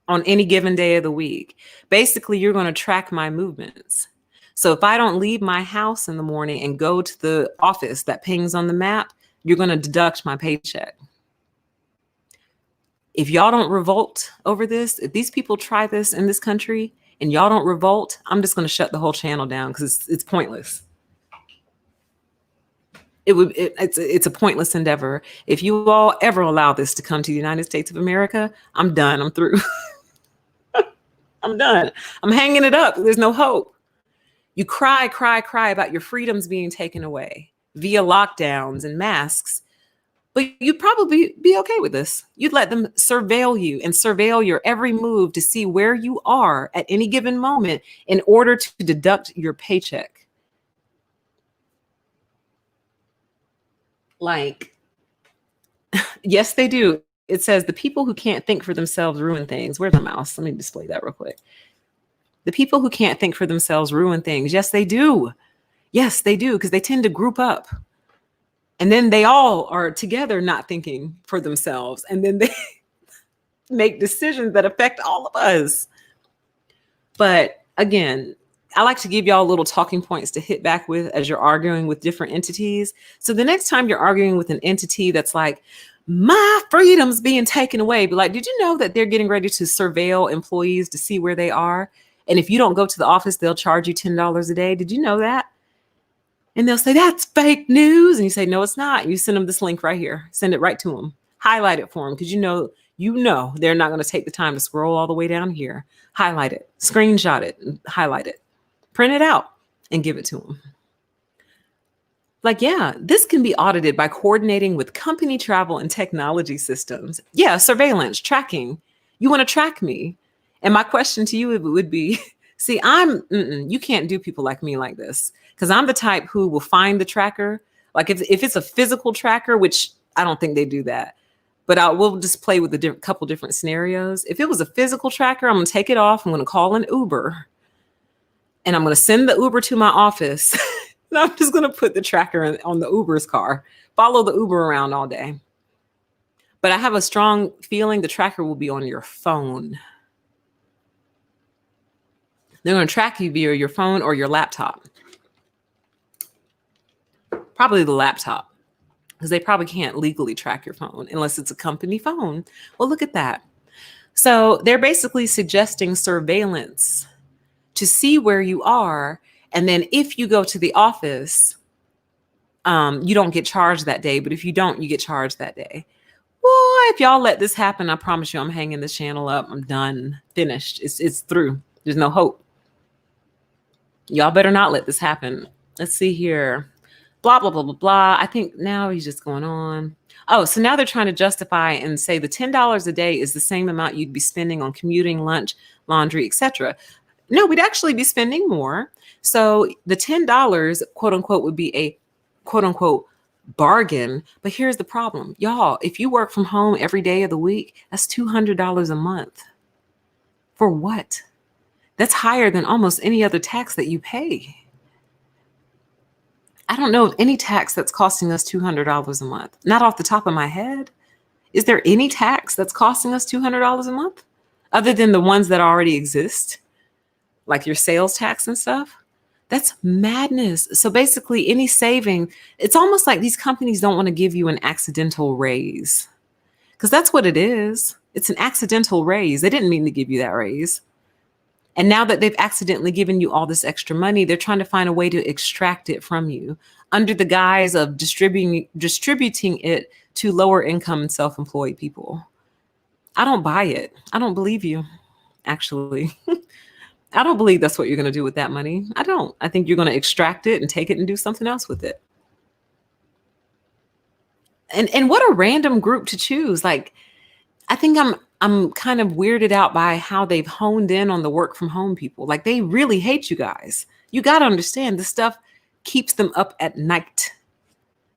on any given day of the week, basically you're going to track my movements. So if I don't leave my house in the morning and go to the office that pings on the map, you're going to deduct my paycheck. If y'all don't revolt over this, if these people try this in this country and y'all don't revolt, I'm just going to shut the whole channel down because it's pointless. It's a pointless endeavor. If you all ever allow this to come to the United States of America, I'm done. I'm through. I'm done. I'm hanging it up. There's no hope. You cry about your freedoms being taken away via lockdowns and masks, but you'd probably be okay with this. You'd let them surveil you and surveil your every move to see where you are at any given moment in order to deduct your paycheck. Like, yes, they do. It says the people who can't think for themselves ruin things. Where's my mouse? Let me display that real quick. The people who can't think for themselves ruin things. Yes, they do. Yes, they do, because they tend to group up. And then they all are together not thinking for themselves. And then they make decisions that affect all of us. But again, I like to give y'all little talking points to hit back with as you're arguing with different entities. So the next time you're arguing with an entity that's like, my freedom's being taken away, be like, did you know that they're getting ready to surveil employees to see where they are? And if you don't go to the office, they'll charge you $10 a day. Did you know that? And they'll say, that's fake news. And you say, no, it's not. You send them this link right here. Send it right to them. Highlight it for them because you know they're not going to take the time to scroll all the way down here. Highlight it, screenshot it, and highlight it. Print it out and give it to them. Like, yeah, this can be audited by coordinating with company travel and technology systems. Yeah, surveillance, tracking. You want to track me. And my question to you would be, see, you can't do people like me like this because I'm the type who will find the tracker. Like if it's a physical tracker, which I don't think they do that, but we'll just play with a couple different scenarios. If it was a physical tracker, I'm going to take it off. I'm going to call an Uber and I'm going to send the Uber to my office. And I'm just going to put the tracker on the Uber's car, follow the Uber around all day. But I have a strong feeling the tracker will be on your phone. They're going to track you via your phone or your laptop. Probably the laptop, because they probably can't legally track your phone unless it's a company phone. Well, look at that. So they're basically suggesting surveillance to see where you are. And then if you go to the office, you don't get charged that day. But if you don't, you get charged that day. Well, if y'all let this happen, I promise you I'm hanging this channel up. I'm done, finished. It's through. There's no hope. Y'all better not let this happen. Let's see here. Blah, blah, blah, blah, blah. I think now he's just going on. Oh, so now they're trying to justify and say the $10 a day is the same amount you'd be spending on commuting, lunch, laundry, etc. No, we'd actually be spending more. So the $10, quote unquote, would be a quote unquote bargain. But here's the problem. Y'all, if you work from home every day of the week, that's $200 a month. For what? That's higher than almost any other tax that you pay. I don't know of any tax that's costing us $200 a month. Not off the top of my head. Is there any tax that's costing us $200 a month other than the ones that already exist? Like your sales tax and stuff? That's madness. So basically any saving, it's almost like these companies don't want to give you an accidental raise because that's what it is. It's an accidental raise. They didn't mean to give you that raise. And now that they've accidentally given you all this extra money, they're trying to find a way to extract it from you under the guise of distributing it to lower income and self-employed people. I don't buy it. I don't believe you, actually. I don't believe that's what you're going to do with that money. I don't. I think you're going to extract it and take it and do something else with it. And what a random group to choose. Like, I think I'm kind of weirded out by how they've honed in on the work from home people. Like they really hate you guys. You got to understand this stuff keeps them up at night.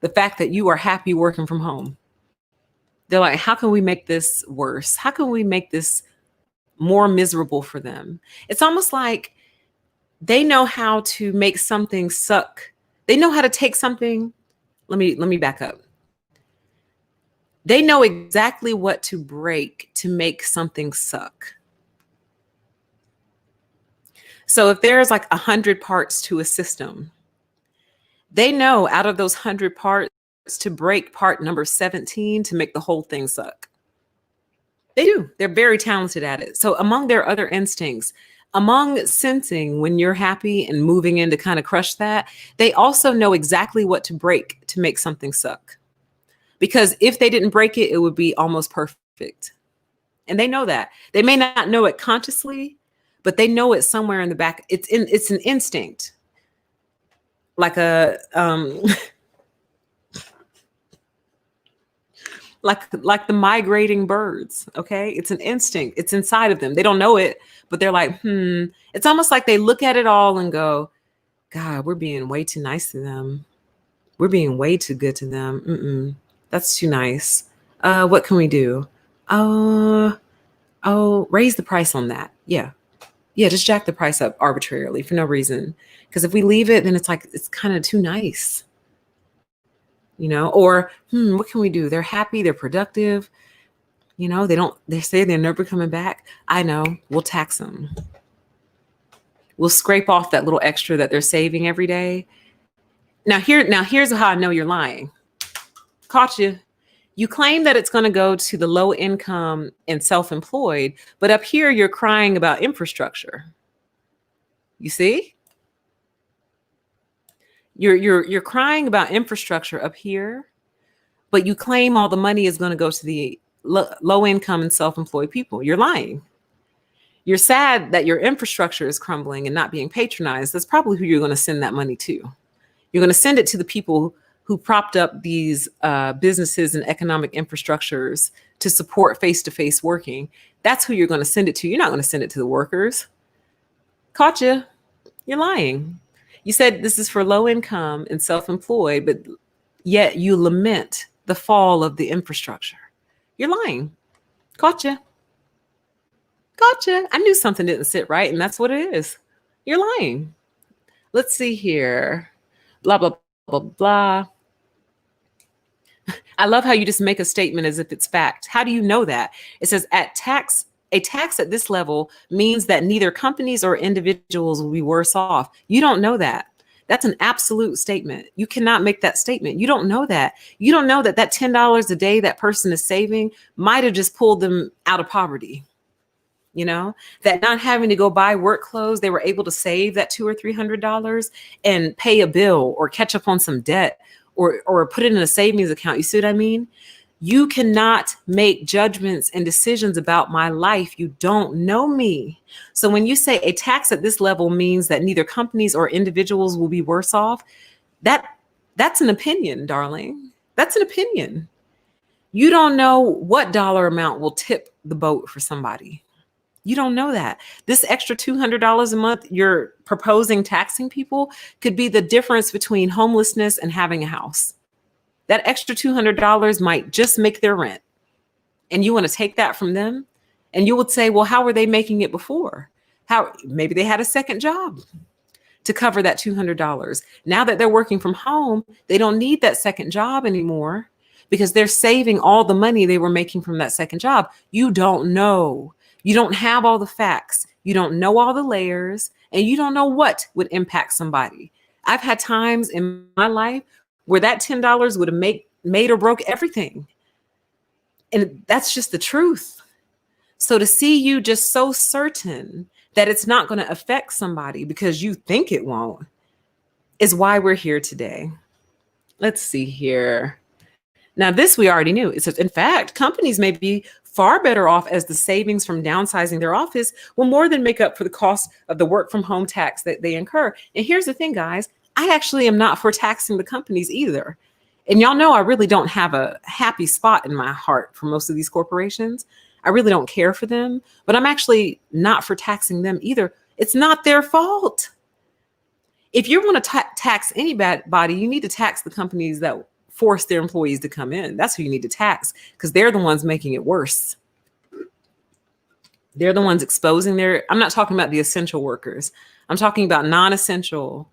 The fact that you are happy working from home. They're like, how can we make this worse? How can we make this more miserable for them? It's almost like they know how to make something suck. They know how to take something. Let me back up. They know exactly what to break to make something suck. So if there's like 100 parts to a system, they know out of those 100 parts to break part number 17 to make the whole thing suck. They do. They're very talented at it. So among their other instincts, among sensing when you're happy and moving in to kind of crush that, they also know exactly what to break to make something suck. Because if they didn't break it, it would be almost perfect. And they know that. They may not know it consciously, but they know it somewhere in the back. It's an instinct. Like a like the migrating birds. Okay, it's an instinct. It's inside of them. They don't know it, but they're like, It's almost like they look at it all and go, God, we're being way too nice to them. We're being way too good to them. That's too nice. What can we do? Raise the price on that. Yeah, just jack the price up arbitrarily for no reason. Because if we leave it, then it's like it's kind of too nice. Or what can we do? They're happy, they're productive. They say they're never coming back. I know, we'll tax them. We'll scrape off that little extra that they're saving every day. Now here's how I know you're lying. Caught you. You claim that it's going to go to the low income and self-employed, but up here you're crying about infrastructure. You see? You're crying about infrastructure up here, but you claim all the money is going to go to the low income and self-employed people. You're lying. You're sad that your infrastructure is crumbling and not being patronized. That's probably who you're going to send that money to. You're going to send it to the people who propped up these businesses and economic infrastructures to support face-to-face working. That's who you're going to send it to. You're not going to send it to the workers. Caught you. You're lying. You said this is for low income and self-employed, but yet you lament the fall of the infrastructure. You're lying. Caught you. Gotcha. I knew something didn't sit right, and that's what it is. You're lying. Let's see here. Blah, blah, blah, blah. I love how you just make a statement as if it's fact. How do you know that? It says a tax at this level means that neither companies or individuals will be worse off. You don't know that. That's an absolute statement. You cannot make that statement. You don't know that. You don't know that $10 a day that person is saving might have just pulled them out of poverty. That not having to go buy work clothes, they were able to save that $200 or $300 and pay a bill or catch up on some debt or put it in a savings account. You see what I mean? You cannot make judgments and decisions about my life. You don't know me. So when you say a tax at this level means that neither companies or individuals will be worse off, that's an opinion, darling. That's an opinion. You don't know what dollar amount will tip the boat for somebody. You don't know that. This extra $200 a month you're proposing taxing people could be the difference between homelessness and having a house. That extra $200 might just make their rent. And you want to take that from them? And you would say, well, how were they making it before? Maybe they had a second job to cover that $200. Now that they're working from home, they don't need that second job anymore because they're saving all the money they were making from that second job. You don't know. You don't have all the facts. You don't know all the layers, and you don't know what would impact somebody. I've had times in my life where that $10 would have made or broke everything. And that's just the truth. So to see you just so certain that it's not going to affect somebody because you think it won't is why we're here today. Let's see here. Now, this we already knew. It says, in fact, companies may be far better off as the savings from downsizing their office will more than make up for the cost of the work from home tax that they incur. And here's the thing, guys, I actually am not for taxing the companies either. And y'all know I really don't have a happy spot in my heart for most of these corporations. I really don't care for them, but I'm actually not for taxing them either. It's not their fault. If you want to tax anybody, you need to tax the companies that force their employees to come in. That's who you need to tax because they're the ones making it worse. They're the ones exposing I'm not talking about the essential workers. I'm talking about non-essential.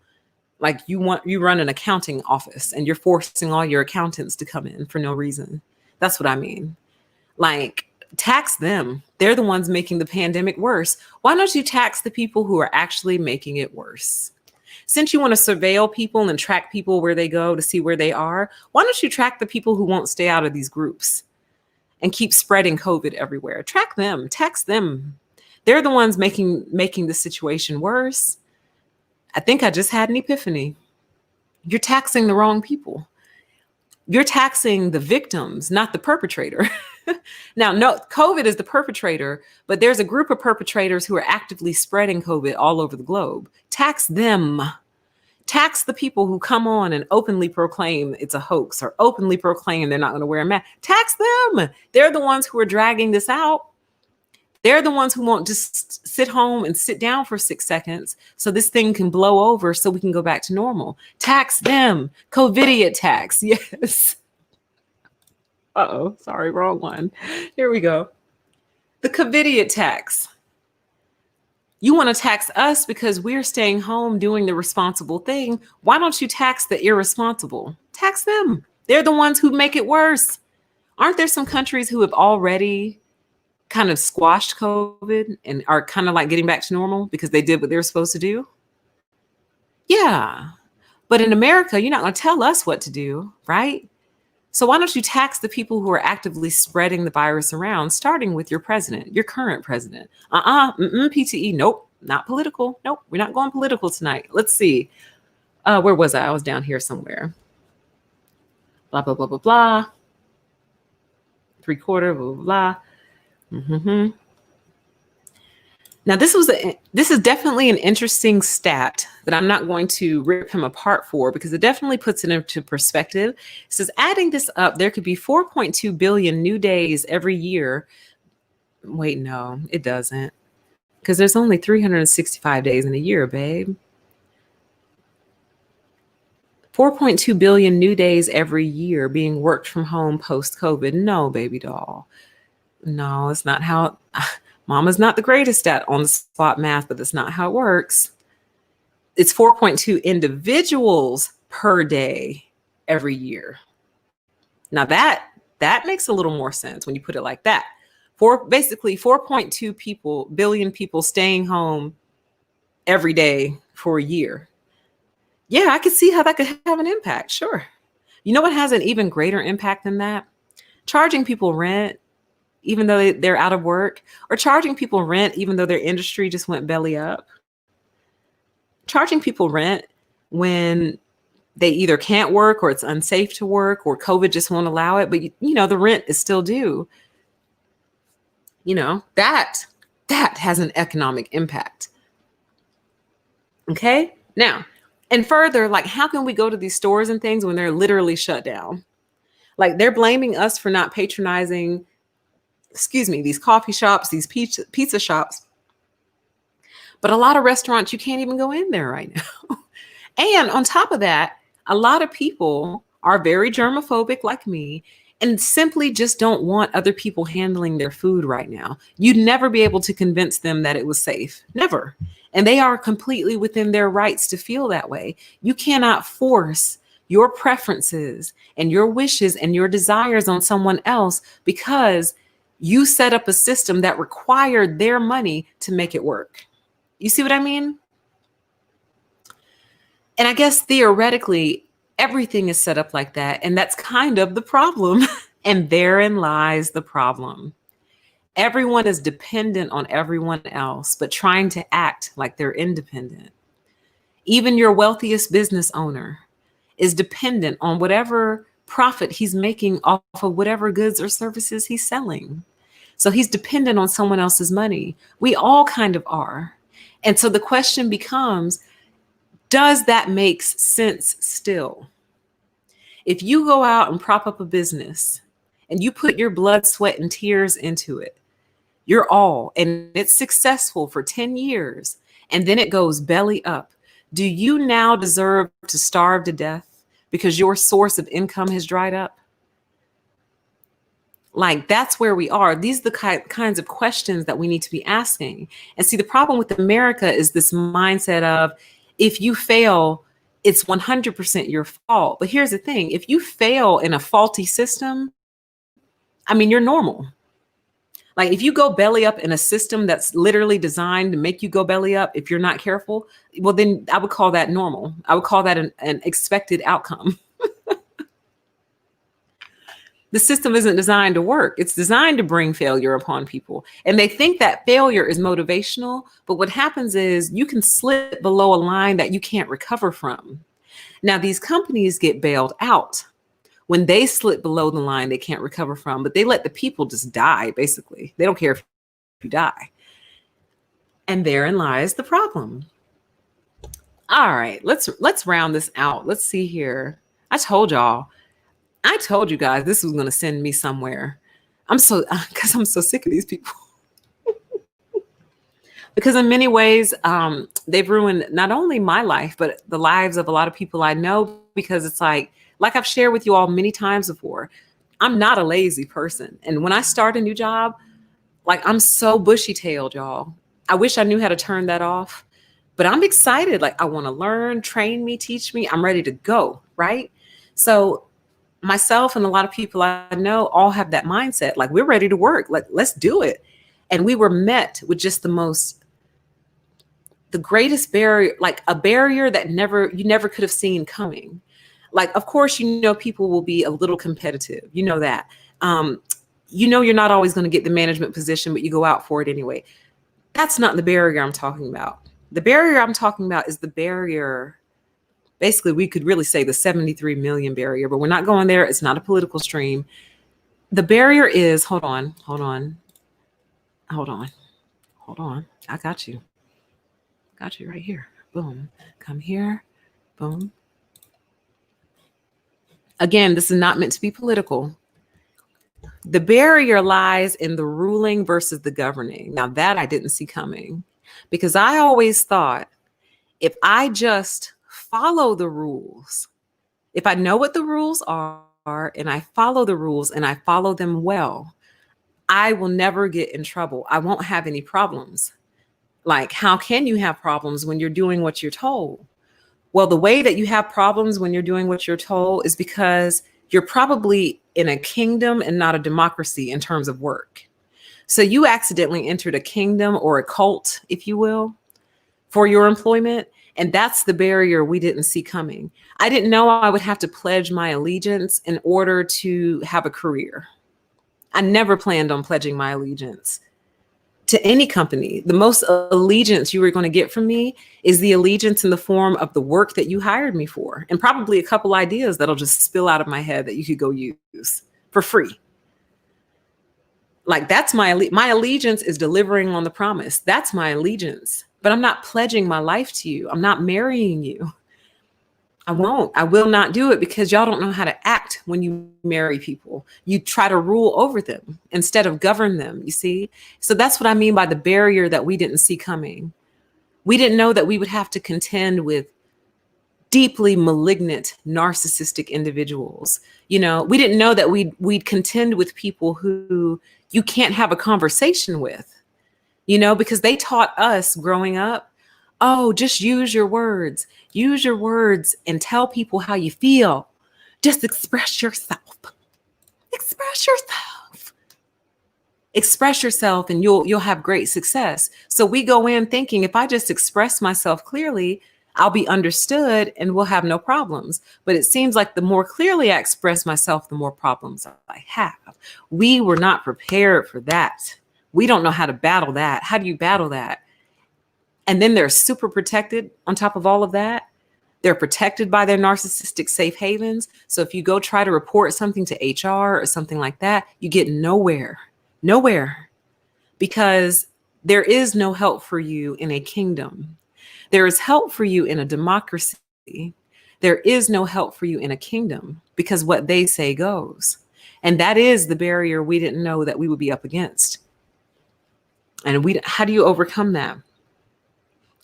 Like you run an accounting office and you're forcing all your accountants to come in for no reason. That's what I mean. Like Tax them. They're the ones making the pandemic worse. Why don't you tax the people who are actually making it worse? Since you want to surveil people and track people where they go to see where they are, why don't you track the people who won't stay out of these groups and keep spreading COVID everywhere? Track them, tax them. They're the ones making the situation worse. I think I just had an epiphany. You're taxing the wrong people. You're taxing the victims, not the perpetrator. Now, no, COVID is the perpetrator, but there's a group of perpetrators who are actively spreading COVID all over the globe. Tax them. Tax the people who come on and openly proclaim it's a hoax or openly proclaim they're not going to wear a mask. Tax them. They're the ones who are dragging this out. They're the ones who won't just sit home and sit down for 6 seconds so this thing can blow over so we can go back to normal. Tax them. COVIDiot tax. Yes. Uh-oh, sorry, wrong one. Here we go. The COVIDiot tax. You want to tax us because we're staying home doing the responsible thing. Why don't you tax the irresponsible? Tax them. They're the ones who make it worse. Aren't there some countries who have already kind of squashed COVID and are kind of like getting back to normal because they did what they were supposed to do? Yeah. But in America, you're not going to tell us what to do, right? So why don't you tax the people who are actively spreading the virus around, starting with your president, your current president? PTE, nope, not political. Nope, we're not going political tonight. Let's see. Where was I? I was down here somewhere. Blah, blah, blah, blah, blah. 3/4, blah, blah, blah. Now, this is definitely an interesting stat that I'm not going to rip him apart for because it definitely puts it into perspective. It says, adding this up, there could be 4.2 billion new days every year. Wait, no, it doesn't. Because there's only 365 days in a year, babe. 4.2 billion new days every year being worked from home post-COVID. No, baby doll. No, it's not how... Mama's not the greatest at on-the-spot math, but that's not how it works. It's 4.2 individuals per day every year. Now that makes a little more sense when you put it like that. Basically 4.2 billion people staying home every day for a year. Yeah, I could see how that could have an impact. Sure. You know what has an even greater impact than that? Charging people rent even though they're out of work, or charging people rent even though their industry just went belly up. Charging people rent when they either can't work or it's unsafe to work or COVID just won't allow it, but the rent is still due. That has an economic impact. Okay? Now, and further, like, how can we go to these stores and things when they're literally shut down? Like, they're blaming us for not patronizing these coffee shops, these pizza shops. But a lot of restaurants, you can't even go in there right now. And on top of that, a lot of people are very germophobic like me and simply just don't want other people handling their food right now. You'd never be able to convince them that it was safe. Never. And they are completely within their rights to feel that way. You cannot force your preferences and your wishes and your desires on someone else because you set up a system that required their money to make it work. You see what I mean? And I guess theoretically, everything is set up like that. And that's kind of the problem. And therein lies the problem. Everyone is dependent on everyone else, but trying to act like they're independent. Even your wealthiest business owner is dependent on whatever profit he's making off of whatever goods or services he's selling. So he's dependent on someone else's money. We all kind of are. And so the question becomes, does that make sense still? If you go out and prop up a business and you put your blood, sweat, and tears into it, you're all, and it's successful for 10 years, and then it goes belly up, do you now deserve to starve to death because your source of income has dried up? Like, that's where we are. These are the kinds of questions that we need to be asking. And see, the problem with America is this mindset of, if you fail, it's 100% your fault. But here's the thing. If you fail in a faulty system, you're normal. Like if you go belly up in a system that's literally designed to make you go belly up, if you're not careful, well, then I would call that normal. I would call that an expected outcome. The system isn't designed to work. It's designed to bring failure upon people. And they think that failure is motivational. But what happens is you can slip below a line that you can't recover from. Now, these companies get bailed out when they slip below the line they can't recover from, but they let the people just die, basically. They don't care if you die. And therein lies the problem. All right, let's round this out. Let's see here. I told you guys this was going to send me somewhere. Because I'm so sick of these people. Because in many ways, they've ruined not only my life, but the lives of a lot of people I know, because it's like I've shared with you all many times before, I'm not a lazy person. And when I start a new job, like I'm so bushy-tailed, y'all. I wish I knew how to turn that off, but I'm excited. Like I want to learn, train me, teach me. I'm ready to go, right? So myself and a lot of people I know all have that mindset. Like we're ready to work. Like let's do it. And we were met with just the greatest barrier, like a barrier that you never could have seen coming. Like, of course, people will be a little competitive. You know that. You're not always going to get the management position, but you go out for it anyway. That's not the barrier I'm talking about. The barrier I'm talking about is the barrier. Basically, we could really say the 73 million barrier, but we're not going there. It's not a political stream. The barrier is, hold on. I got you. Got you right here. Boom. Come here. Boom. Again, this is not meant to be political. The barrier lies in the ruling versus the governing. Now that I didn't see coming, because I always thought if I just follow the rules, if I know what the rules are and I follow the rules and I follow them well, I will never get in trouble. I won't have any problems. Like, how can you have problems when you're doing what you're told? Well, the way that you have problems when you're doing what you're told is because you're probably in a kingdom and not a democracy in terms of work. So you accidentally entered a kingdom or a cult, if you will, for your employment. And that's the barrier we didn't see coming. I didn't know I would have to pledge my allegiance in order to have a career. I never planned on pledging my allegiance to any company. The most allegiance you were going to get from me is the allegiance in the form of the work that you hired me for, and probably a couple ideas that'll just spill out of my head that you could go use for free. Like that's my allegiance is delivering on the promise. That's my allegiance, but I'm not pledging my life to you. I'm not marrying you. I will not do it, because y'all don't know how to act when you marry people. You try to rule over them instead of govern them, you see? So that's what I mean by the barrier that we didn't see coming. We didn't know that we would have to contend with deeply malignant, narcissistic individuals. We didn't know that we'd contend with people who you can't have a conversation with, because they taught us growing up, oh, just use your words and tell people how you feel. Just express yourself. Express yourself and you'll have great success. So we go in thinking if I just express myself clearly, I'll be understood and we'll have no problems. But it seems like the more clearly I express myself, the more problems I have. We were not prepared for that. We don't know how to battle that. How do you battle that? And then they're super protected on top of all of that. They're protected by their narcissistic safe havens. So if you go try to report something to HR or something like that, you get nowhere, because there is no help for you in a kingdom. There is help for you in a democracy. There is no help for you in a kingdom, because what they say goes. And that is the barrier we didn't know that we would be up against. And how do you overcome that?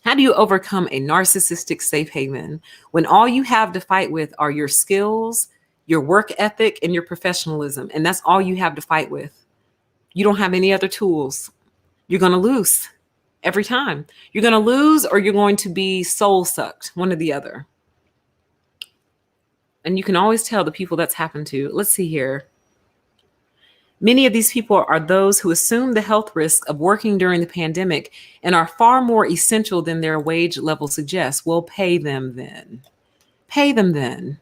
How do you overcome a narcissistic safe haven when all you have to fight with are your skills, your work ethic, and your professionalism? And that's all you have to fight with. You don't have any other tools. You're going to lose every time. You're going to lose, or you're going to be soul sucked, one or the other. And you can always tell the people that's happened to. Let's see here. Many of these people are those who assume the health risk of working during the pandemic and are far more essential than their wage level suggests. Well, pay them then. Pay them then.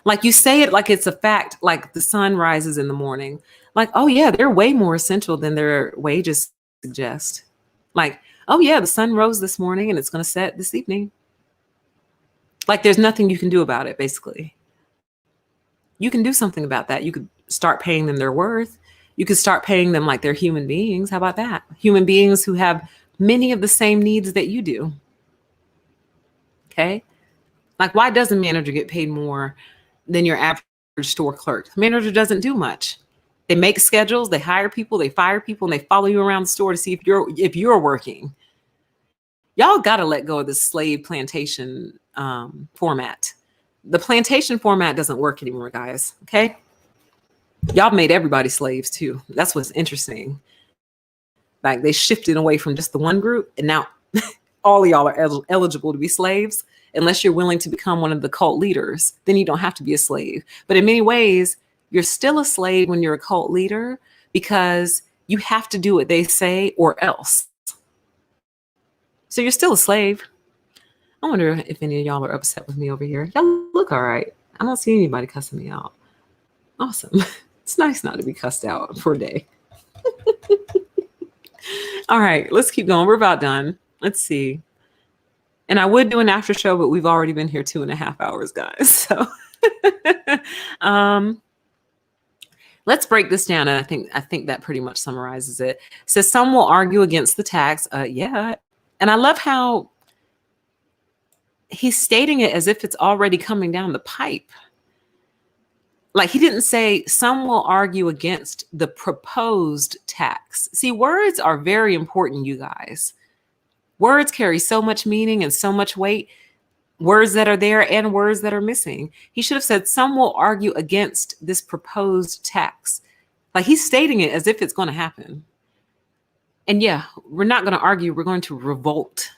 Like you say it like it's a fact, like the sun rises in the morning. Like, oh yeah, they're way more essential than their wages suggest. Like, oh yeah, the sun rose this morning and it's going to set this evening. Like there's nothing you can do about it, basically. You can do something about that. You could start paying them their worth. You could start paying them like they're human beings. How about that? Human beings who have many of the same needs that you do. Okay. Like, why does a manager get paid more than your average store clerk? The manager doesn't do much. They make schedules, they hire people, they fire people, and they follow you around the store to see if you're working. Y'all got to let go of this slave plantation format. The plantation format doesn't work anymore, guys. Okay. Y'all made everybody slaves too. That's what's interesting. Like they shifted away from just the one group, and now all of y'all are eligible to be slaves. Unless you're willing to become one of the cult leaders, then you don't have to be a slave. But in many ways, you're still a slave when you're a cult leader because you have to do what they say or else. So you're still a slave. I wonder if any of y'all are upset with me over here. Y'all look all right. I don't see anybody cussing me out. Awesome. It's nice not to be cussed out for a day. All right, let's keep going. We're about done. Let's see. And I would do an after show, but we've already been here 2.5 hours, guys. So let's break this down. And I think that pretty much summarizes it. It says some will argue against the tax. Yeah. And I love how he's stating it as if it's already coming down the pipe. Like he didn't say some will argue against the proposed tax. See, words are very important, you guys. Words carry so much meaning and so much weight, words that are there and words that are missing. He should have said some will argue against this proposed tax. Like he's stating it as if it's going to happen. And yeah, we're not going to argue. We're going to revolt.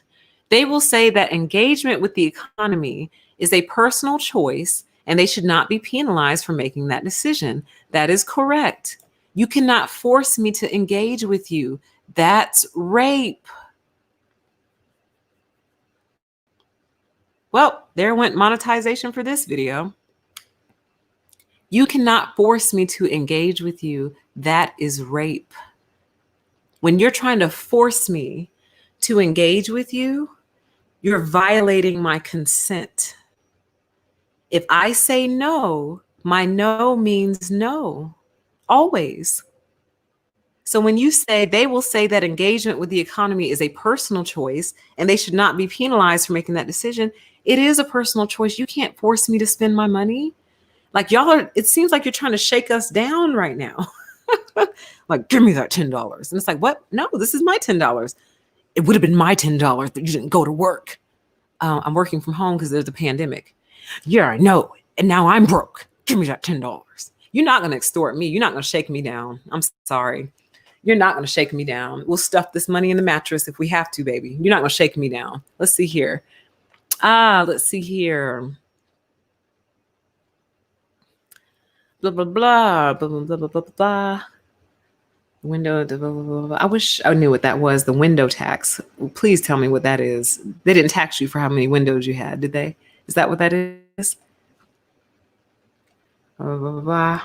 They will say that engagement with the economy is a personal choice and they should not be penalized for making that decision. That is correct. You cannot force me to engage with you. That's rape. Well, there went monetization for this video. You cannot force me to engage with you. That is rape. When you're trying to force me to engage with you, you're violating my consent. If I say no, my no means no, always. So when you say, they will say that engagement with the economy is a personal choice and they should not be penalized for making that decision. It is a personal choice. You can't force me to spend my money. Like y'all are, it seems like you're trying to shake us down right now. Like, give me that $10. And it's like, what? No, this is my $10. It would have been my $10 that you didn't go to work. I'm working from home because there's a pandemic. Yeah, I know. And now I'm broke. Give me that $10. You're not going to extort me. You're not going to shake me down. I'm sorry. You're not going to shake me down. We'll stuff this money in the mattress if we have to, baby. You're not going to shake me down. Let's see here. Let's see here. Blah, blah, blah, blah, blah, blah, blah, blah. Window, blah, blah, blah, blah. I wish I knew what that was, the window tax. Please tell me what that is. They didn't tax you for how many windows you had, did they? Is that what that is? Blah, blah, blah, blah.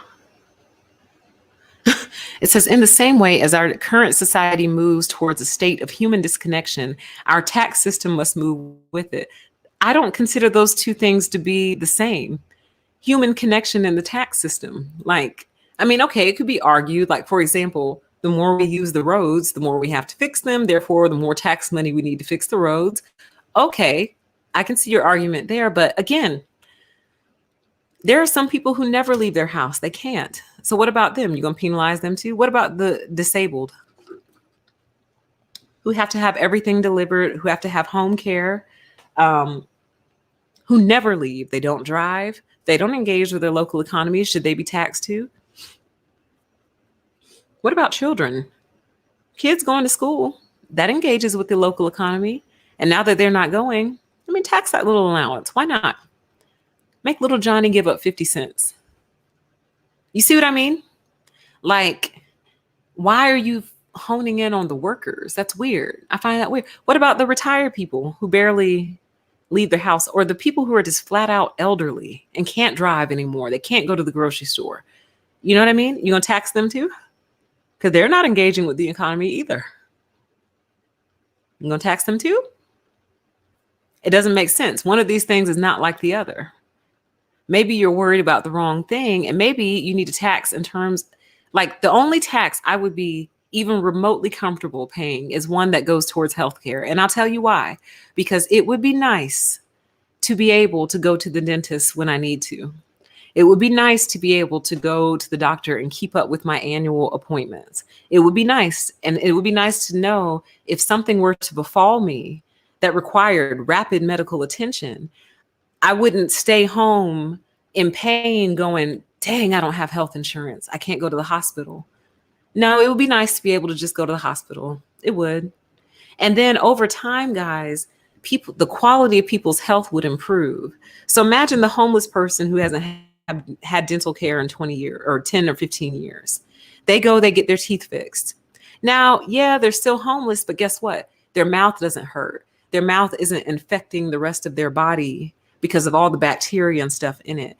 It says, in the same way as our current society moves towards a state of human disconnection, our tax system must move with it. I don't consider those two things to be the same. Human connection and the tax system. Like, I mean, okay, it could be argued, like, for example, the more we use the roads, the more we have to fix them. Therefore, the more tax money we need to fix the roads. Okay, I can see your argument there. But again, there are some people who never leave their house. They can't. So what about them? You going to penalize them too? What about the disabled who have to have everything delivered, who have to have home care, who never leave? They don't drive. They don't engage with their local economy. Should they be taxed too? What about children? Kids going to school, that engages with the local economy. And now that they're not going, I mean, tax that little allowance. Why not? Make little Johnny give up 50 cents. You see what I mean? Like, why are you honing in on the workers? That's weird. I find that weird. What about the retired people who barely leave their house, or the people who are just flat out elderly and can't drive anymore? They can't go to the grocery store. You know what I mean? You gonna tax them too? Because they're not engaging with the economy either. You gonna tax them too? It doesn't make sense. One of these things is not like the other. Maybe you're worried about the wrong thing, and maybe you need to tax in terms, like, the only tax I would be even remotely comfortable paying is one that goes towards healthcare. And I'll tell you why. Because it would be nice to be able to go to the dentist when I need to. It would be nice to be able to go to the doctor and keep up with my annual appointments. It would be nice. And it would be nice to know if something were to befall me that required rapid medical attention, I wouldn't stay home in pain going, dang, I don't have health insurance. I can't go to the hospital. No, it would be nice to be able to just go to the hospital. It would. And then over time, guys, the quality of people's health would improve. So imagine the homeless person who hasn't had dental care in 20 years or 10 or 15 years. They go, they get their teeth fixed. Now, yeah, they're still homeless, but guess what? Their mouth doesn't hurt. Their mouth isn't infecting the rest of their body because of all the bacteria and stuff in it.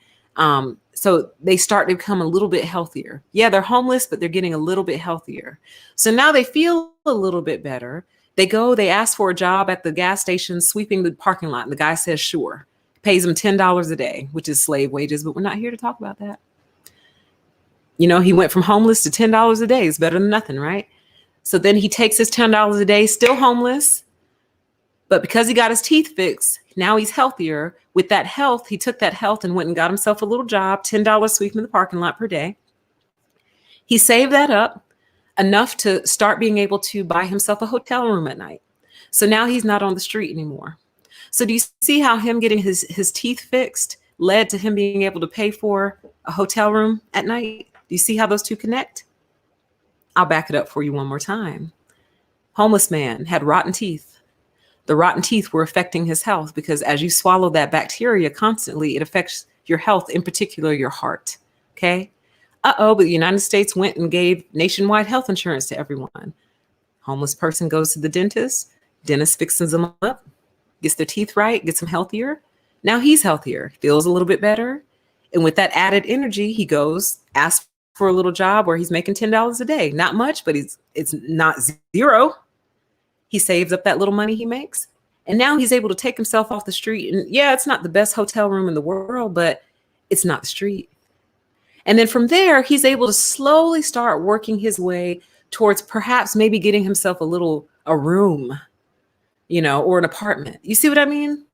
So they start to become a little bit healthier. Yeah, they're homeless, but they're getting a little bit healthier. So now they feel a little bit better. They go, they ask for a job at the gas station, sweeping the parking lot. And the guy says, sure, pays them $10 a day, which is slave wages, but we're not here to talk about that. You know, he went from homeless to $10 a day. It's better than nothing, right? So then he takes his $10 a day, still homeless, but because he got his teeth fixed, now he's healthier. With that health, he took that health and went and got himself a little job, $10 sweeping the parking lot per day. He saved that up enough to start being able to buy himself a hotel room at night. So now he's not on the street anymore. So do you see how him getting his teeth fixed led to him being able to pay for a hotel room at night? Do you see how those two connect? I'll back it up for you one more time. Homeless man had rotten teeth. The rotten teeth were affecting his health because as you swallow that bacteria constantly, it affects your health, in particular your heart. Okay. But the United States went and gave nationwide health insurance to everyone. Homeless person goes to the dentist. Dentist fixes them up, gets their teeth right, gets them healthier. Now he's healthier, feels a little bit better. And with that added energy, he goes, asks for a little job where he's making $10 a day. Not much, but it's not zero. He saves up that little money he makes. And now he's able to take himself off the street. And yeah, it's not the best hotel room in the world, but it's not the street. And then from there, he's able to slowly start working his way towards perhaps maybe getting himself a room, or an apartment. You see what I mean?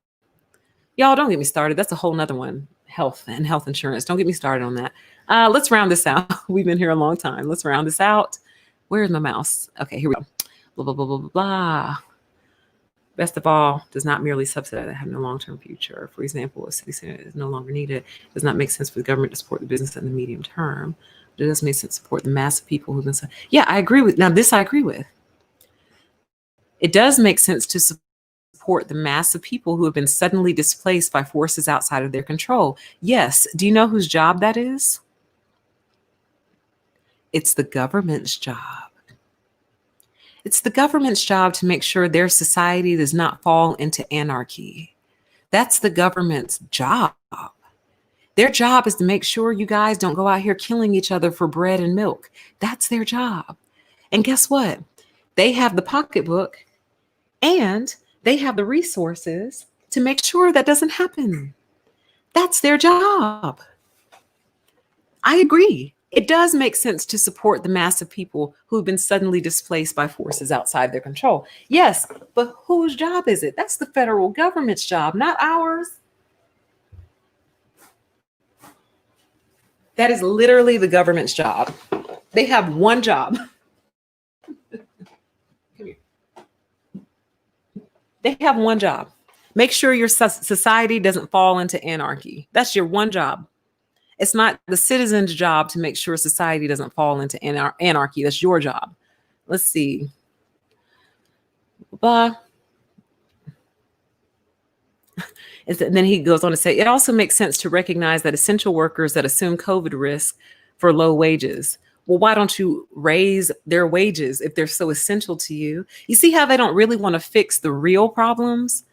Y'all, don't get me started. That's a whole nother one. Health and health insurance. Don't get me started on that. Let's round this out. We've been here a long time. Let's round this out. Where's my mouse? Okay, here we go. Blah, blah, blah, blah, blah, blah. Best of all, does not merely subsidize that have no long-term future. For example, a city center is no longer needed. It does not make sense for the government to support the business in the medium term. But it does make sense to support the mass of people who've been. Yeah, I agree with. Now, this I agree with. It does make sense to support the mass of people who have been suddenly displaced by forces outside of their control. Yes. Do you know whose job that is? It's the government's job. It's the government's job to make sure their society does not fall into anarchy. That's the government's job. Their job is to make sure you guys don't go out here killing each other for bread and milk. That's their job. And guess what? They have the pocketbook and they have the resources to make sure that doesn't happen. That's their job. I agree. It does make sense to support the mass of people who've been suddenly displaced by forces outside their control. Yes, but whose job is it? That's the federal government's job, not ours. That is literally the government's job. They have one job. They have one job. Make sure your society doesn't fall into anarchy. That's your one job. It's not the citizen's job to make sure society doesn't fall into anarchy. That's your job. Let's see. And then he goes on to say, it also makes sense to recognize that essential workers that assume COVID risk for low wages Well, why don't you raise their wages if they're so essential to you? You see how they don't really want to fix the real problems?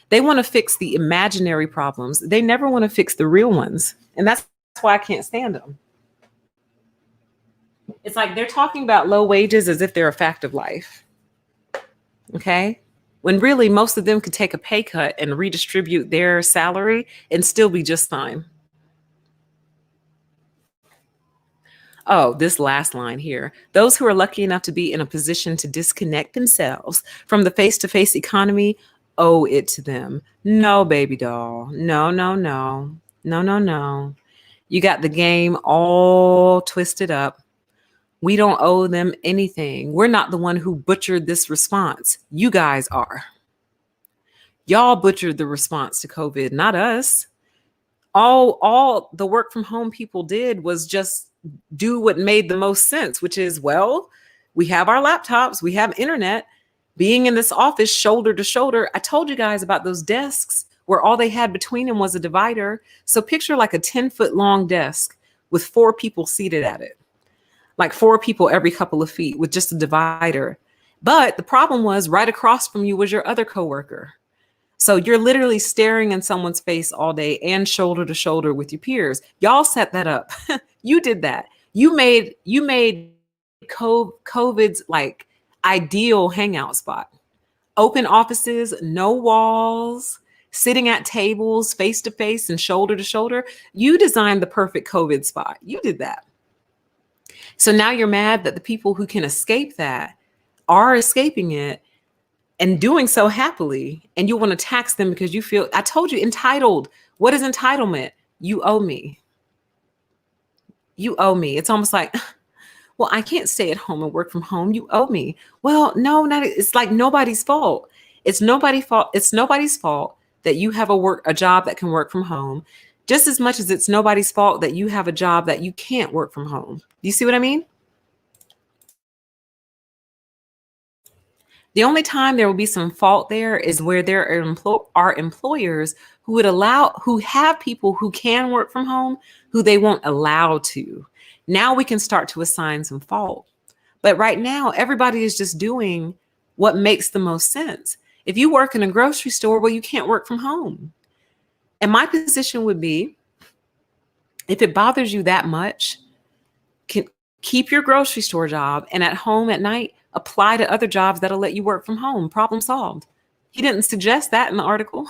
They want to fix the imaginary problems. They never want to fix the real ones. And that's why I can't stand them. It's like they're talking about low wages as if they're a fact of life. Okay. When really most of them could take a pay cut and redistribute their salary and still be just fine. Oh, this last line here. Those who are lucky enough to be in a position to disconnect themselves from the face to face economy owe it to them. No, baby doll. No, no, no. No, no, no. You got the game all twisted up. We don't owe them anything. We're not the one who butchered this response. You guys are. Y'all butchered the response to COVID, not us. All the work from home people did was just do what made the most sense, which is, well, we have our laptops, we have internet, being in this office shoulder to shoulder. I told you guys about those desks where all they had between them was a divider. So picture like a 10-foot long desk with 4 people seated at it, like 4 people every couple of feet with just a divider. But the problem was right across from you was your other coworker. So you're literally staring in someone's face all day and shoulder to shoulder with your peers. Y'all set that up. You did that. You made COVID's like ideal hangout spot. Open offices, no walls, sitting at tables face to face and shoulder to shoulder. You designed the perfect COVID spot. You did that. So now you're mad that the people who can escape that are escaping it and doing so happily, and you want to tax them because you feel, I told you, entitled. What is entitlement? You owe me. You owe me. It's almost like, well, I can't stay at home and work from home. You owe me. Well, no, not. It's like nobody's fault. It's nobody's fault. It's nobody's fault that you have a job that can work from home, just as much as it's nobody's fault that you have a job that you can't work from home. Do you see what I mean? The only time there will be some fault there is where there are employers who have people who can work from home, who they won't allow to. Now we can start to assign some fault. But right now, everybody is just doing what makes the most sense. If you work in a grocery store, well, you can't work from home. And my position would be, if it bothers you that much, keep your grocery store job, and at home at night, apply to other jobs that'll let you work from home. Problem solved. He didn't suggest that in the article.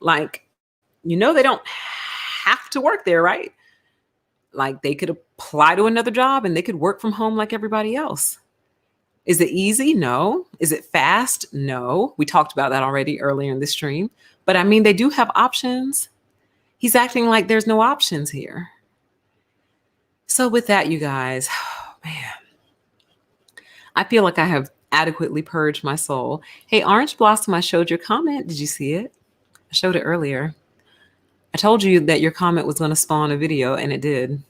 Like, they don't have to work there, right? Like, they could apply to another job and they could work from home like everybody else. Is it easy? No. Is it fast? No. We talked about that already earlier in the stream. But I mean, they do have options. He's acting like there's no options here. So with that, you guys, man, I feel like I have adequately purged my soul. Hey, Orange Blossom, I showed your comment. Did you see it? I showed it earlier. I told you that your comment was going to spawn a video, and it did.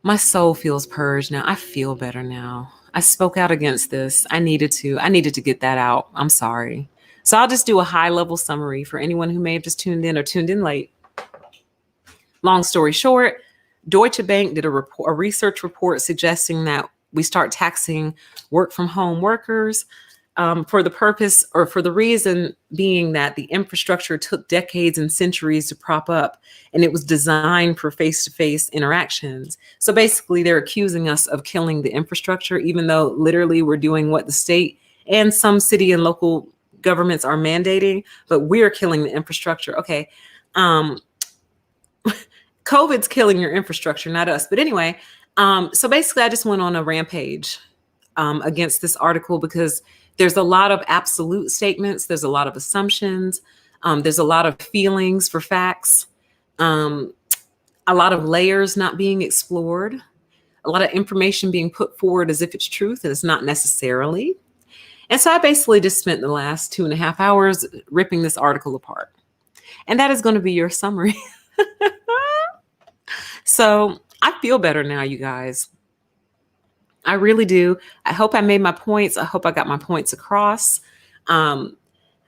My soul feels purged now. I feel better now. I spoke out against this. I needed to get that out. I'm sorry. So I'll just do a high-level summary for anyone who may have just tuned in or tuned in late. Long story short, Deutsche Bank did a research report suggesting that we start taxing work from home workers for the purpose, or for the reason being, that the infrastructure took decades and centuries to prop up, and it was designed for face-to-face interactions. So basically, they're accusing us of killing the infrastructure, even though literally we're doing what the state and some city and local governments are mandating, but we're killing the infrastructure. Okay. COVID's killing your infrastructure, not us. But anyway, so basically I just went on a rampage against this article, because there's a lot of absolute statements. There's a lot of assumptions. There's a lot of feelings for facts. A lot of layers not being explored. A lot of information being put forward as if it's truth, and it's not necessarily. And so I basically just spent the last 2.5 hours ripping this article apart. And that is going to be your summary. So I feel better now, you guys. I really do. I hope I made my points. I hope I got my points across.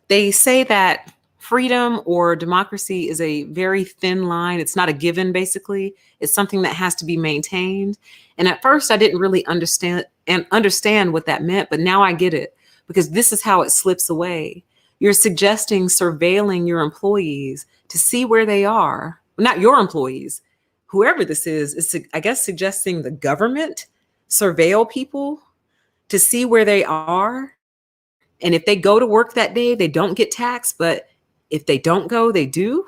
They say that Freedom or democracy is a very thin line. It's not a given, basically. It's something that has to be maintained. And at first, I didn't really understand what that meant, but now I get it, because this is how it slips away. You're suggesting surveilling your employees to see where they are. Not your employees. Whoever this is, I guess, suggesting the government surveil people to see where they are. And if they go to work that day, they don't get taxed, but if they don't go, they do.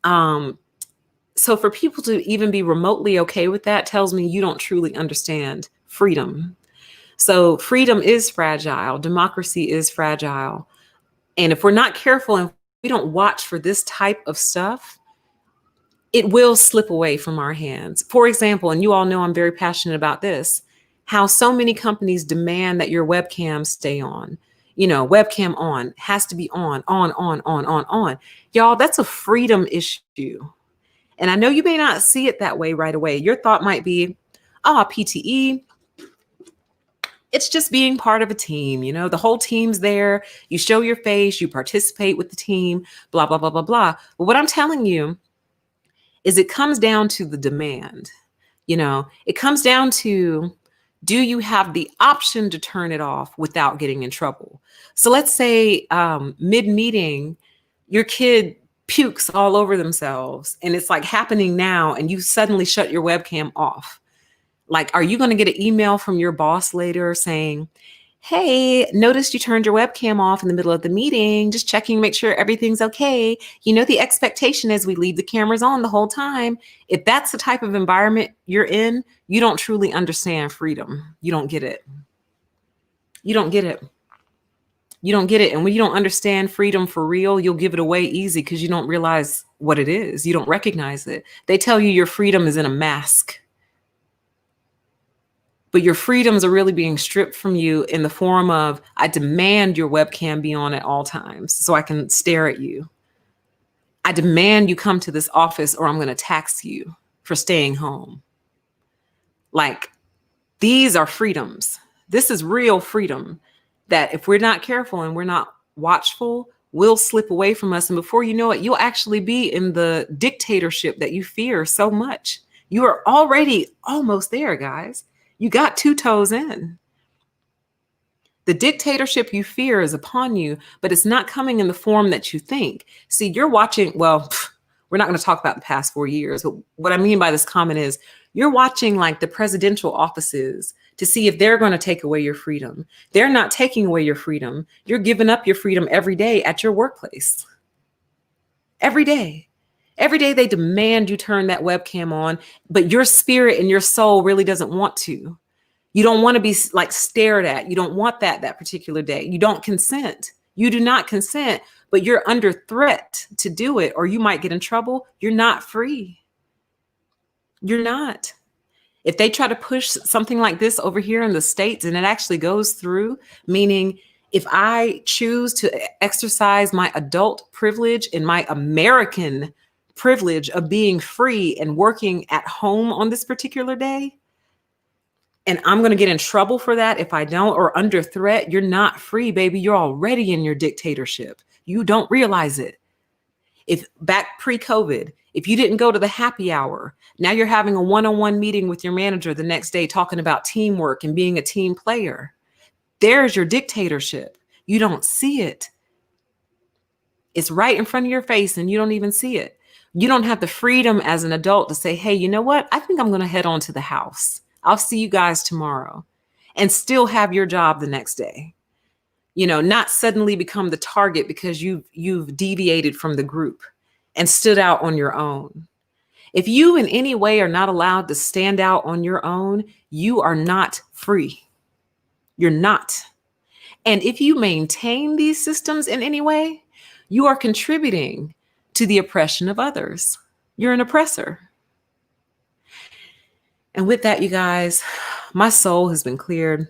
So for people to even be remotely okay with that tells me you don't truly understand freedom. So freedom is fragile. Democracy is fragile. And if we're not careful and we don't watch for this type of stuff, it will slip away from our hands. For example, and you all know I'm very passionate about this, how so many companies demand that your webcam stay on. Webcam on, has to be on. Y'all, that's a freedom issue. And I know you may not see it that way right away. Your thought might be, PTE, it's just being part of a team. The whole team's there. You show your face, you participate with the team, blah, blah, blah, blah, blah. But what I'm telling you is it comes down to the demand. It comes down to, do you have the option to turn it off without getting in trouble? So let's say mid-meeting, your kid pukes all over themselves and it's like happening now and you suddenly shut your webcam off. Like, are you going to get an email from your boss later saying, hey, noticed you turned your webcam off in the middle of the meeting, just checking, make sure everything's okay. The expectation is we leave the cameras on the whole time. If that's the type of environment you're in, you don't truly understand freedom. You don't get it. You don't get it. You don't get it. And when you don't understand freedom for real, you'll give it away easy because you don't realize what it is. You don't recognize it. They tell you your freedom is in a mask. But your freedoms are really being stripped from you in the form of, I demand your webcam be on at all times so I can stare at you. I demand you come to this office or I'm going to tax you for staying home. Like, these are freedoms. This is real freedom that if we're not careful and we're not watchful, will slip away from us. And before you know it, you'll actually be in the dictatorship that you fear so much. You are already almost there, guys. You got 2 toes in. The dictatorship you fear is upon you, but it's not coming in the form that you think. See, you're watching, we're not going to talk about the past 4 years, but what I mean by this comment is you're watching like the presidential offices to see if they're going to take away your freedom. They're not taking away your freedom. You're giving up your freedom every day at your workplace. Every day. Every day they demand you turn that webcam on, but your spirit and your soul really doesn't want to. You don't want to be like stared at. You don't want that particular day. You don't consent. You do not consent, but you're under threat to do it or you might get in trouble. You're not free. You're not. If they try to push something like this over here in the States and it actually goes through, meaning if I choose to exercise my adult privilege and my American privilege of being free and working at home on this particular day, and I'm going to get in trouble for that if I don't, or under threat, you're not free, baby. You're already in your dictatorship. You don't realize it. If back pre-COVID, if you didn't go to the happy hour, now you're having a one-on-one meeting with your manager the next day talking about teamwork and being a team player. There's your dictatorship. You don't see it. It's right in front of your face and you don't even see it. You don't have the freedom as an adult to say, hey, you know what? I think I'm going to head on to the house. I'll see you guys tomorrow, and still have your job the next day. Not suddenly become the target because you've deviated from the group and stood out on your own. If you in any way are not allowed to stand out on your own, you are not free. You're not. And if you maintain these systems in any way, you are contributing to the oppression of others. You're an oppressor. And with that, you guys, my soul has been cleared.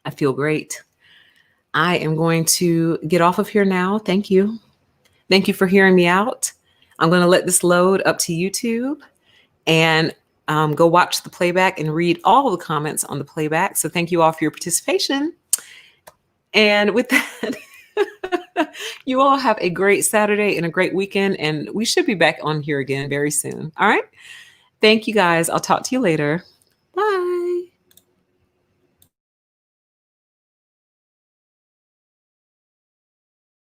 I feel great. I am going to get off of here now. Thank you. Thank you for hearing me out. I'm going to let this load up to YouTube and go watch the playback and read all of the comments on the playback. So thank you all for your participation. And with that, You all have a great Saturday and a great weekend, and we should be back on here again very soon. All right. Thank you guys. I'll talk to you later. Bye.